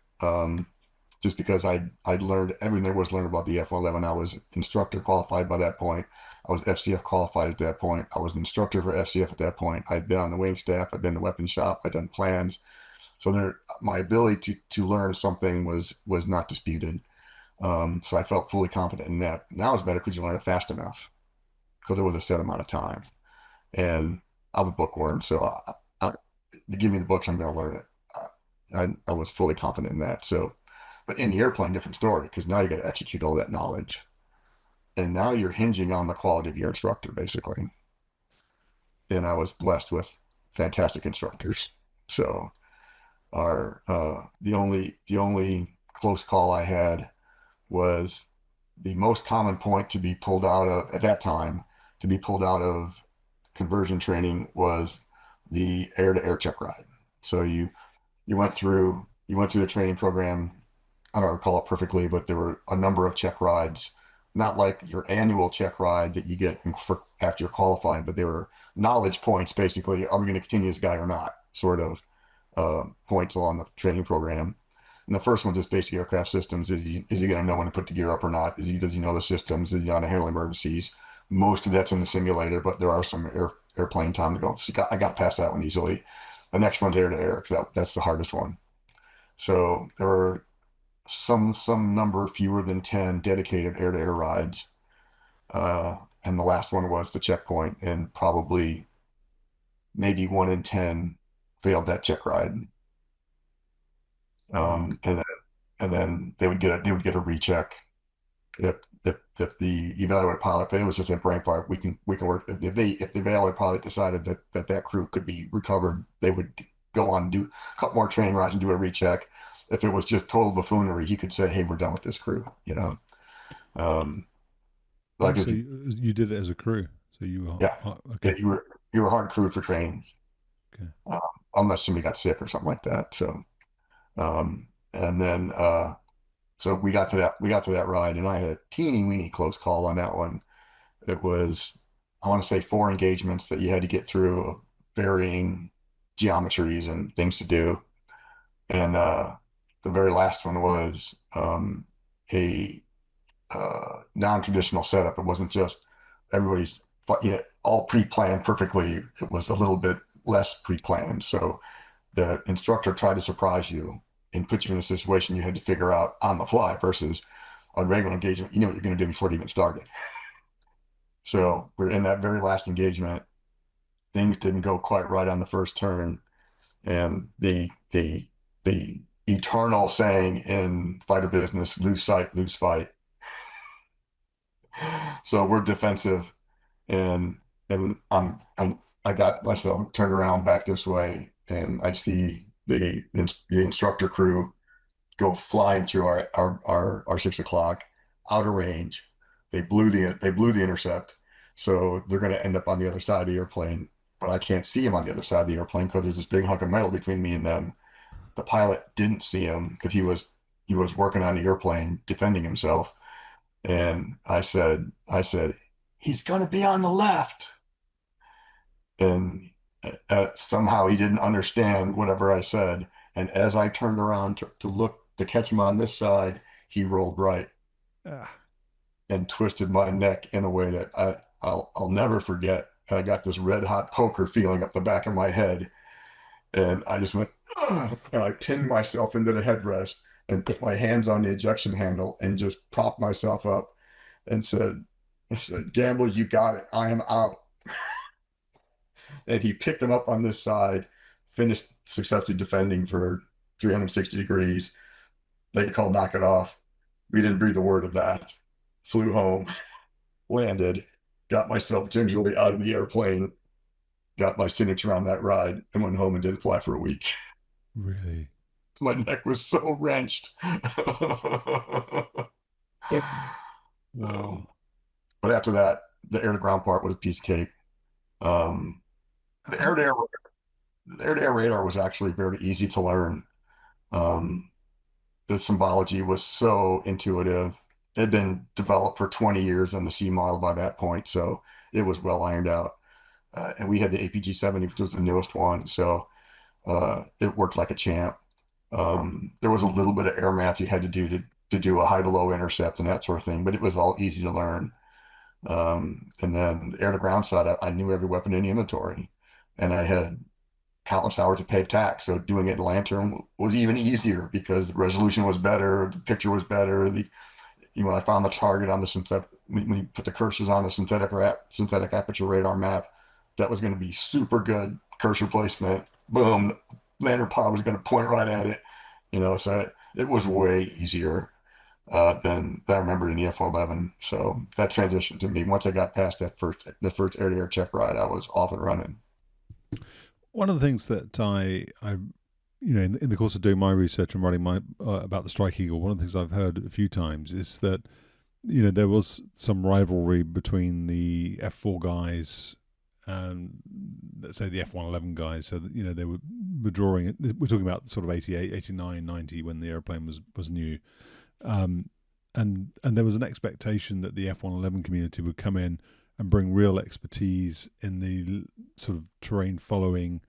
just because I'd learned everything there was to learn about the F-111. I was instructor qualified by that point. I was FCF qualified at that point. I was an instructor for FCF at that point. I'd been on the wing staff. I'd been in the weapons shop. I'd done plans. So my ability to learn something was not disputed. So I felt fully confident in that. Now it's better because you learn it fast enough, because it was a set amount of time. And I'm a bookworm, so give me the books, I'm going to learn it. I was fully confident in that. So, but in the airplane, different story, because now you got to execute all that knowledge, and now you're hinging on the quality of your instructor, basically. And I was blessed with fantastic instructors. So, the only close call I had was the most common point to be pulled out of at that time, to be pulled out of conversion training, was the air-to-air check ride. So you went through the training program. I don't recall it perfectly, but there were a number of check rides, not like your annual check ride that you get after you're qualified, but they were knowledge points, basically. Are we going to continue this guy or not? Sort of points along the training program. And the first one's just basic aircraft systems. Is he going to know when to put the gear up or not? Does he know the systems? Is he on to handle emergencies? Most of that's in the simulator, but there are some airplane time to go. So I got past that one easily. The next one's air to air, because that's the hardest one. So there were some number fewer than 10 dedicated air to air rides, and the last one was the checkpoint, and probably maybe 1 in 10 failed that check ride. Wow. And then they would get a recheck if the evaluated pilot, if it was just a brain fart, we can work. If the evaluated pilot decided that crew could be recovered, they would go on and do a couple more training rides and do a recheck. If it was just total buffoonery, he could say, "Hey, we're done with this crew." Um, Oh, like so if you did it as a crew. So you were yeah, yeah, okay. you were hard crewed for training, Okay. um, unless somebody got sick or something like that. And then so we got to that ride, and I had a teeny weeny close call on that one. It was, I want to say, four engagements that you had to get through, varying geometries and things to do. And the very last one was a non-traditional setup. It wasn't just everybody's all pre-planned perfectly. It was a little bit less pre-planned. So the instructor tried to surprise you and put you in a situation you had to figure out on the fly versus a regular engagement. You know what you're going to do before it even started. So we're in that very last engagement. Things didn't go quite right on the first turn, and the eternal saying in fighter business: lose sight, lose fight. So we're defensive, and I got myself turned around back this way, and I see the instructor crew go flying through our 6 o'clock out of range. They blew the intercept, so they're going to end up on the other side of the airplane. But I can't see him on the other side of the airplane because there's this big hunk of metal between me and them. The pilot didn't see him because he was working on the airplane defending himself. And I said, he's going to be on the left. And somehow he didn't understand whatever I said. And as I turned around to look to catch him on this side, he rolled right Ah, and twisted my neck in a way that I'll never forget. And I got this red hot poker feeling up the back of my head. And I just went, "Ugh," and I pinned myself into the headrest and put my hands on the ejection handle and just propped myself up and I said, Gamble, you got it. I am out. And he picked him up on this side, finished successfully defending for 360 degrees. They called knock it off. We didn't breathe a word of that. Flew home, landed, got myself gingerly out of the airplane, got my signature on that ride, and went home and didn't fly for a week. really? My neck was so wrenched. Wow. um, but after that, the air to ground part was a piece of cake. Um, the How, air to air the air to air radar was actually very easy to learn. Um, the symbology was so intuitive. It had been developed for 20 years on the C model by that point, so it was well ironed out. And we had the APG-70, which was the newest one, so it worked like a champ. There was a little bit of air math you had to do to do a high to low intercept and that sort of thing, but it was all easy to learn. And then the air to ground side, I knew every weapon in the inventory, and I had countless hours of Pavetac. So doing it in Lantern was even easier because the resolution was better, the picture was better. When I found the target on the synthetic, when you put the cursors on the synthetic aperture radar map, that was going to be super good cursor placement. Boom, lantern pod was going to point right at it. So it was way easier than I remember in the F-111. So that transition to me, once I got past the first air-to-air check ride, I was off and running. One of the things that in the course of doing my research and writing my about the Strike Eagle, one of the things I've heard a few times is that there was some rivalry between the F4 guys and let's say the F-111 guys. So that, they were drawing. We're talking about sort of 88, 89, 90 when the airplane was new. Um, and there was an expectation that the F-111 community would come in and bring real expertise in the sort of terrain following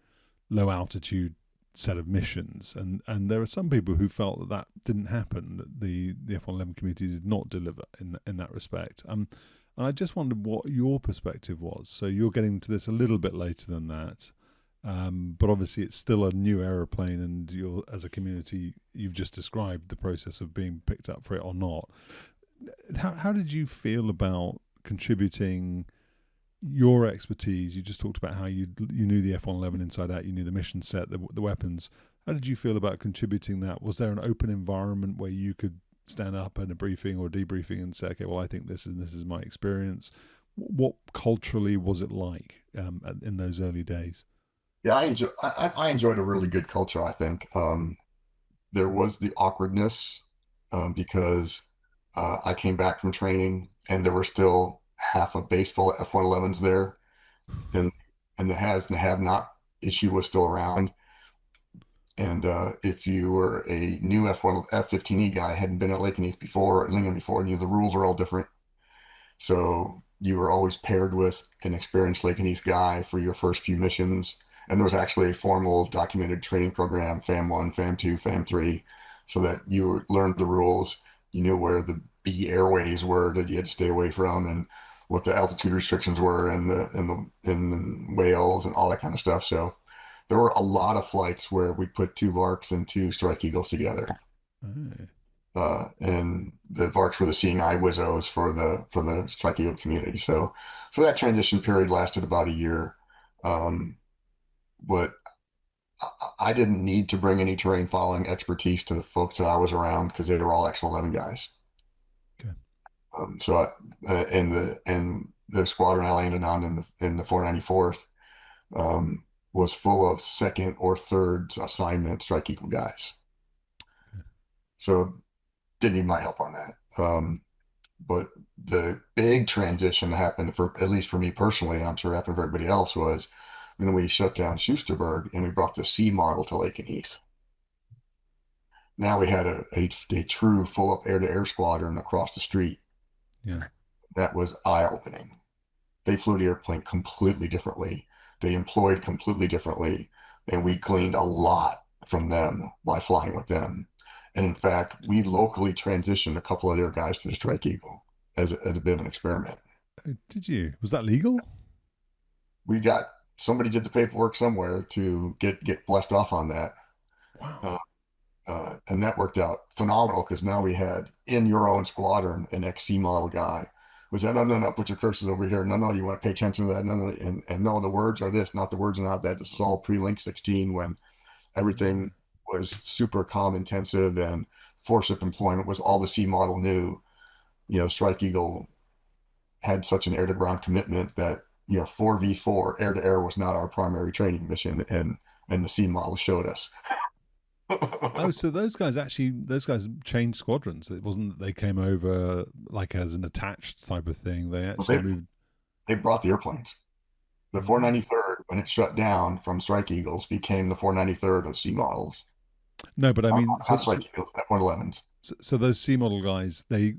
low altitude set of missions, and there are some people who felt that didn't happen, that the F-111 community did not deliver in that respect. And I just wondered what your perspective was. So you're getting to this a little bit later than that, but obviously it's still a new aeroplane, and you're, as a community, you've just described the process of being picked up for it or not. How did you feel about contributing your expertise, you just talked about how you knew the F-111 inside out, you knew the mission set, the weapons. How did you feel about contributing that? Was there an open environment where you could stand up in a briefing or debriefing and say, okay, well, I think this is my experience? What culturally was it like in those early days? Yeah, I enjoyed a really good culture, I think. There was the awkwardness because I came back from training and there were still half a base full of F-111s there, and the has and the have not issue was still around. And if you were a new F-15E guy, hadn't been at Lakenheath before, or Lincoln before, the rules are all different. So you were always paired with an experienced Lakenheath guy for your first few missions. And there was actually a formal documented training program, FAM1, FAM2, FAM3, so that you learned the rules. You knew where the B airways were that you had to stay away from, and what the altitude restrictions were, and the whales and all that kind of stuff. So there were a lot of flights where we put two Varks and two Strike Eagles together. Oh, And the Varks were the seeing eye Wizzos for the Strike Eagle community. So that transition period lasted about a year. Um, but I didn't need to bring any terrain following expertise to the folks that I was around because they were all X-11 guys. okay. So and the squadron I landed on in the 494th was full of second or third assignment Strike Eagle guys. So didn't need my help on that. But the big transition that happened for at least for me personally, and I'm sure it happened for everybody else, was when we shut down Schusterberg and we brought the C model to Lakenheath. Now we had a true full up air to air squadron across the street. Yeah. That was eye opening. They flew the airplane completely differently. They employed completely differently. And we gleaned a lot from them by flying with them. And in fact, we locally transitioned a couple of their guys to the Strike Eagle as a bit of an experiment. Did you? Was that legal? We got somebody did the paperwork somewhere to get blessed off on that. Wow. Uh, and that worked out phenomenal because now we had in your own squadron an XC model guy who said, no, no, no, put your cursors over here. No, no, you want to pay attention to that. No, no, and no, the words are this, not the words are not that. This is all pre-Link 16 when everything was super comm intensive and force of employment was all the C model knew. Strike Eagle had such an air to ground commitment that 4v4 air to air was not our primary training mission, and the C model showed us. Oh, so those guys changed squadrons. It wasn't that they came over like as an attached type of thing. They Well, actually moved. they brought the airplanes. The 493rd, when it shut down from Strike Eagles, became the 493rd of C models. No, but I mean, Not Strike Eagles, F-111s. so those C model guys, they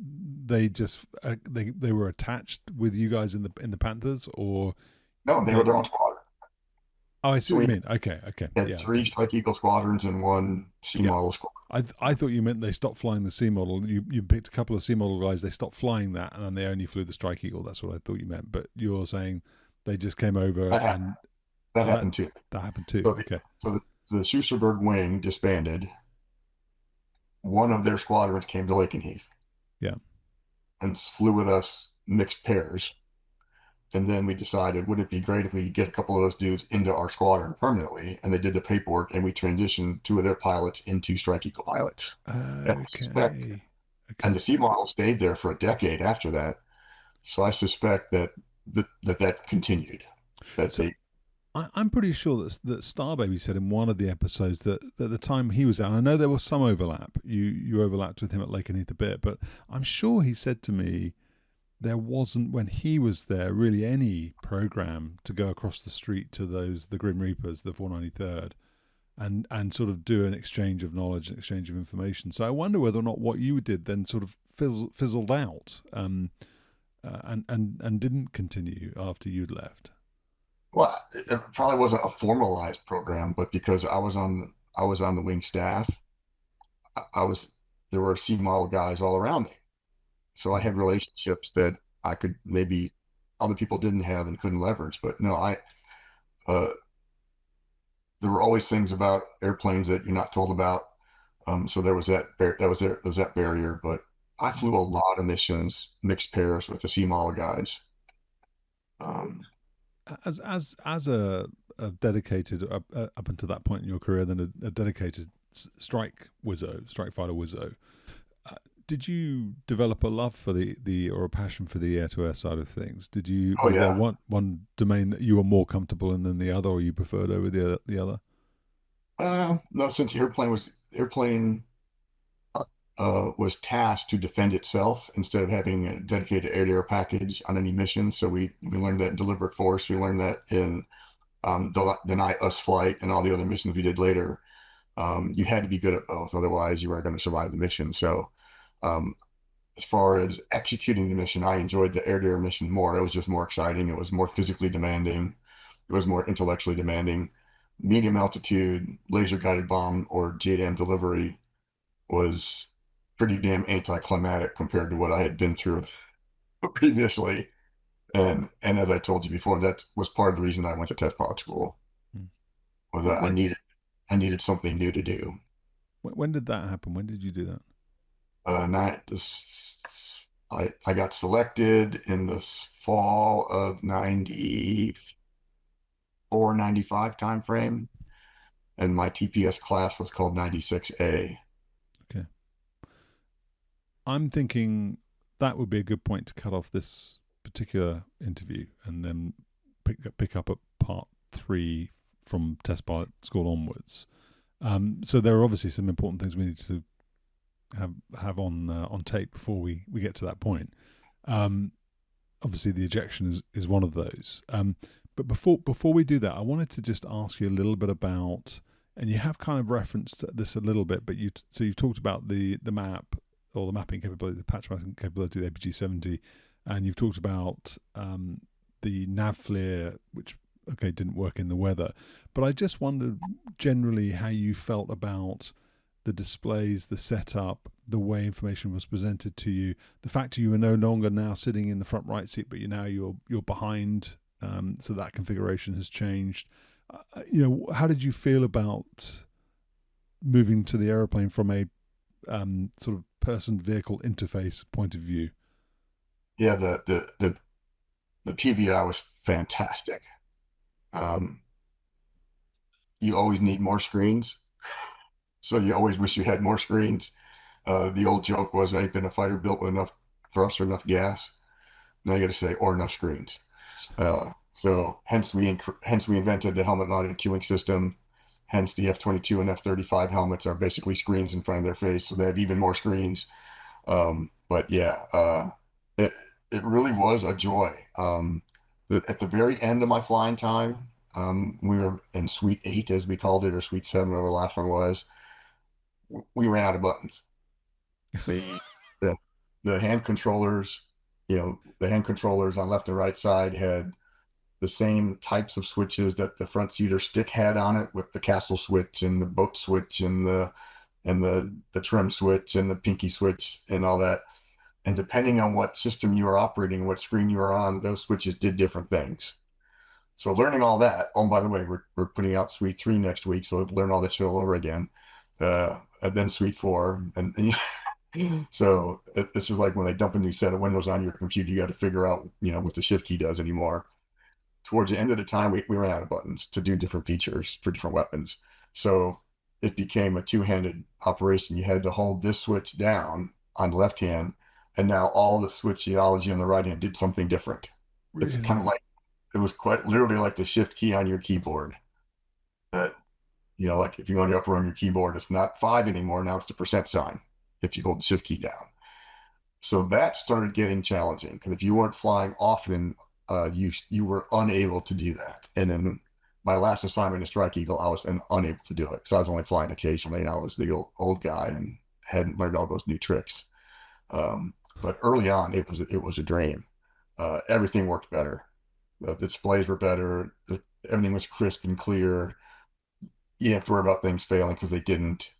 just they were attached with you guys in the Panthers, or No, they were they. their own squadron. Oh, I see So what we you mean. Okay, okay, had yeah, three okay, Strike Eagle squadrons and one C yeah. model squadron. I thought you meant they stopped flying the C model. You picked a couple of C model guys, they stopped flying that, and then they only flew the Strike Eagle. That's what I thought you meant. But you're saying they just came over That happened. and That oh, that happened too. that happened too. So the, Okay, so the Schusterberg wing disbanded. One of their squadrons came to Lakenheath yeah. and flew with us mixed pairs. And then we decided, would it be great if we could get a couple of those dudes into our squadron permanently? And they did the paperwork, and we transitioned two of their pilots into Strike Eagle pilots. And I suspect, Okay. and Okay. the C model stayed there for a decade after that. So I suspect that continued. That So they, I'm pretty sure that Starbaby said in one of the episodes that at the time he was out, and I know there was some overlap. You overlapped with him at Lakenheath a bit, but I'm sure he said to me there wasn't when he was there really any program to go across the street to the Grim Reapers, the 493rd, and sort of do an exchange of knowledge and exchange of information. So I wonder whether or not what you did then sort of fizzled out, and didn't continue after you'd left. well, it probably wasn't a formalized program, but because I was on the wing staff, I was there were C model guys all around me. So I Yeah. had relationships that I could maybe other people didn't have and couldn't leverage. But no, uh, there were always things about airplanes that you're not told about. So there was there was that barrier. But I flew a lot of missions, mixed pairs with the C model guys. As a dedicated up until that point in your career, then a dedicated strike fighter wizzo. Uh, did you develop a love for the or a passion for the air to air side of things? Did you Oh was there yeah. one domain that you were more comfortable in than the other, or you preferred over the other? No, since airplane was tasked to defend itself instead of having a dedicated air-to-air package on any mission. So we learned that in deliberate force. We learned that in deny us flight and all the other missions we did later. You had to be good at both, otherwise you weren't going to survive the mission. So um, as far as executing the mission, I enjoyed the air-to-air mission more. It was just more exciting. It was more physically demanding. It was more intellectually demanding. Medium altitude laser guided bomb or JDAM delivery was pretty damn anticlimactic compared to what I had been through previously. And as I told you before, that was part of the reason I went to test pilot school Hmm. was When, that when I needed something new to do. when did that happen? When did you do that? Not this, I got selected in the fall of 94, 95 time frame, and my TPS class was called 96A. Okay. I'm thinking that would be a good point to cut off this particular interview and then pick up at part three from test pilot school onwards. So there are obviously some important things we need to have on tape before we get to that point. Um, Obviously, the ejection is one of those. But before we do that, I wanted to just ask you a little bit about, and you have kind of referenced this a little bit, but you've talked about the map or the mapping capability, the patch mapping capability of the APG-70, and you've talked about the nav flare, which okay didn't work in the weather. But I just wondered generally how you felt about the displays, the setup, the way information was presented to you, the fact you are no longer now sitting in the front right seat, but you're behind, so that configuration has changed. How did you feel about moving to the aeroplane from a sort of person vehicle interface point of view? Yeah, the PVI was fantastic. Um, you always need more screens, so you always wish you had more screens. The old joke was, ain't been a fighter built with enough thrust or enough gas. Now you got to say, or enough screens. So hence we invented the helmet mounted queuing system. Hence the F-22 and F-35 helmets are basically screens in front of their face, so they have even more screens. But yeah, it it really was a joy. At the very end of my flying time, we were in Suite 8, as we called it, or Suite 7, whatever the last one was. We ran out of buttons. The the the hand controllers, the hand controllers on left and right side had the same types of switches that the front seater stick had on it, with the castle switch and the boat switch and the trim switch and the pinky switch and all that. And depending on what system you were operating, what screen you were on, those switches did different things. So learning all that. Oh, by the way, we're putting out Suite 3 next week, so learn all that shit all over again. And then Suite 4, and so this is like when they dump a new set of Windows on your computer, you got to figure out, what the shift key does anymore. Towards the end of the time, we ran out of buttons to do different features for different weapons. So it became a two-handed operation. You had to hold this switch down on the left hand, and now all the switchology on the right hand did something different. It's kind of Really? like, it was quite literally like the shift key on your keyboard. That, like if you want to upper on your keyboard, it's not 5 anymore. Now it's the percent sign if you hold the shift key down. So that started getting challenging because if you weren't flying often, you were unable to do that. And then my last assignment in Strike Eagle, I was unable to do it because I was only flying occasionally, and I was the old guy and hadn't learned all those new tricks. But early on, it was a dream. Everything worked better. The displays were better. Everything was crisp and clear. You didn't have to worry about things failing because they didn't.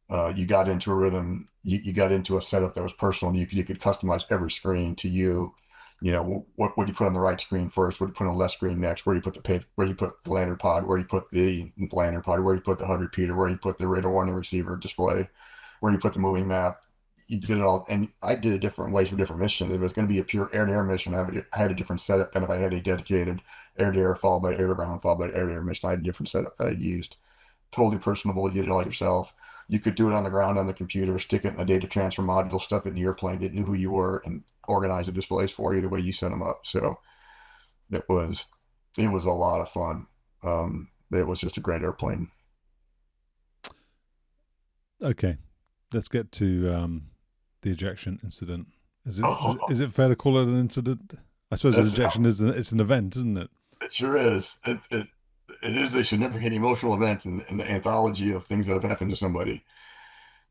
You got into a rhythm. You got into a setup that was personal. And you could customize every screen to you. What do you put on the right screen first? What do you put on the left screen next? Where you put the lantern pod? Where you put the lantern pod? Where you put the HUD repeater? Where you put the radar warning receiver display? Where you put the moving map? you did it all, and I did it different ways for different missions. If it was going to be a pure air-to-air mission, I had a different setup than if I had a dedicated air-to-air followed by air-to-ground followed by air-to-air mission. I had a different setup that I used. Totally personable. You did it all yourself. You could do it on the ground on the computer, stick it in a data transfer module, stuff it in the airplane. It knew who you were and organize the displays for you the way you set them up. So it was it was a lot of fun. It was just a great airplane. Okay, let's get to the ejection incident. Is it Oh, is it fair to call it an incident? I suppose an that's ejection is it's an event, isn't it? it. Sure is. It is a significant emotional event in the anthology of things that have happened to somebody.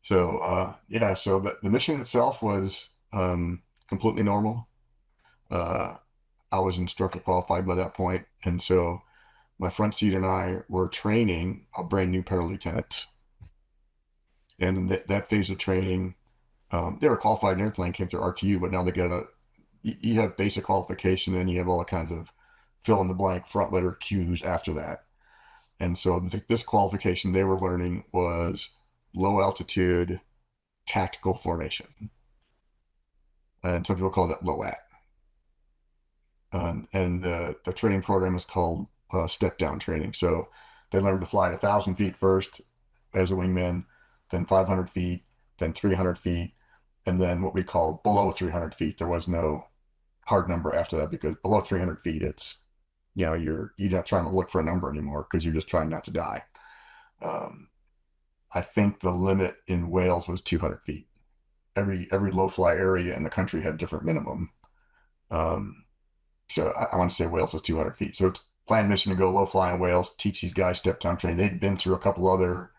So yeah, so the mission itself was completely normal. Uh, I was instructor qualified by that point, and so my front seat and I were training a brand new pair of lieutenants. And in that phase of training, they were qualified in airplane, came through RTU, but now they get you have basic qualification and you have all kinds of fill in the blank front letter cues after that. And so this qualification they were learning was low altitude tactical formation. And some people call that low at. And the training program is called step down training. So they learned to fly at 1,000 feet first as a wingman, then 500 feet, then 300 feet, and then what we call below 300 feet. There was no hard number after that because below 300 feet, it's, you're not trying to look for a number anymore because you're just trying not to die. Um, I think the limit in Wales was 200 feet. Every low fly area in the country had different minimum. Um, so I want to say Wales was 200 feet. So it's planned mission to go low fly in Wales, teach these guys step down training. They'd been through a couple other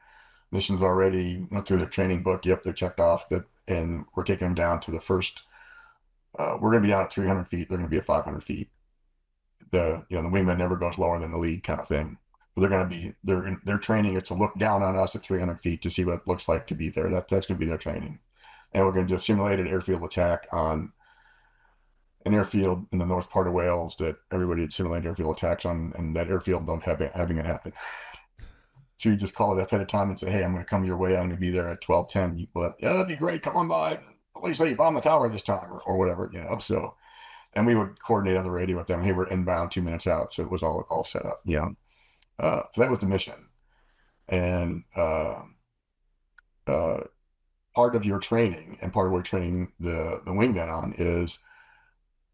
missions already, went through their training book. Yep, they're checked off. That, and we're taking them down to the first. We're going to be down at 300 feet. They're going to be at 500 feet. The wingman never goes lower than the lead kind of thing. But they're going to be their training is to look down on us at 300 feet to see what it looks like to be there. That's going to be their training. And we're going to do a simulated airfield attack on an airfield in the north part of Wales that everybody had simulated airfield attacks on, and that airfield don't have having it happen. So you just call it up at a time and say, hey, I'm going to come your way. I'm going to be there at 12:10. You go, yeah, that'd be great. Come on by. What do you say? You bomb the tower this time or whatever, So, and we would coordinate on the radio with them. Hey, we're inbound 2 minutes out. So it was all set up. So that was the mission. And uh, part of your training and part of what we're training the wingman on is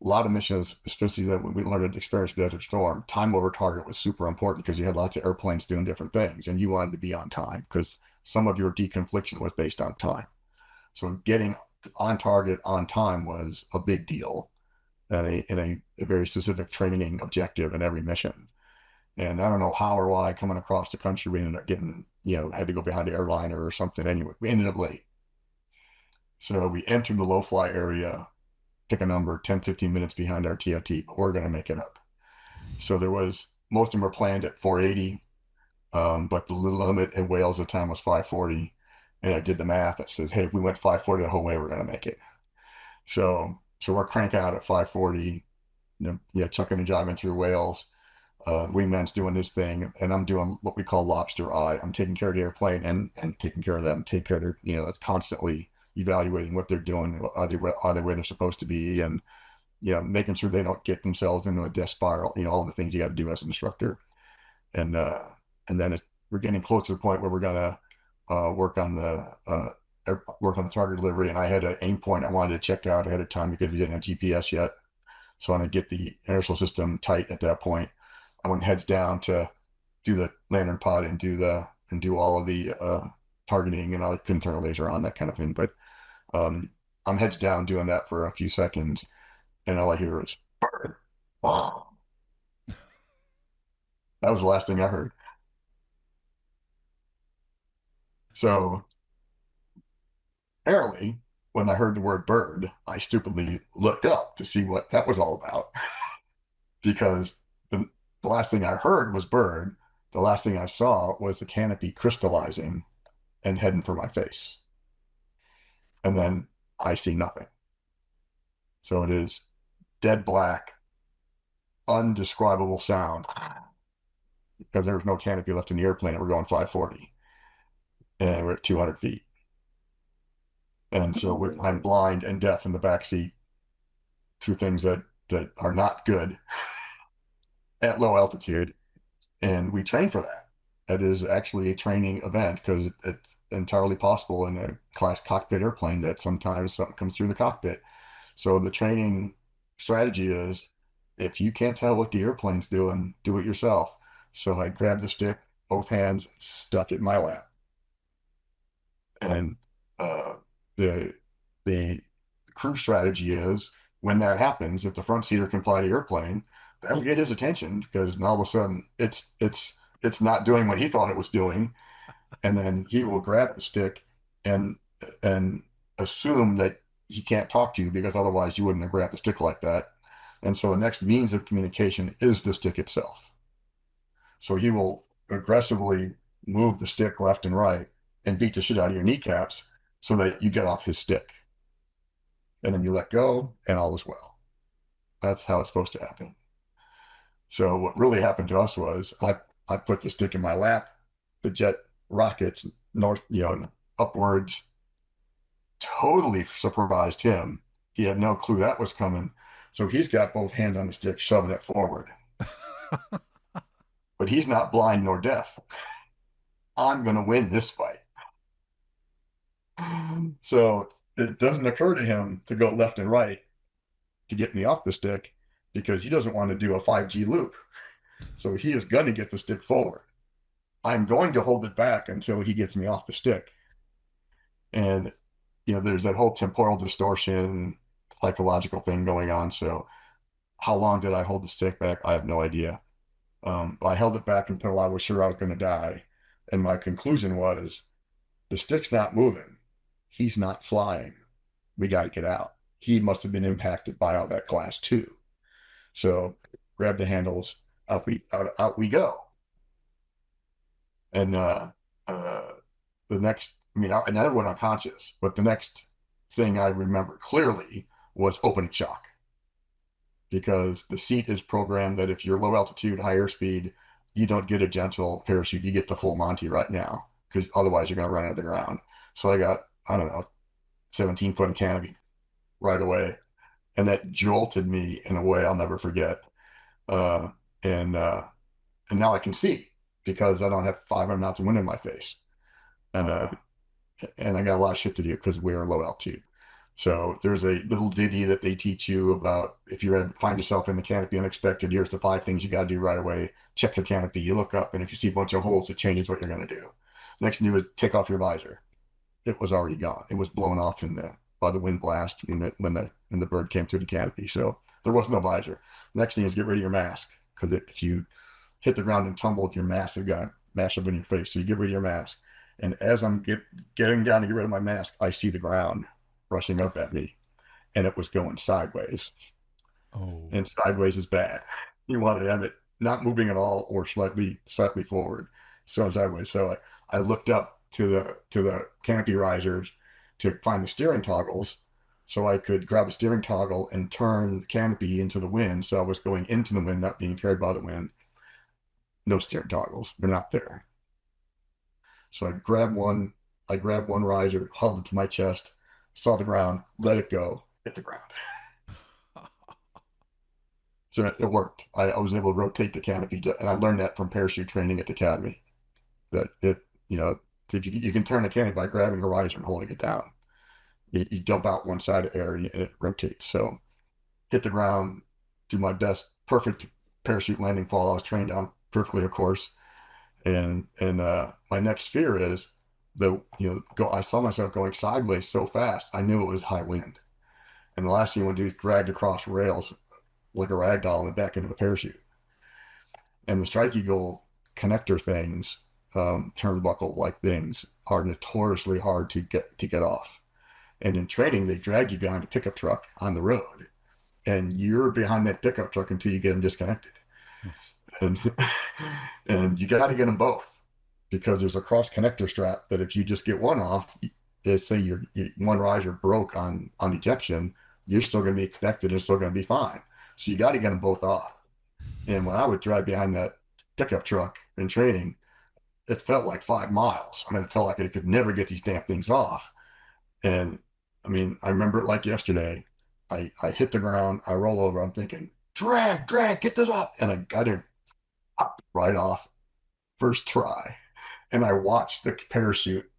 a lot of missions, especially that we learned to experience Desert Storm, time over target was super important because you had lots of airplanes doing different things and you wanted to be on time because some of your deconfliction was based on time. So getting on target on time was a big deal and a very specific training objective in every mission. And I don't know how or why coming across the country, we ended up getting, had to go behind the airliner or something. Anyway, we ended up late. So we entered the low fly area, pick a number, 10, 15 minutes behind our TOT, but we're going to make it up. So most of them were planned at 480, but the limit in Wales at the time was 540. And I did the math that says, hey, if we went 540 the whole way, we're going to make it. So we're cranking out at 540, chucking and jiving through Wales. Wingman's doing his thing, and I'm doing what we call lobster eye. I'm taking care of the airplane and taking care of them, take care of their, that's constantly evaluating what they're doing, are they where they're supposed to be, and making sure they don't get themselves into a death spiral. All the things you got to do as an instructor, and then we're getting close to the point where we're gonna work on the target delivery. And I had an aim point I wanted to check out ahead of time because we didn't have GPS yet, so I wanted to get the inertial system tight at that point. I went heads down to do the lantern pod and do all of the targeting, and I couldn't turn a laser on, that kind of thing. But I'm heads down doing that for a few seconds, and all I hear is bird. Wow. That was the last thing I heard. So apparently, when I heard the word bird, I stupidly looked up to see what that was all about because the last thing I heard was bird. The last thing I saw was the canopy crystallizing and heading for my face. And then I see nothing. So it is dead black, undescribable sound because there's no canopy left in the airplane and we're going 540 and we're at 200 feet. And so I'm blind and deaf in the back seat to things that are not good at low altitude. And we train for that. It is actually a training event because it's entirely possible in a class cockpit airplane that sometimes something comes through the cockpit. So the training strategy is if you can't tell what the airplane's doing, do it yourself. So I grabbed the stick, both hands, stuck it in my lap. And uh, the the crew strategy is when that happens, if the front seater can fly the airplane, that'll get his attention because now all of a sudden it's not doing what he thought it was doing, and then he will grab the stick and and assume that he can't talk to you because otherwise you wouldn't have grabbed the stick like that. And so the next means of communication is the stick itself. So he will aggressively move the stick left and right and beat the shit out of your kneecaps so that you get off his stick. And then you let go and all is well. That's how it's supposed to happen. So what really happened to us was I put the stick in my lap, the jet rockets north, upwards, totally surprised him. He had no clue that was coming. So he's got both hands on the stick, shoving it forward. But he's not blind nor deaf. I'm going to win this fight. So it doesn't occur to him to go left and right to get me off the stick because he doesn't want to do a 5G loop. So he is going to get the stick forward. I'm going to hold it back until he gets me off the stick. And, there's that whole temporal distortion, psychological thing going on. So how long did I hold the stick back? I have no idea. I held it back until I was sure I was going to die. And my conclusion was the stick's not moving. He's not flying. We got to get out. He must have been impacted by all that glass too. So grab the handles, out we go. And the next, I never went unconscious, but the next thing I remember clearly was opening shock because the seat is programmed that if you're low altitude, high airspeed, you don't get a gentle parachute, you get the full Monty right now because otherwise you're going to run out of the ground. So I got, I don't know, 17-foot in canopy right away. And that jolted me in a way I'll never forget. Uh, and uh, and now I can see because I don't have 500 knots of wind in my face. And and I got a lot of shit to do because we're low altitude. So there's a little ditty that they teach you about if you find yourself in the canopy unexpected, here's the 5 things you got to do right away. Check the canopy, you look up, and if you see a bunch of holes, it changes what you're going to do. Next thing you do is take off your visor. It was already gone. It was blown off by the wind blast when the bird came through the canopy. So there was no visor. Next thing is get rid of your mask because if you hit the ground and tumble with your mask, it got mashed up in your face. So you get rid of your mask. And as I'm getting down to get rid of my mask, I see the ground rushing up at me, and it was going sideways. Oh. And sideways is bad. You want to have it not moving at all or slightly forward. So sideways. So I looked up to the canopy risers to find the steering toggles so I could grab a steering toggle and turn the canopy into the wind. So I was going into the wind, not being carried by the wind. No steering toggles. They're not there. So I grabbed one riser, held it to my chest, saw the ground, let it go, hit the ground. So it worked. I was able to rotate the canopy, and I learned that from parachute training at the academy. That if you can turn the canopy by grabbing a riser and holding it down. You jump out one side of the air and it rotates. So hit the ground, do my best, perfect parachute landing fall. I was trained on perfectly, of course. And my next fear is I saw myself going sideways so fast. I knew it was high wind. And the last thing you want to do is drag across rails like a rag doll in the back end of a parachute. And the Strike Eagle connector things, turnbuckle like things, are notoriously hard to get off. And in training, they drag you behind a pickup truck on the road, and you're behind that pickup truck until you get them disconnected. And and you got to get them both because there's a cross connector strap that if you just get one off, say your one riser broke on ejection, you're still going to be connected and it's still going to be fine. So you got to get them both off. And when I would drive behind that pickup truck in training, it felt like 5 miles. I mean, it felt like I could never get these damn things off. And I mean, I remember it like yesterday. I hit the ground, I roll over, I'm thinking, drag, drag, get this up. And I got it up right off first try. And I watched the parachute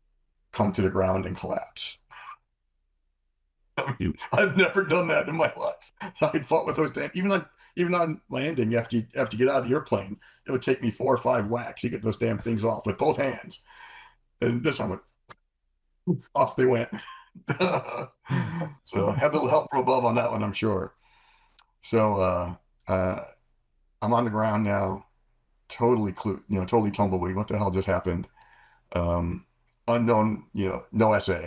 come to the ground and collapse. I mean, I've never done that in my life. I fought with those damn, even on landing after you get out of the airplane, it would take me 4 or 5 whacks to get those damn things off with both hands. And this one went off they went. So I had a little help from above on that one, I'm sure. So I'm on the ground now, totally tumbleweed. What the hell just happened? Um, Unknown, no SA,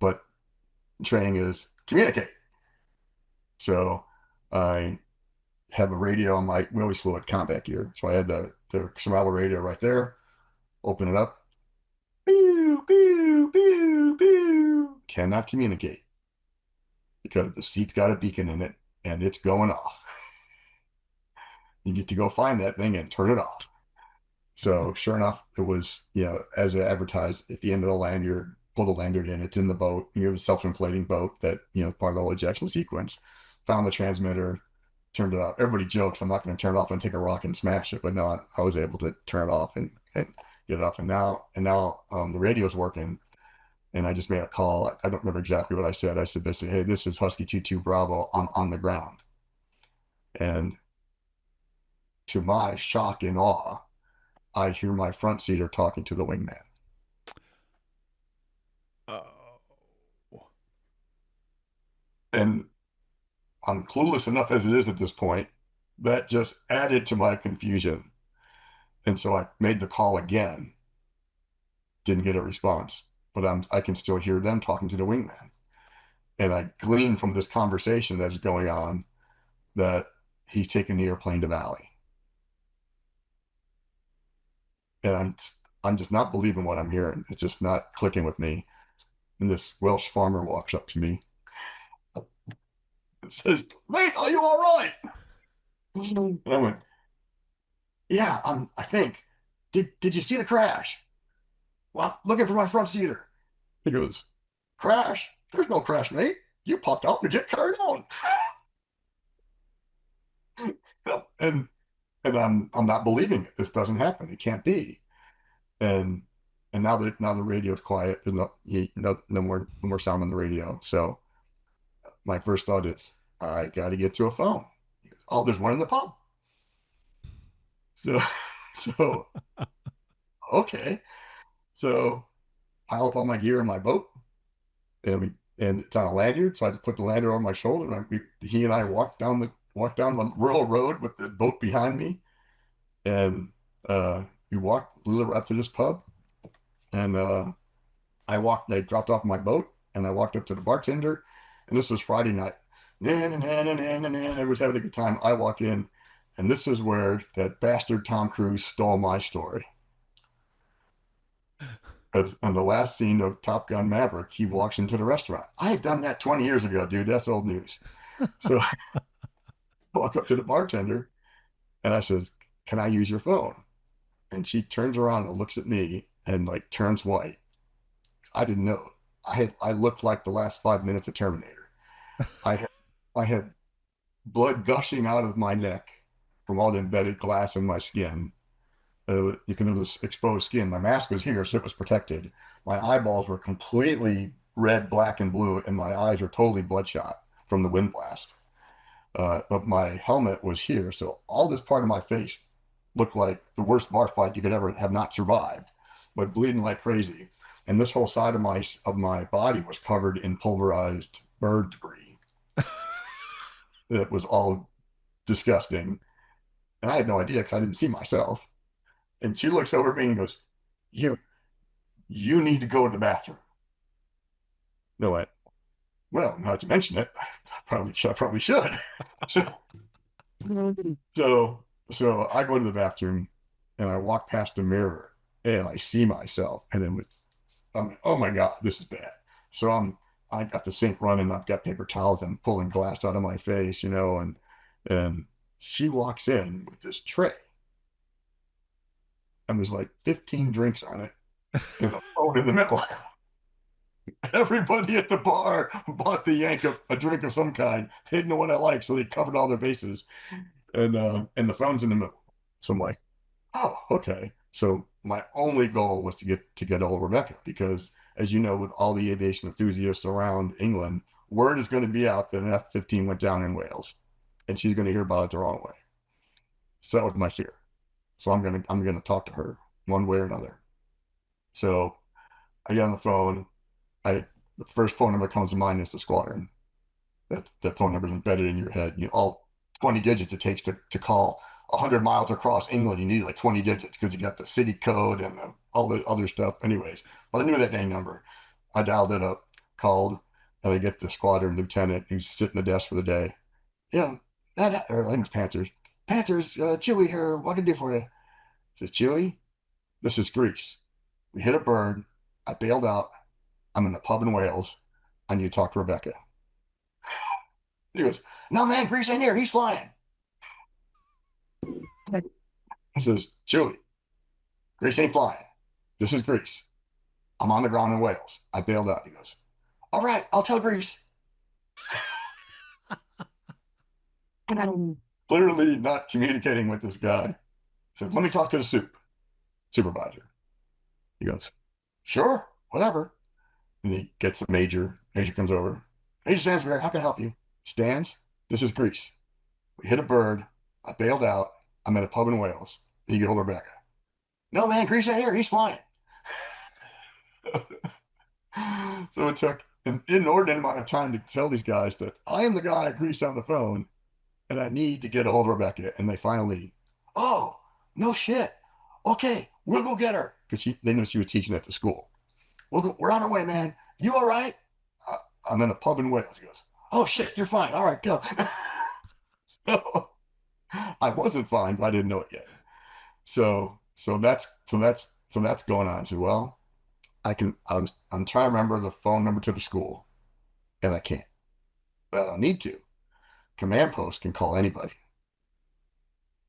but training is communicate. So I have a radio on my, we always flew at combat gear. So I had the survival radio right there, open it up. Pew, pew, pew, pew. Cannot communicate because the seat's got a beacon in it and it's going off. You get to go find that thing and turn it off. So sure enough, it was, as advertised at the end of the lanyard, pull the lanyard in, it's in the boat. You have a self-inflating boat that, part of the whole ejection sequence. Found the transmitter, turned it off. Everybody jokes I'm not going to turn it off and take a rock and smash it, but no, I was able to turn it off and get it off. And now the radio's working. And I just made a call. I don't remember exactly what I said. I said basically, hey, this is Husky 22 Bravo on the ground. And to my shock and awe, I hear my front seater talking to the wingman. Oh. And I'm clueless enough as it is at this point. That just added to my confusion. And so I made the call again. Didn't get a response, but I can still hear them talking to the wingman. And I glean from this conversation that's going on that he's taking the airplane to Valley. And I'm just not believing what I'm hearing. It's just not clicking with me. And this Welsh farmer walks up to me and says, "Mate, are you all right?" And I went, "Yeah, I think. Did you see the crash?" "Well, I'm looking for my front seater." He goes, "Crash? There's no crash, mate. You popped out and the jet carried on." and and I'm not believing it. This doesn't happen. It can't be. And now the radio's quiet. There's no more sound on the radio. So my first thought is, I got to get to a phone. Oh, there's one in the pub. So so okay. So pile up all my gear in my boat, and it's on a lanyard. So I just put the lanyard on my shoulder, and he and I walked down the rural road with the boat behind me, and we walked a little up to this pub, and I dropped off my boat, and I walked up to the bartender, and this was Friday night. Everyone was having a good time. I walk in, and this is where that bastard Tom Cruise stole my story. Because on the last scene of Top Gun Maverick, he walks into the restaurant. I had done that 20 years ago, dude. That's old news. So I walk up to the bartender, and I says, "Can I use your phone?" And she turns around and looks at me and like turns white. I didn't know. I looked like the last 5 minutes of Terminator. I had, I had blood gushing out of my neck from all the embedded glass in my skin. You can have this exposed skin. My mask was here, so it was protected. My eyeballs were completely red, black, and blue, and my eyes were totally bloodshot from the wind blast. But my helmet was here, so all this part of my face looked like the worst bar fight you could ever have not survived, but bleeding like crazy. And this whole side of my body was covered in pulverized bird debris. It was all disgusting, and I had no idea because I didn't see myself. And she looks over at me and goes, "You, you need to go to the bathroom." No, what? Well, now that you mention it, I probably should. So, so I go to the bathroom and I walk past the mirror and I see myself, and then I'm like, "Oh my God, this is bad." So I got the sink running. I've got paper towels and pulling glass out of my face, and she walks in with this tray, and there's like 15 drinks on it and a phone in the middle. Everybody at the bar bought the yank a drink of some kind. They didn't know what I liked, so they covered all their bases. And the phone's in the middle. So I'm like, oh, okay. So my only goal was to get all of Rebecca because, as you know, with all the aviation enthusiasts around England, word is going to be out that an F-15 went down in Wales, and she's going to hear about it the wrong way. So that was my fear. So I'm gonna talk to her one way or another. So I get on the phone. I The first phone number comes to mind is the squadron. That phone number is embedded in your head. All 20 digits it takes to call 100 miles across England. You need like 20 digits because you got the city code and all the other stuff. Anyways, but I knew that dang number. I dialed it up, called, and I get the squadron lieutenant who's sitting at the desk for the day. Yeah, or I think it's Panthers. Panthers, Chewy here. What can I do for you? I says, Chewy, this is Greece. We hit a bird. I bailed out. I'm in the pub in Wales. I need to talk to Rebecca. He goes, no, man, Grease ain't here. He's flying. I says, Chewy, Grease ain't flying. This is Grease. I'm on the ground in Wales. I bailed out. He goes, all right, I'll tell Grease. And I'm literally not communicating with this guy. He says, let me talk to the supervisor. He goes, sure, whatever. And he gets the major. Major comes over. Major Stansberry, how can I help you? Stans, this is Grease. We hit a bird. I bailed out. I'm at a pub in Wales. You get hold of Rebecca. No, man, Grease ain't here. He's flying. So it took an inordinate amount of time to tell these guys that I am the guy Grease on the phone and I need to get a hold of Rebecca. And they finally, oh, no shit. Okay, we'll go get her. Because they knew she was teaching at the school. We're on our way, man. You all right? I'm in a pub in Wales. He goes, oh shit, you're fine. All right, go. So I wasn't fine, but I didn't know it yet. So that's going on. So well, I'm trying to remember the phone number to the school, and I can't. But I need to. Command post can call anybody.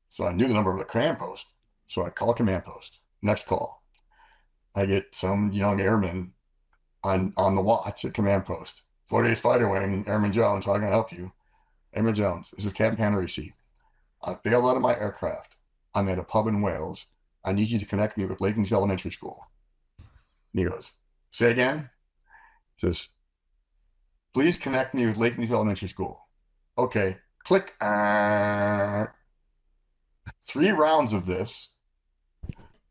So I knew the number of the command post. So I call command post. Next call. I get some young airman on the watch at command post. 48th Fighter Wing, Airman Jones, how can I help you? Airman Jones, this is Captain Panarisi. I bailed out of my aircraft. I'm at a pub in Wales. I need you to connect me with Lakenheath Elementary School. And he goes, say again? He says, please connect me with Lakenheath Elementary School. Okay, click. 3 rounds of this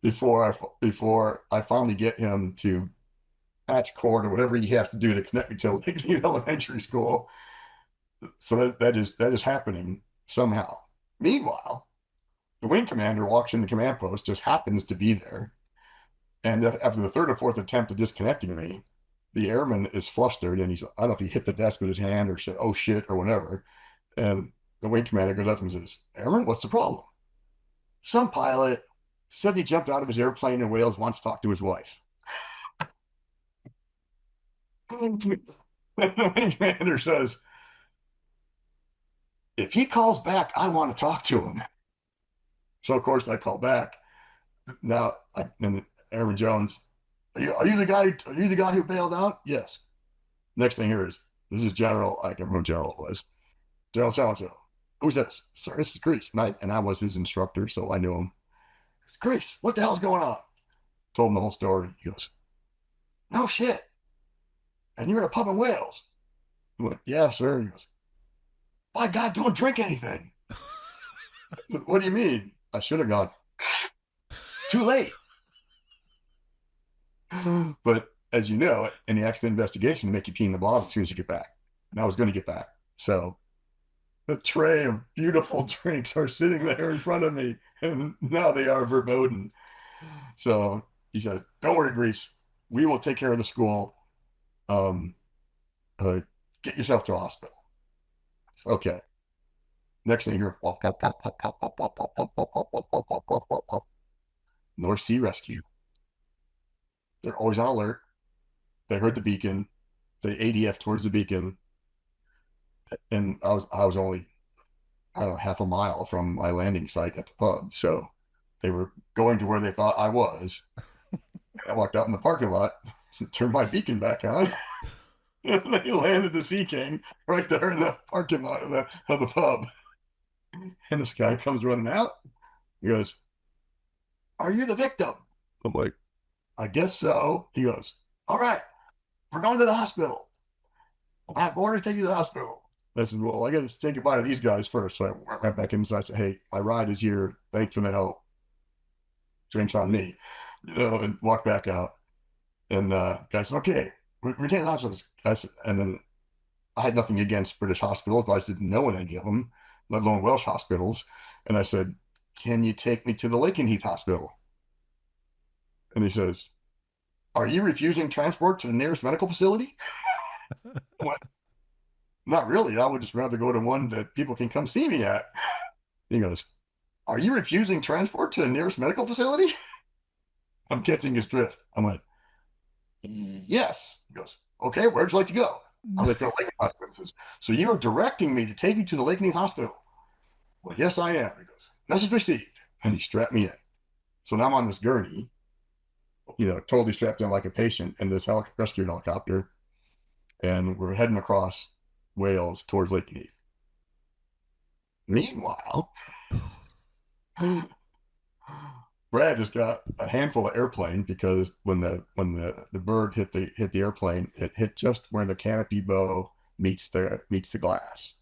before I finally get him to patch cord or whatever he has to do to connect me to Lakenheath Elementary School. So that is happening somehow. Meanwhile, the wing commander walks in the command post, just happens to be there. And after the third or fourth attempt at disconnecting me, the airman is flustered and I don't know if he hit the desk with his hand or said, oh shit, or whatever. And the wing commander goes up and says, Airman, what's the problem? Some pilot said he jumped out of his airplane in Wales, wants to talk to his wife. And the wing commander says, if he calls back, I want to talk to him. So, of course, I call back. Now, and Aaron Jones, are you the guy who bailed out? Yes. Next thing here is, this is General, I can't remember who General was. General so-and-so. Who's this? Sir, this is Grease. And I was his instructor, so I knew him. Grease, what the hell's going on? Told him the whole story. He goes, no shit. And you're at a pub in Wales. I went, yeah, sir. He goes, by God, don't drink anything. What do you mean? I should have gone. Too late. But as you know, in the accident investigation, they make you pee in the bottle as soon as you get back. And I was going to get back. So the tray of beautiful drinks are sitting there in front of me, and now they are verboten. So he said, don't worry, Grease. We will take care of the school. Get yourself to a hospital. Okay. Next thing you hear, North Sea Rescue. They're always on alert. They heard the beacon. They ADF towards the beacon. And I was only, I don't know, half a mile from my landing site at the pub. So they were going to where they thought I was. I walked out in the parking lot, Turned my beacon back on. And they landed the Sea King right there in the parking lot of the pub. And this guy comes running out. He goes, "Are you the victim?" I'm like, "I guess so." He goes, "All right, we're going to the hospital. I have orders to take you to the hospital." I said, "Well, I got to say goodbye to these guys first." So I went back inside. I said, "Hey, my ride is here. Thanks for the help. Drinks on me." And walked back out. And guy said, "Okay, we're taking the hospital." And then I had nothing against British hospitals, but I just didn't know any of them, let alone Welsh hospitals. And I said, "Can you take me to the Lakenheath hospital?" And he says, "Are you refusing transport to the nearest medical facility?" I went, "Not really. I would just rather go to one that people can come see me at." He goes, "Are you refusing transport to the nearest medical facility?" I'm catching his drift. I went, "Yes." He goes, "Okay, where'd you like to go?" I like, "Go to Lakenheath Hospital." He says, "So you're directing me to take you to the Lakenheath Hospital?" "Well, yes, I am." He goes, "Message received." And he strapped me in. So now I'm on this gurney, totally strapped in like a patient in this rescue helicopter. And we're heading across Wales towards Lakenheath. Meanwhile, Brad just got a handful of airplane because when the bird hit the airplane, it hit just where the canopy bow meets the glass.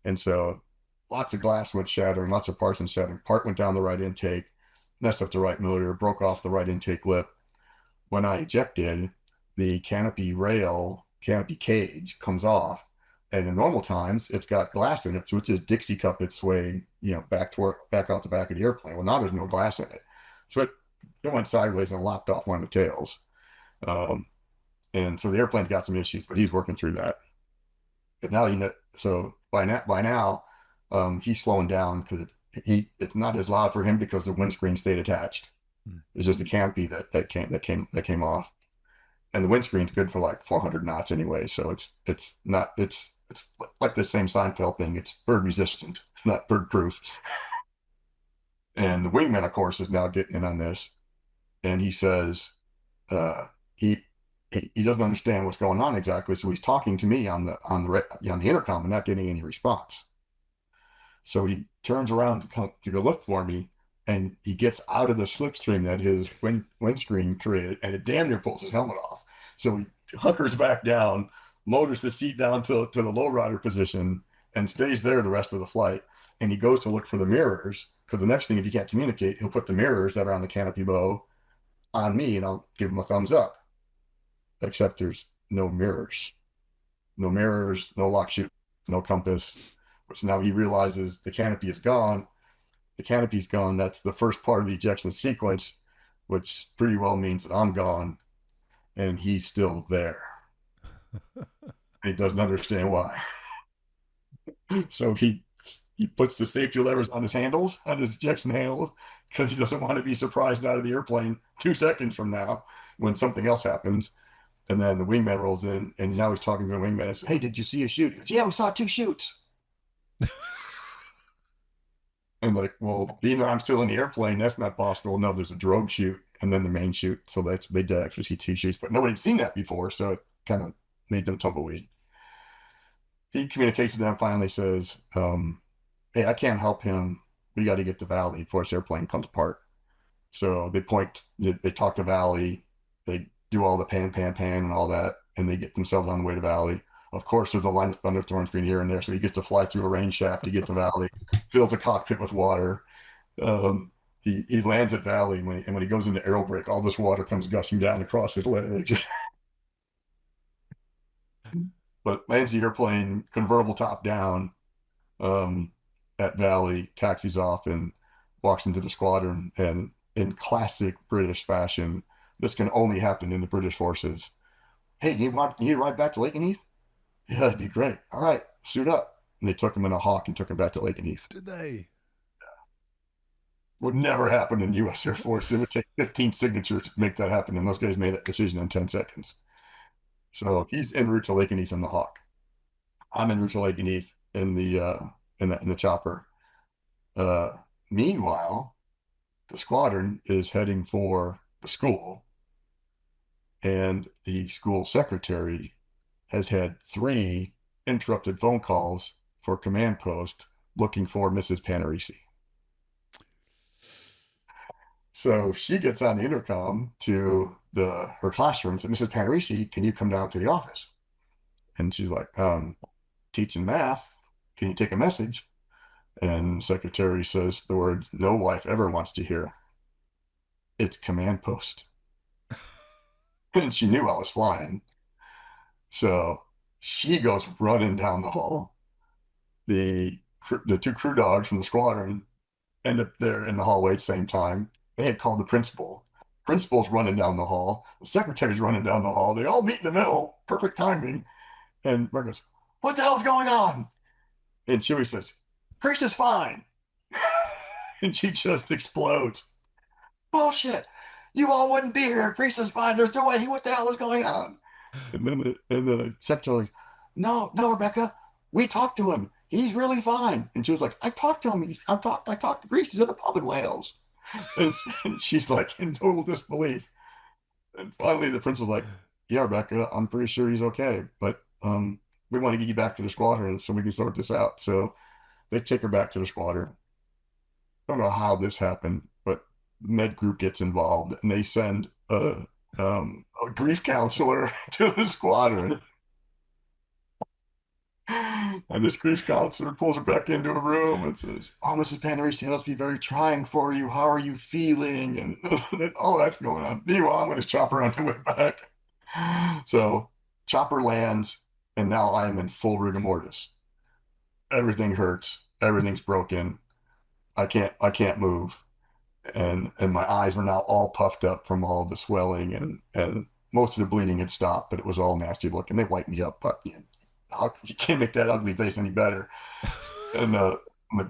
And so lots of glass went shattering, lots of parts went shattering. Part went down the right intake, messed up the right motor, broke off the right intake lip. When I ejected, the canopy cage comes off. And in normal times, it's got glass in it, so it just Dixie cup its way, back out the back of the airplane. Well, now there's no glass in it, so it went sideways and lopped off one of the tails. Um, and so the airplane's got some issues, but he's working through that. But now so by now, he's slowing down because it's not as loud for him because the windscreen stayed attached. It's just the canopy that came off, and the windscreen's good for like 400 knots anyway. So it's like the same Seinfeld thing. It's bird resistant, not bird proof. And the wingman, of course, is now getting in on this, and he says uh, he he doesn't understand what's going on exactly. So he's talking to me on the intercom and not getting any response. So he turns around to go look for me, and he gets out of the slipstream that his windscreen created, and it damn near pulls his helmet off. So he hunkers back down, motors the seat down to the low rider position, and stays there the rest of the flight. And he goes to look for the mirrors, because the next thing, if you can't communicate, he'll put the mirrors that are on the canopy bow on me, and I'll give him a thumbs up. Except there's no mirrors, no lock shoot, no compass. Which now he realizes the canopy is gone. The canopy's gone. That's the first part of the ejection sequence, which pretty well means that I'm gone and he's still there. He doesn't understand why. So he puts the safety levers on his handles, on his ejection handles, because he doesn't want to be surprised out of the airplane 2 seconds from now when something else happens. And then the wingman rolls in, and now he's talking to the wingman and says, "Hey, did you see a shoot?" He goes, "Yeah, we saw 2 shoots." And like, well, being that I'm still in the airplane, that's not possible. No, there's a drogue shoot and then the main shoot. So they did actually see 2 shoots, but nobody'd seen that before. So it kind of made them tumbleweed. He communicates with them, finally says, "Hey, I can't help him. We got to get to Valley before this airplane comes apart." So they talk to Valley, they do all the pan and all that, and they get themselves on the way to Valley. Of course, there's a line of thunderstorms between here and there, so he gets to fly through a rain shaft to get to Valley, fills the cockpit with water. He lands at Valley, and when he goes into aero brake, all this water comes gushing down across his legs. But lands the airplane convertible top down um, at Valley, taxis off, and walks into the squadron. And in classic British fashion, this can only happen in the British forces. "Hey, you need to ride back to Lakenheath?" "Yeah, that'd be great. All right, suit up." And they took him in a Hawk and took him back to Lakenheath. Did they? Would never happen in the U.S. Air Force. It would take 15 signatures to make that happen, and those guys made that decision in 10 seconds. So he's en route to Lakenheath in the Hawk. I'm en route to Lakenheath in the chopper. Uh, Meanwhile, the squadron is heading for the school, And the school secretary has had 3 interrupted phone calls for command post looking for Mrs. Panarisi. So she gets on the intercom to her classroom and says, Mrs. Panarisi, can you come down to the office? And she's like, teaching math. Can you take a message? And secretary says the word no wife ever wants to hear. It's command post. And she knew I was flying. So she goes running down the hall. The 2 crew dogs from the squadron end up there in the hallway at the same time. They had called the principal. Principal's running down the hall. The secretary's running down the hall. They all meet in the middle. Perfect timing. And Mark goes, what the hell's going on? And Chewie says, Chris is fine. And she just explodes. Bullshit. You all wouldn't be here. Chris is fine. There's no way. What the hell is going on? And the secretary, no, no, Rebecca. We talked to him. He's really fine. And she was like, I talked to him. I talked to Greece. He's at the pub in Wales. And she's like in total disbelief. And finally, the prince was like, yeah, Rebecca, I'm pretty sure he's okay. But we want to get you back to the squadron so we can sort this out. So they take her back to the squadron. I don't know how this happened, but med group gets involved and they send a grief counselor to the squadron. And this grief counselor pulls her back into a room and says, oh, Mrs. Panarisi, it must be very trying for you. How are you feeling? And all that's going on. Meanwhile, I'm with his chopper on the way back. So chopper lands, and now I am in full rigor mortis. Everything hurts. Everything's broken. I can't move. And my eyes were now all puffed up from all the swelling, and most of the bleeding had stopped, but it was all nasty looking. They wiped me up, but you can't make that ugly face any better. And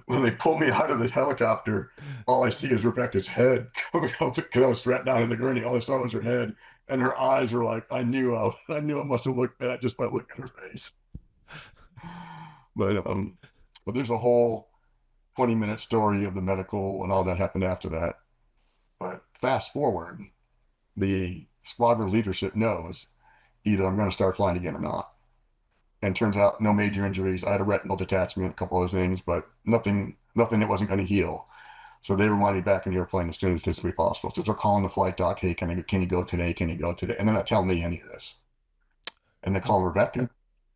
when they pull me out of the helicopter, all I see is Rebecca's head coming up because I was strapped down in the gurney. All I saw was her head, and her eyes were like, I knew I must have looked bad just by looking at her face. But there's a whole 20-minute story of the medical and all that happened after that. But fast forward, the squadron leadership knows either I'm going to start flying again or not. And turns out no major injuries. I had a retinal detachment, a couple of things, but nothing that wasn't going to heal. So they were wanting me back in the airplane as soon as physically possible. So they're calling the flight doc, hey, can you go today? Can you go today? And they're not telling me any of this. And they call Rebecca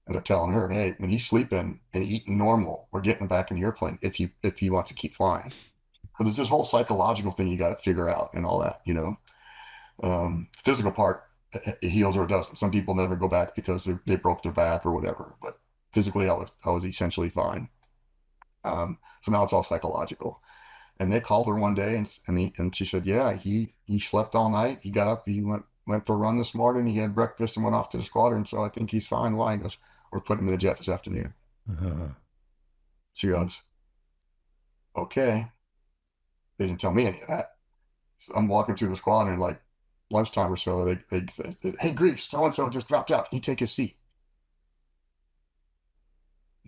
and they're telling her, hey, when he's sleeping and eating normal, we're getting him back in the airplane if he wants to keep flying. So there's this whole psychological thing you got to figure out and all that, The physical part, it heals or it doesn't. Some people never go back because they broke their back or whatever. But physically, I was essentially fine. So now it's all psychological. And they called her one day and she said, yeah, he slept all night. He got up, he went for a run this morning. He had breakfast and went off to the squadron. So I think he's fine. Why? He goes, we're putting him in the jet this afternoon. She goes, okay. They didn't tell me any of that. So I'm walking through the squadron like lunchtime or so. They hey, Grease, so and so just dropped out. Can you take his seat?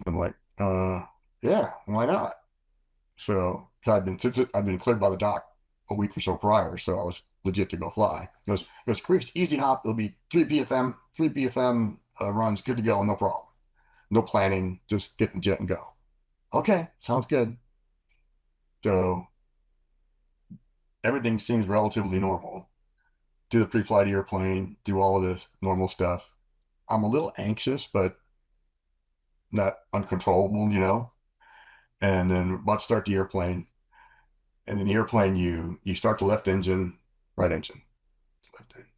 I'm like, yeah, why not? So I'd been cleared by the doc a week or so prior, so I was legit to go fly. It goes, Grease, easy hop. It'll be three BFM runs, good to go, no problem. No planning, just get in the jet and go. Okay, sounds good. So everything seems relatively normal. Do the pre-flight airplane, do all of this normal stuff. I'm a little anxious, but not uncontrollable. And then about to start the airplane. And in the airplane, you start the left engine, right engine.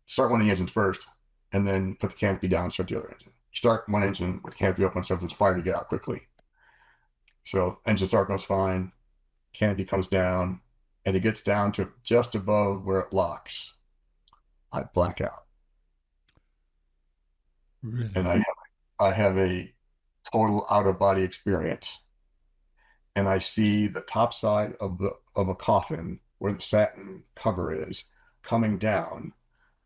Start one of the engines first, and then put the canopy down, start the other engine. You start one engine with the canopy up on something that's fire to get out quickly. So engine start goes fine, canopy comes down, and it gets down to just above where it locks. I black out. Really? And I have a total out of body experience. And I see the top side of a coffin where the satin cover is coming down,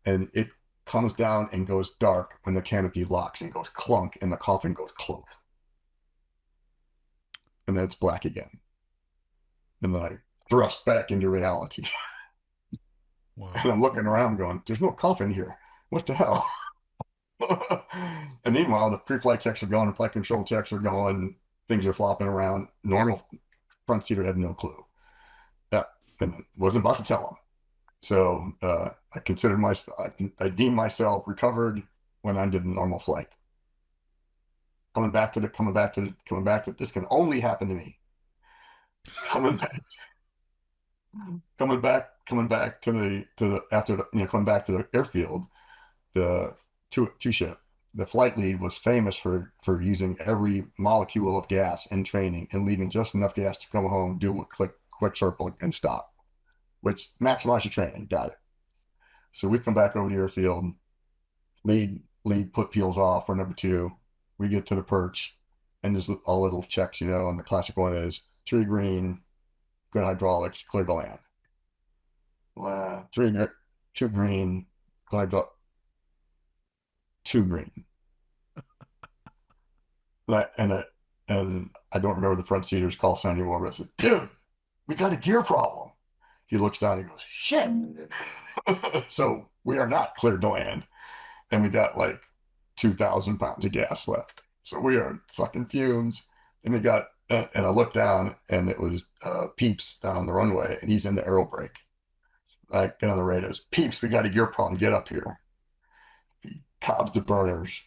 and it comes down and goes dark when the canopy locks and goes clunk, and the coffin goes clunk. And then it's black again. And then I thrust back into reality. Wow. And I'm looking around going, there's no coffin here. What the hell? And meanwhile, the pre-flight checks are going, the flight control checks are going, things are flopping around. Normal front seater had no clue. Yeah, and wasn't about to tell him. So I considered myself, I deemed myself recovered when I did the normal flight. Coming back to this can only happen to me. Coming back, coming back to the after the, coming back to the airfield, the two ship. The flight lead was famous for using every molecule of gas in training and leaving just enough gas to come home, do a quick circle, and stop, which maximized your training. Got it. So we come back over the airfield. Lead put peels off for number two. We get to the perch, and there's all little checks, and the classic one is three green, good hydraulics, clear to land. Two green, two green. And and I don't remember the front seater's call sign anymore, but I said, dude, we got a gear problem. He looks down and goes, shit. So we are not cleared to land. And we got like 2,000 pounds of gas left. So we are sucking fumes. And and I looked down and it was Peeps down on the runway and he's in the aero brake. I get on the radios, Peeps, we got a gear problem, get up here. He cobs the burners,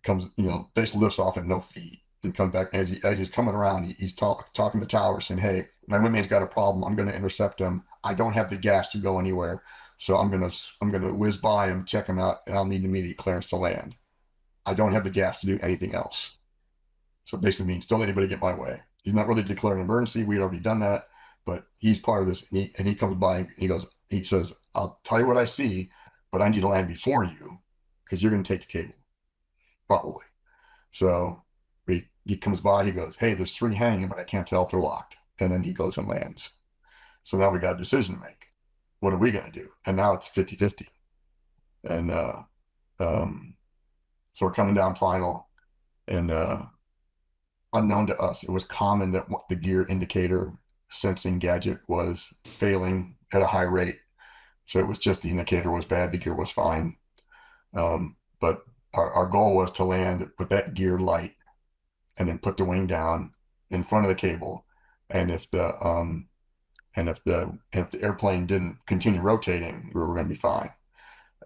comes, basically lifts off at no feet and comes back. As he's coming around, he's talking to Tower saying, hey, my wingman's got a problem. I'm going to intercept him. I don't have the gas to go anywhere. So I'm gonna whiz by him, check him out, and I'll need immediate clearance to land. I don't have the gas to do anything else. So it basically means don't let anybody get my way. He's not really declaring an emergency. We'd already done that, but he's part of this. And he comes by and he says, I'll tell you what I see, but I need to land before you because you're going to take the cable, probably. So he comes by, he goes, hey, there's three hanging, but I can't tell if they're locked. And then he goes and lands. So now we got a decision to make. What are we going to do? And now it's 50-50. And so we're coming down final. And unknown to us, it was common that the gear indicator sensing gadget was failing at a high rate. So it was just the indicator was bad, the gear was fine. But our goal was to land with that gear light and then put the wing down in front of the cable. And if the airplane didn't continue rotating, we were going to be fine.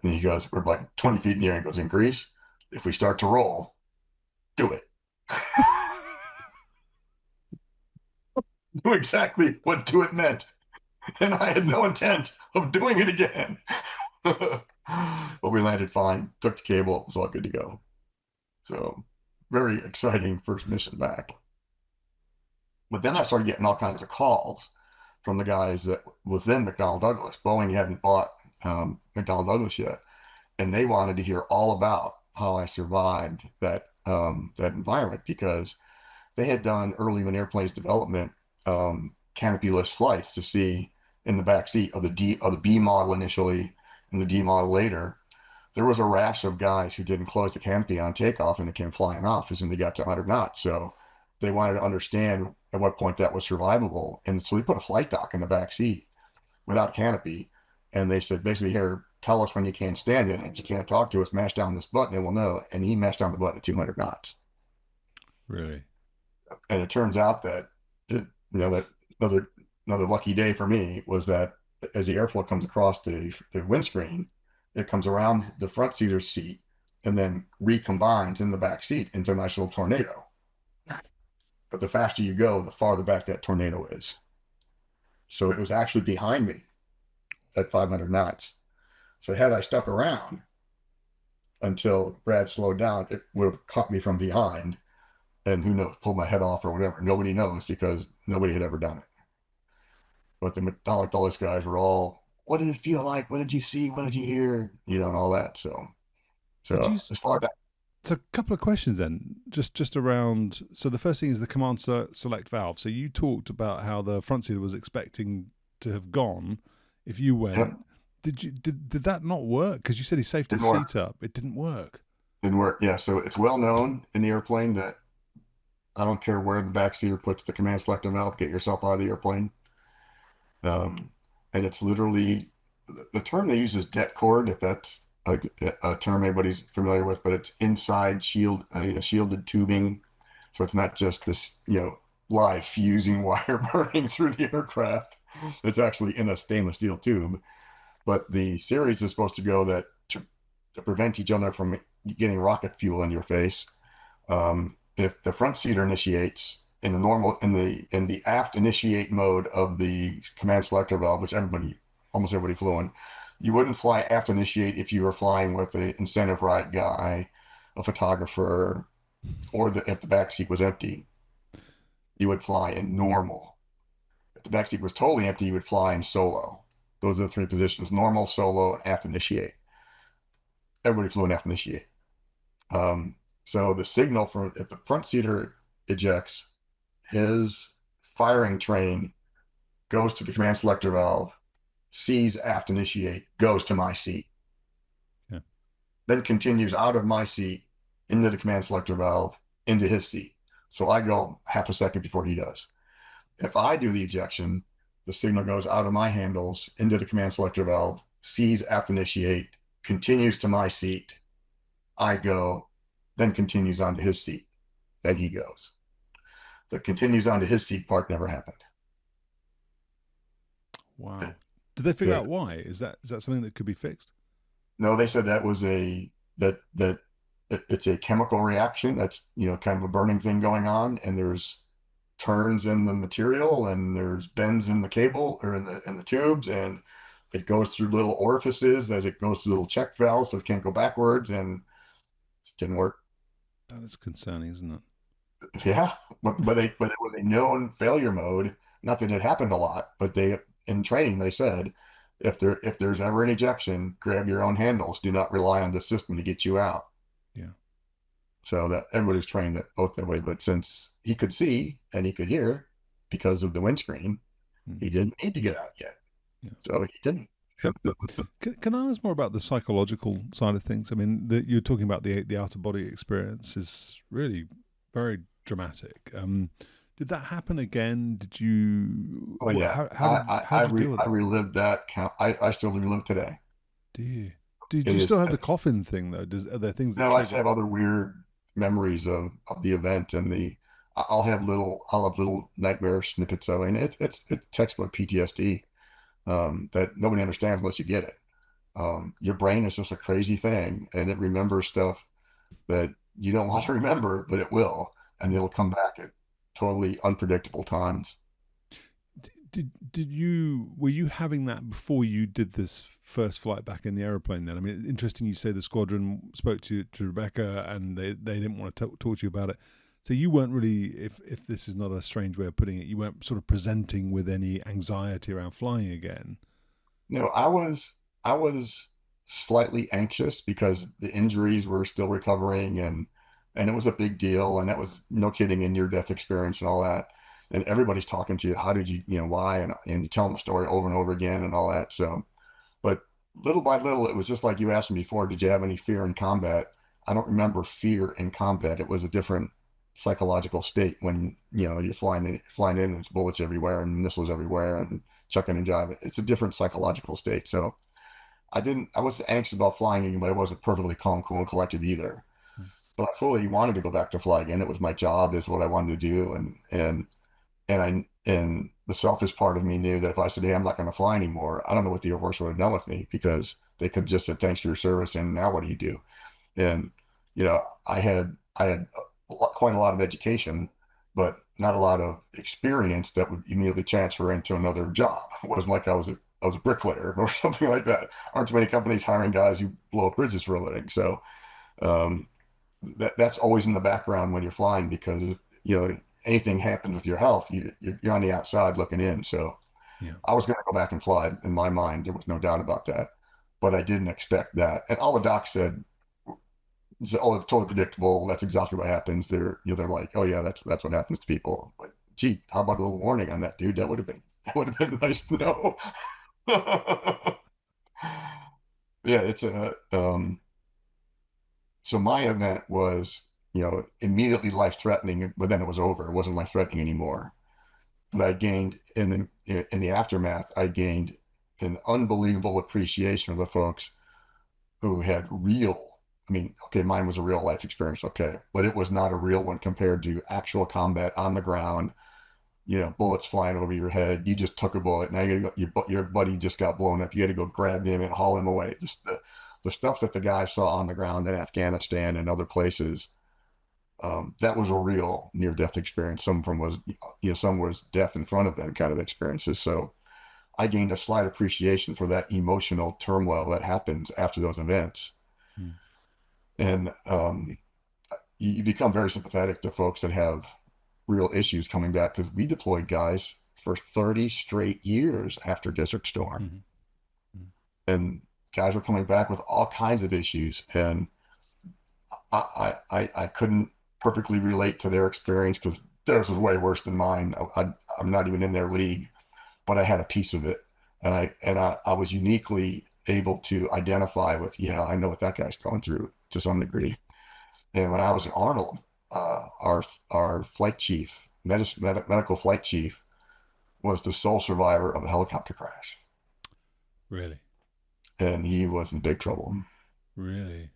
And he goes, we're like 20 feet in the air. He goes, in grease, if we start to roll, do it. Knew exactly what do it meant. And I had no intent of doing it again. But we landed fine, took the cable, it was all good to go. So very exciting first mission back. But then I started getting all kinds of calls from the guys that was then McDonnell Douglas. Boeing hadn't bought McDonnell Douglas yet, and they wanted to hear all about how I survived that environment because they had done early in airplanes development canopy-less flights to see in the back seat of the B model initially and the D model later. There was a rash of guys who didn't close the canopy on takeoff and it came flying off as soon as they got to 100 knots. So they wanted to understand at what point that was survivable. And so we put a flight dock in the back seat without canopy. And they said, basically, here, tell us when you can't stand it. And if you can't talk to us, mash down this button and we'll know. And he mashed down the button at 200 knots. Really? And it turns out that, that another lucky day for me was that as the airflow comes across the windscreen, it comes around the front seater's seat and then recombines in the back seat into a nice little tornado. But the faster you go, the farther back that tornado is. So it was actually behind me at 500 knots. So had I stuck around until Brad slowed down, it would have caught me from behind and who knows, pulled my head off or whatever. Nobody knows because nobody had ever done it. But the McDonnell Douglas guys were all, what did it feel like? What did you see? What did you hear? And all that. So as far as that. So a couple of questions then, just around. So the first thing is the command select valve. So you talked about how the front seater was expecting to have gone if you went. Yep. Did that not work? Because you said he safed his seat up. It didn't work. Didn't work. Yeah. So it's well known in the airplane that I don't care where the backseater puts the command selective valve, get yourself out of the airplane. And it's literally, the term they use is det cord, if that's a term everybody's familiar with, but it's inside shielded tubing. So it's not just this, live fusing wire burning through the aircraft. It's actually in a stainless steel tube. But the series is supposed to go that to prevent each other from getting rocket fuel in your face. If the front seater initiates in the normal in the aft initiate mode of the command selector valve, which almost everybody flew in, you wouldn't fly aft initiate if you were flying with an incentive ride guy, a photographer, or if the back seat was empty. You would fly in normal. If the back seat was totally empty, you would fly in solo. Those are the three positions: normal, solo, and aft initiate. Everybody flew in aft initiate. So the signal from if the front seater ejects, his firing train goes to the command selector valve, sees aft initiate, goes to my seat, Yeah. then continues out of my seat into the command selector valve, into his seat. So I go half a second before he does. If I do the ejection, the signal goes out of my handles into the command selector valve, sees aft initiate, continues to my seat. I go, then continues onto his seat. Then he goes. The continues onto his seat part never happened. Wow. Did they figure Yeah. out why? Is that something that could be fixed? No, they said that was that it's a chemical reaction. That's kind of a burning thing going on, and there's turns in the material, and there's bends in the cable or in the tubes, and it goes through little orifices as it goes through little check valves, so it can't go backwards, and it didn't work. That is concerning, isn't it? Yeah, but it was a known failure mode. Not that it happened a lot, but they in training they said if there's ever an ejection, grab your own handles. Do not rely on the system to get you out. Yeah. So that everybody's trained that both that way. But since he could see and he could hear because of the windscreen, Mm. he didn't need to get out yet. Yeah. So he didn't. Can I ask more about the psychological side of things? I mean, you're talking about the outer body experience is really very dramatic. Did that happen again? Did you? Oh yeah, How did you deal with I it? relived that. I still relive today. Do you? Do It you is. still have the coffin thing though? Are there things that No, I just trigger? have other weird memories of the event and I'll have little nightmare snippets of it. And it's textbook PTSD that nobody understands unless you get it. Your brain is just a crazy thing, and it remembers stuff that you don't want to remember, but it will, and it'll come back at totally unpredictable times. Did you were you having that before you did this first flight back in the aeroplane? Then I mean, interesting. You say the squadron spoke to Rebecca and they didn't want to talk to you about it. So you weren't really, if this is not a strange way of putting it, you weren't sort of presenting with any anxiety around flying again. No, I was slightly anxious because the injuries were still recovering and it was a big deal and that was no kidding in near death experience and all that. And everybody's talking to you, how did you, why? And you tell them the story over and over again and all that. So, but little by little, it was just like you asked me before, did you have any fear in combat? I don't remember fear in combat. It was a different psychological state when, you're flying in and it's bullets everywhere and missiles everywhere and chucking and jiving. It's a different psychological state. So I was anxious about flying again, but I wasn't perfectly calm, cool, and collected either. Hmm. But I fully wanted to go back to fly again. It was my job, is what I wanted to do. And the selfish part of me knew that if I said, "Hey, I'm not going to fly anymore," I don't know what the Air Force would have done with me because they could have just said, "Thanks for your service," and now what do you do? And I had quite a lot of education, but not a lot of experience that would immediately transfer into another job. It wasn't like I was a bricklayer or something like that. Aren't too many companies hiring guys who blow up bridges for a living. So um, that's always in the background when you're flying because anything happens with your health, you're on the outside looking in. So Yeah. I was going to go back and fly in my mind. There was no doubt about that, but I didn't expect that. And all the docs said, "Oh, it's totally predictable. That's exactly what happens." They're like, "Oh yeah, that's what happens to people." But gee, how about a little warning on that, dude? That would have been nice to know. Yeah, it's a so my event was, immediately life threatening, but then it was over. It wasn't life threatening anymore. But I gained in the aftermath, I gained an unbelievable appreciation of the folks who had real, I mean, okay, mine was a real life experience, okay, but it was not a real one compared to actual combat on the ground, bullets flying over your head. You just took a bullet. Now your buddy just got blown up. You got to go grab him and haul him away. The stuff that the guy saw on the ground in Afghanistan and other places, that was a real near death experience. Some was death in front of them kind of experiences. So I gained a slight appreciation for that emotional turmoil that happens after those events. Mm. And you become very sympathetic to folks that have real issues coming back, because we deployed guys for 30 straight years after Desert Storm. Mm-hmm. And guys were coming back with all kinds of issues. And I couldn't perfectly relate to their experience because theirs was way worse than mine. I'm not even in their league, but I had a piece of it. And I was uniquely able to identify with, yeah, I know what that guy's going through to some degree. And when I was in Arnold, our flight chief, medical flight chief, was the sole survivor of a helicopter crash, Really? and he was in big trouble. Really?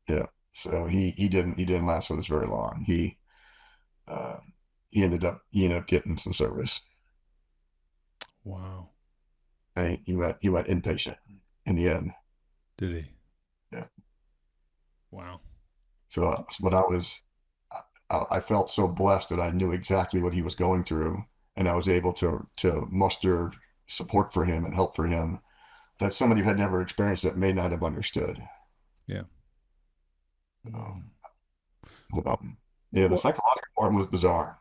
Yeah. So he didn't last with us very long. Uh, he ended up getting some service. Wow. And he went inpatient in the end. Did he? Yeah. Wow. So, but I felt so blessed that I knew exactly what he was going through, and I was able to muster support for him and help for him that somebody who had never experienced it may not have understood. Yeah. Um, Mm. yeah, the What? psychological part was bizarre.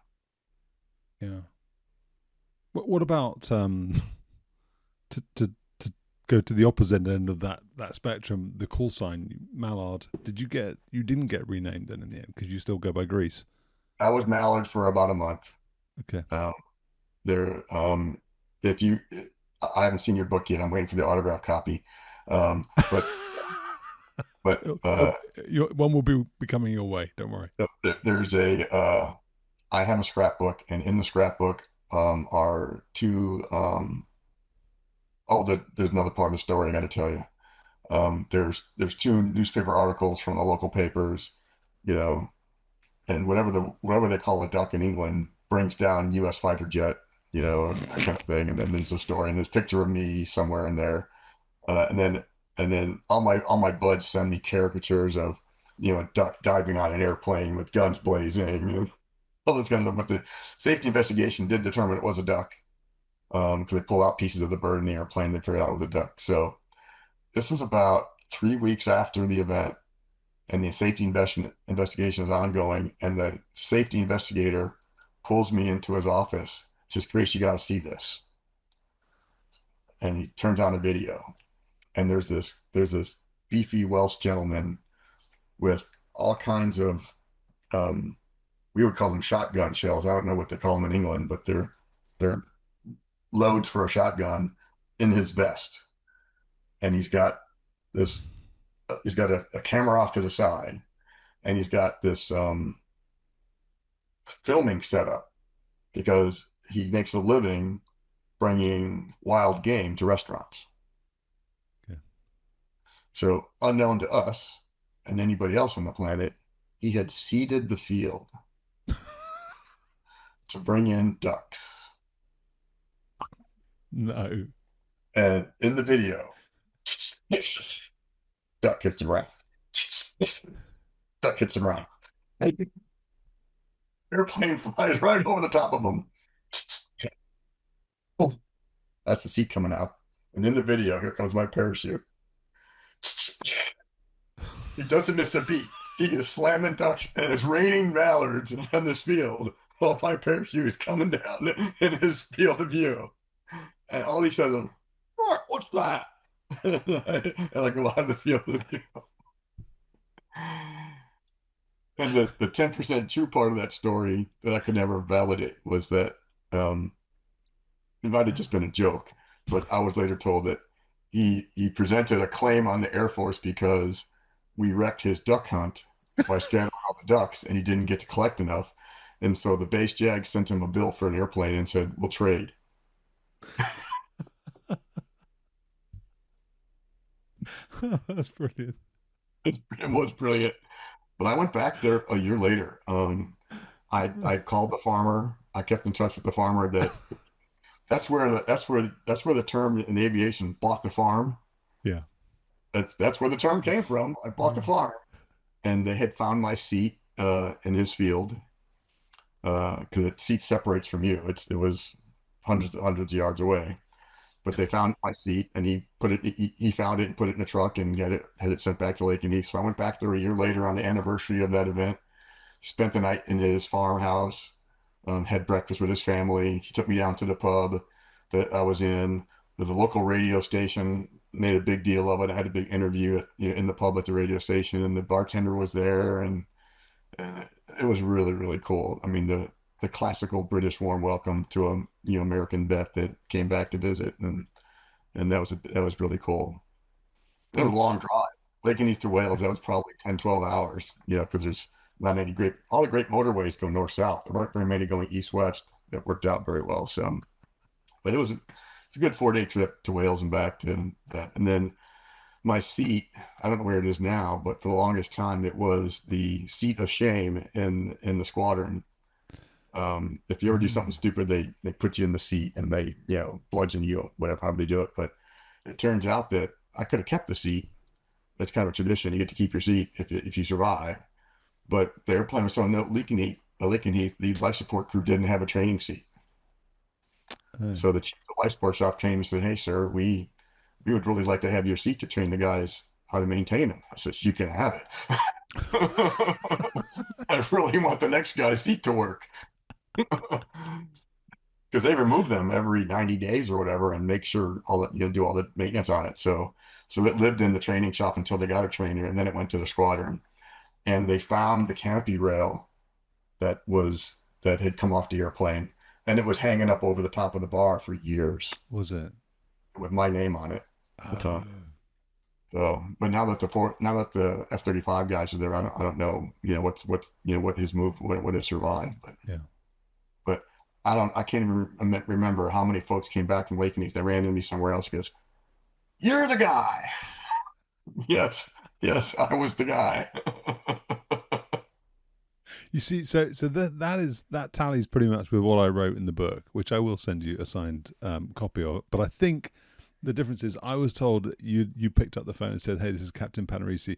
Yeah. What about to go to the opposite end of that spectrum? The call sign Mallard. You didn't get renamed then in the end because you still go by Grease. I was Mallard for about a month. Okay. Um, there, if you, I haven't seen your book yet. I'm waiting for the autograph copy. But but One will be coming your way. Don't worry. there's I have a scrapbook, and in the scrapbook are two. There's another part of the story I got to tell you. There's two newspaper articles from the local papers, you know, and whatever they call a duck in England brings down U.S. fighter jet, that kind of thing. And then there's a story, and there's a picture of me somewhere in there, and then all my buds send me caricatures of, a duck diving on an airplane with guns blazing, all this kind of stuff. But the safety investigation did determine it was a duck, because they pulled out pieces of the bird in the airplane. They figured out it was a duck. So this was about 3 weeks after the event, and the safety investigation is ongoing. And the safety investigator pulls me into his office, says, "Grace, you got to see this." And he turns on a video, and there's this beefy Welsh gentleman with all kinds of, we would call them shotgun shells. I don't know what they call them in England, but they're loads for a shotgun in his vest. And this he's got a camera off to the side, and he's got this filming setup, because he makes a living bringing wild game to restaurants. Okay. So unknown to us and anybody else on the planet, he had seeded the field to bring in ducks. No. And in the video, duck hits the ground. Duck hits the ground. Airplane flies right over the top of him. That's the seat coming out. And in the video, here comes my parachute. He doesn't miss a beat. He is slamming ducks, and it's raining mallards on this field while my parachute is coming down in his field of view. And all he says is, "What's that?" And I go out of the field of view. And the 10% true part of that story that I could never validate was that, it might have just been a joke, but I was later told that he presented a claim on the Air Force because we wrecked his duck hunt by scattering all the ducks, and he didn't get to collect enough. And so the base JAG sent him a bill for an airplane and said, "We'll trade." That's brilliant. It was brilliant. But I went back there a year later. I called the farmer. I kept in touch with the farmer. That's where the term in aviation bought the farm. Yeah. That's where the term came from. I bought the farm, and they had found my seat in his field because the seat separates from you. It was hundreds of yards away, but they found my seat, and he found it and put it in a truck and had it sent back to Lakenheath. So I went back there a year later on the anniversary of that event. Spent the night in his farmhouse, had breakfast with his family. He took me down to the pub that I was in. The local radio station made a big deal of it. I had a big interview in the pub at the radio station, and the bartender was there, and it was really, really cool. I mean, the classical British warm welcome to a American vet that came back to visit, and that was really cool. It was a That's long drive. Lakenheath to Wales, that was probably 10, 12 hours, because there's not any all the great motorways go north south. There weren't very many going east west. That worked out very well. So, but it's a good 4 day trip to Wales and back to that. And then my seat, I don't know where it is now, but for the longest time, it was the seat of shame in the squadron. If you ever do something stupid, they put you in the seat and they, bludgeon you, whatever, how they do it. But it turns out that I could have kept the seat. That's kind of a tradition. You get to keep your seat if you survive. But the airplane was on Lakenheath, the life support crew didn't have a training seat. So the chief of the life support shop came and said, "Hey, sir, we would really like to have your seat to train the guys how to maintain them." I said, "You can have it." I really want the next guy's seat to work. Because they remove them every 90 days or whatever and make sure all that do all the maintenance on it. So it lived in the training shop until they got a trainer, and then it went to the squadron. And they found the canopy rail that had come off the airplane, and it was hanging up over the top of the bar for years was it. with my name on it. Oh. So, but now that the F-35 guys are there, I don't know, what his move, what has survived, Yeah. but I can't even remember how many folks came back from Lakenheath. They ran into me somewhere else. Goes, "You're the guy." Yes, yes, I was the guy. You see, so that tallies pretty much with what I wrote in the book, which I will send you a signed copy of. But I think the difference is, I was told you picked up the phone and said, "Hey, this is Captain Panarisi,"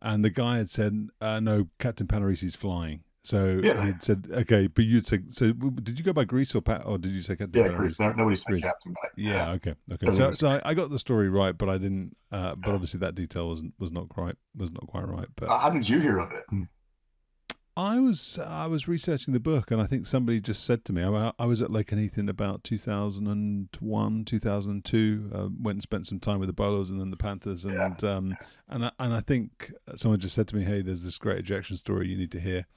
and the guy had said, "No, Captain Panarisi's flying." So Yeah, he'd said, "Okay," but you'd say, "So did you go by Greece or Pat, or did you say Captain yeah, Chris. Panarisi?" Nobody said Greece. captain back. Yeah. Yeah, Okay. everything So was. I got the story right, but I didn't. But obviously that detail was not quite right. But How did you hear of it? I was researching the book, and I think somebody just said to me, I was at Lakenheath in about 2001, 2002. Went and spent some time with the Bolos and then the Panthers, Yeah, and I think someone just said to me, "Hey, there's this great ejection story you need to hear."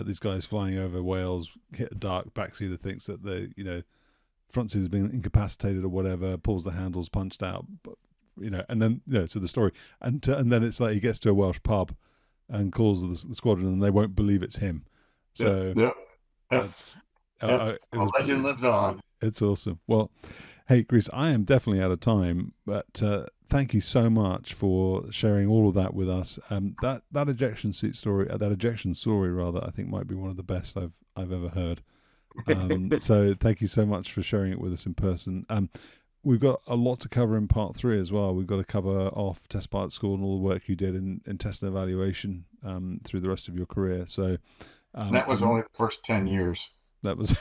These guys flying over Wales hit a dark backseater, thinks that the front seat has been incapacitated or whatever, pulls the handles, punched out, but and then so the story, and then it's like he gets to a Welsh pub and calls the squadron, and they won't believe it's him. yeah, So yeah. Yeah. that's Yeah. it A was legend lives on. it's awesome. Well, hey, Chris, I am definitely out of time, but thank you so much for sharing all of that with us. That ejection seat story, that ejection story rather, I think might be one of the best I've ever heard. So thank you so much for sharing it with us in person. We've got a lot to cover in part 3 as well. We've got to cover off test pilot school and all the work you did in test and evaluation through the rest of your career. So That was only the first 10 years. that was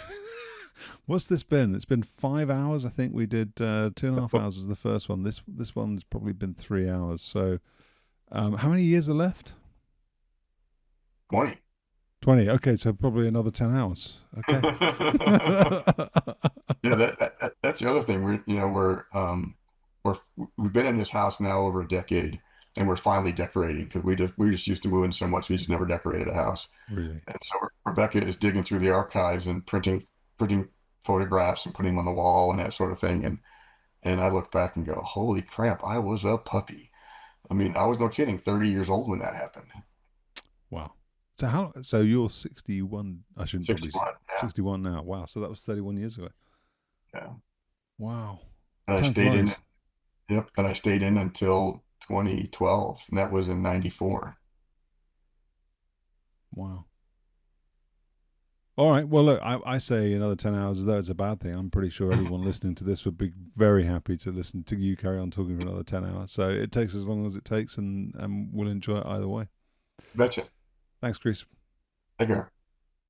what's this been? It's been 5 hours. I think we did 2.5 hours was the first one. This one's probably been 3 hours. So how many years are left? 20. 20. Okay, so probably another 10 hours. Okay. That's the other thing. We've been in this house now over a decade, and we're finally decorating because we just used to move in so much we just never decorated a house. Really? And so Rebecca is digging through the archives and printing photographs and putting them on the wall and that sort of thing. And I look back and go, "Holy crap, I was a puppy." I mean, I was no kidding, 30 years old when that happened. Wow. So you're 61. I shouldn't probably 61. Yeah. 61 now. Wow. So that was 31 years ago. Yeah. Wow. And I Time stayed in. flies. Yep. And I stayed in until 2012, and that was in 94. Wow. All right. Well, look, I say another 10 hours as though it's a bad thing. I'm pretty sure anyone listening to this would be very happy to listen to you carry on talking for another 10 hours. So it takes as long as it takes, and we'll enjoy it either way. Betcha. Thanks, Chris. Take care.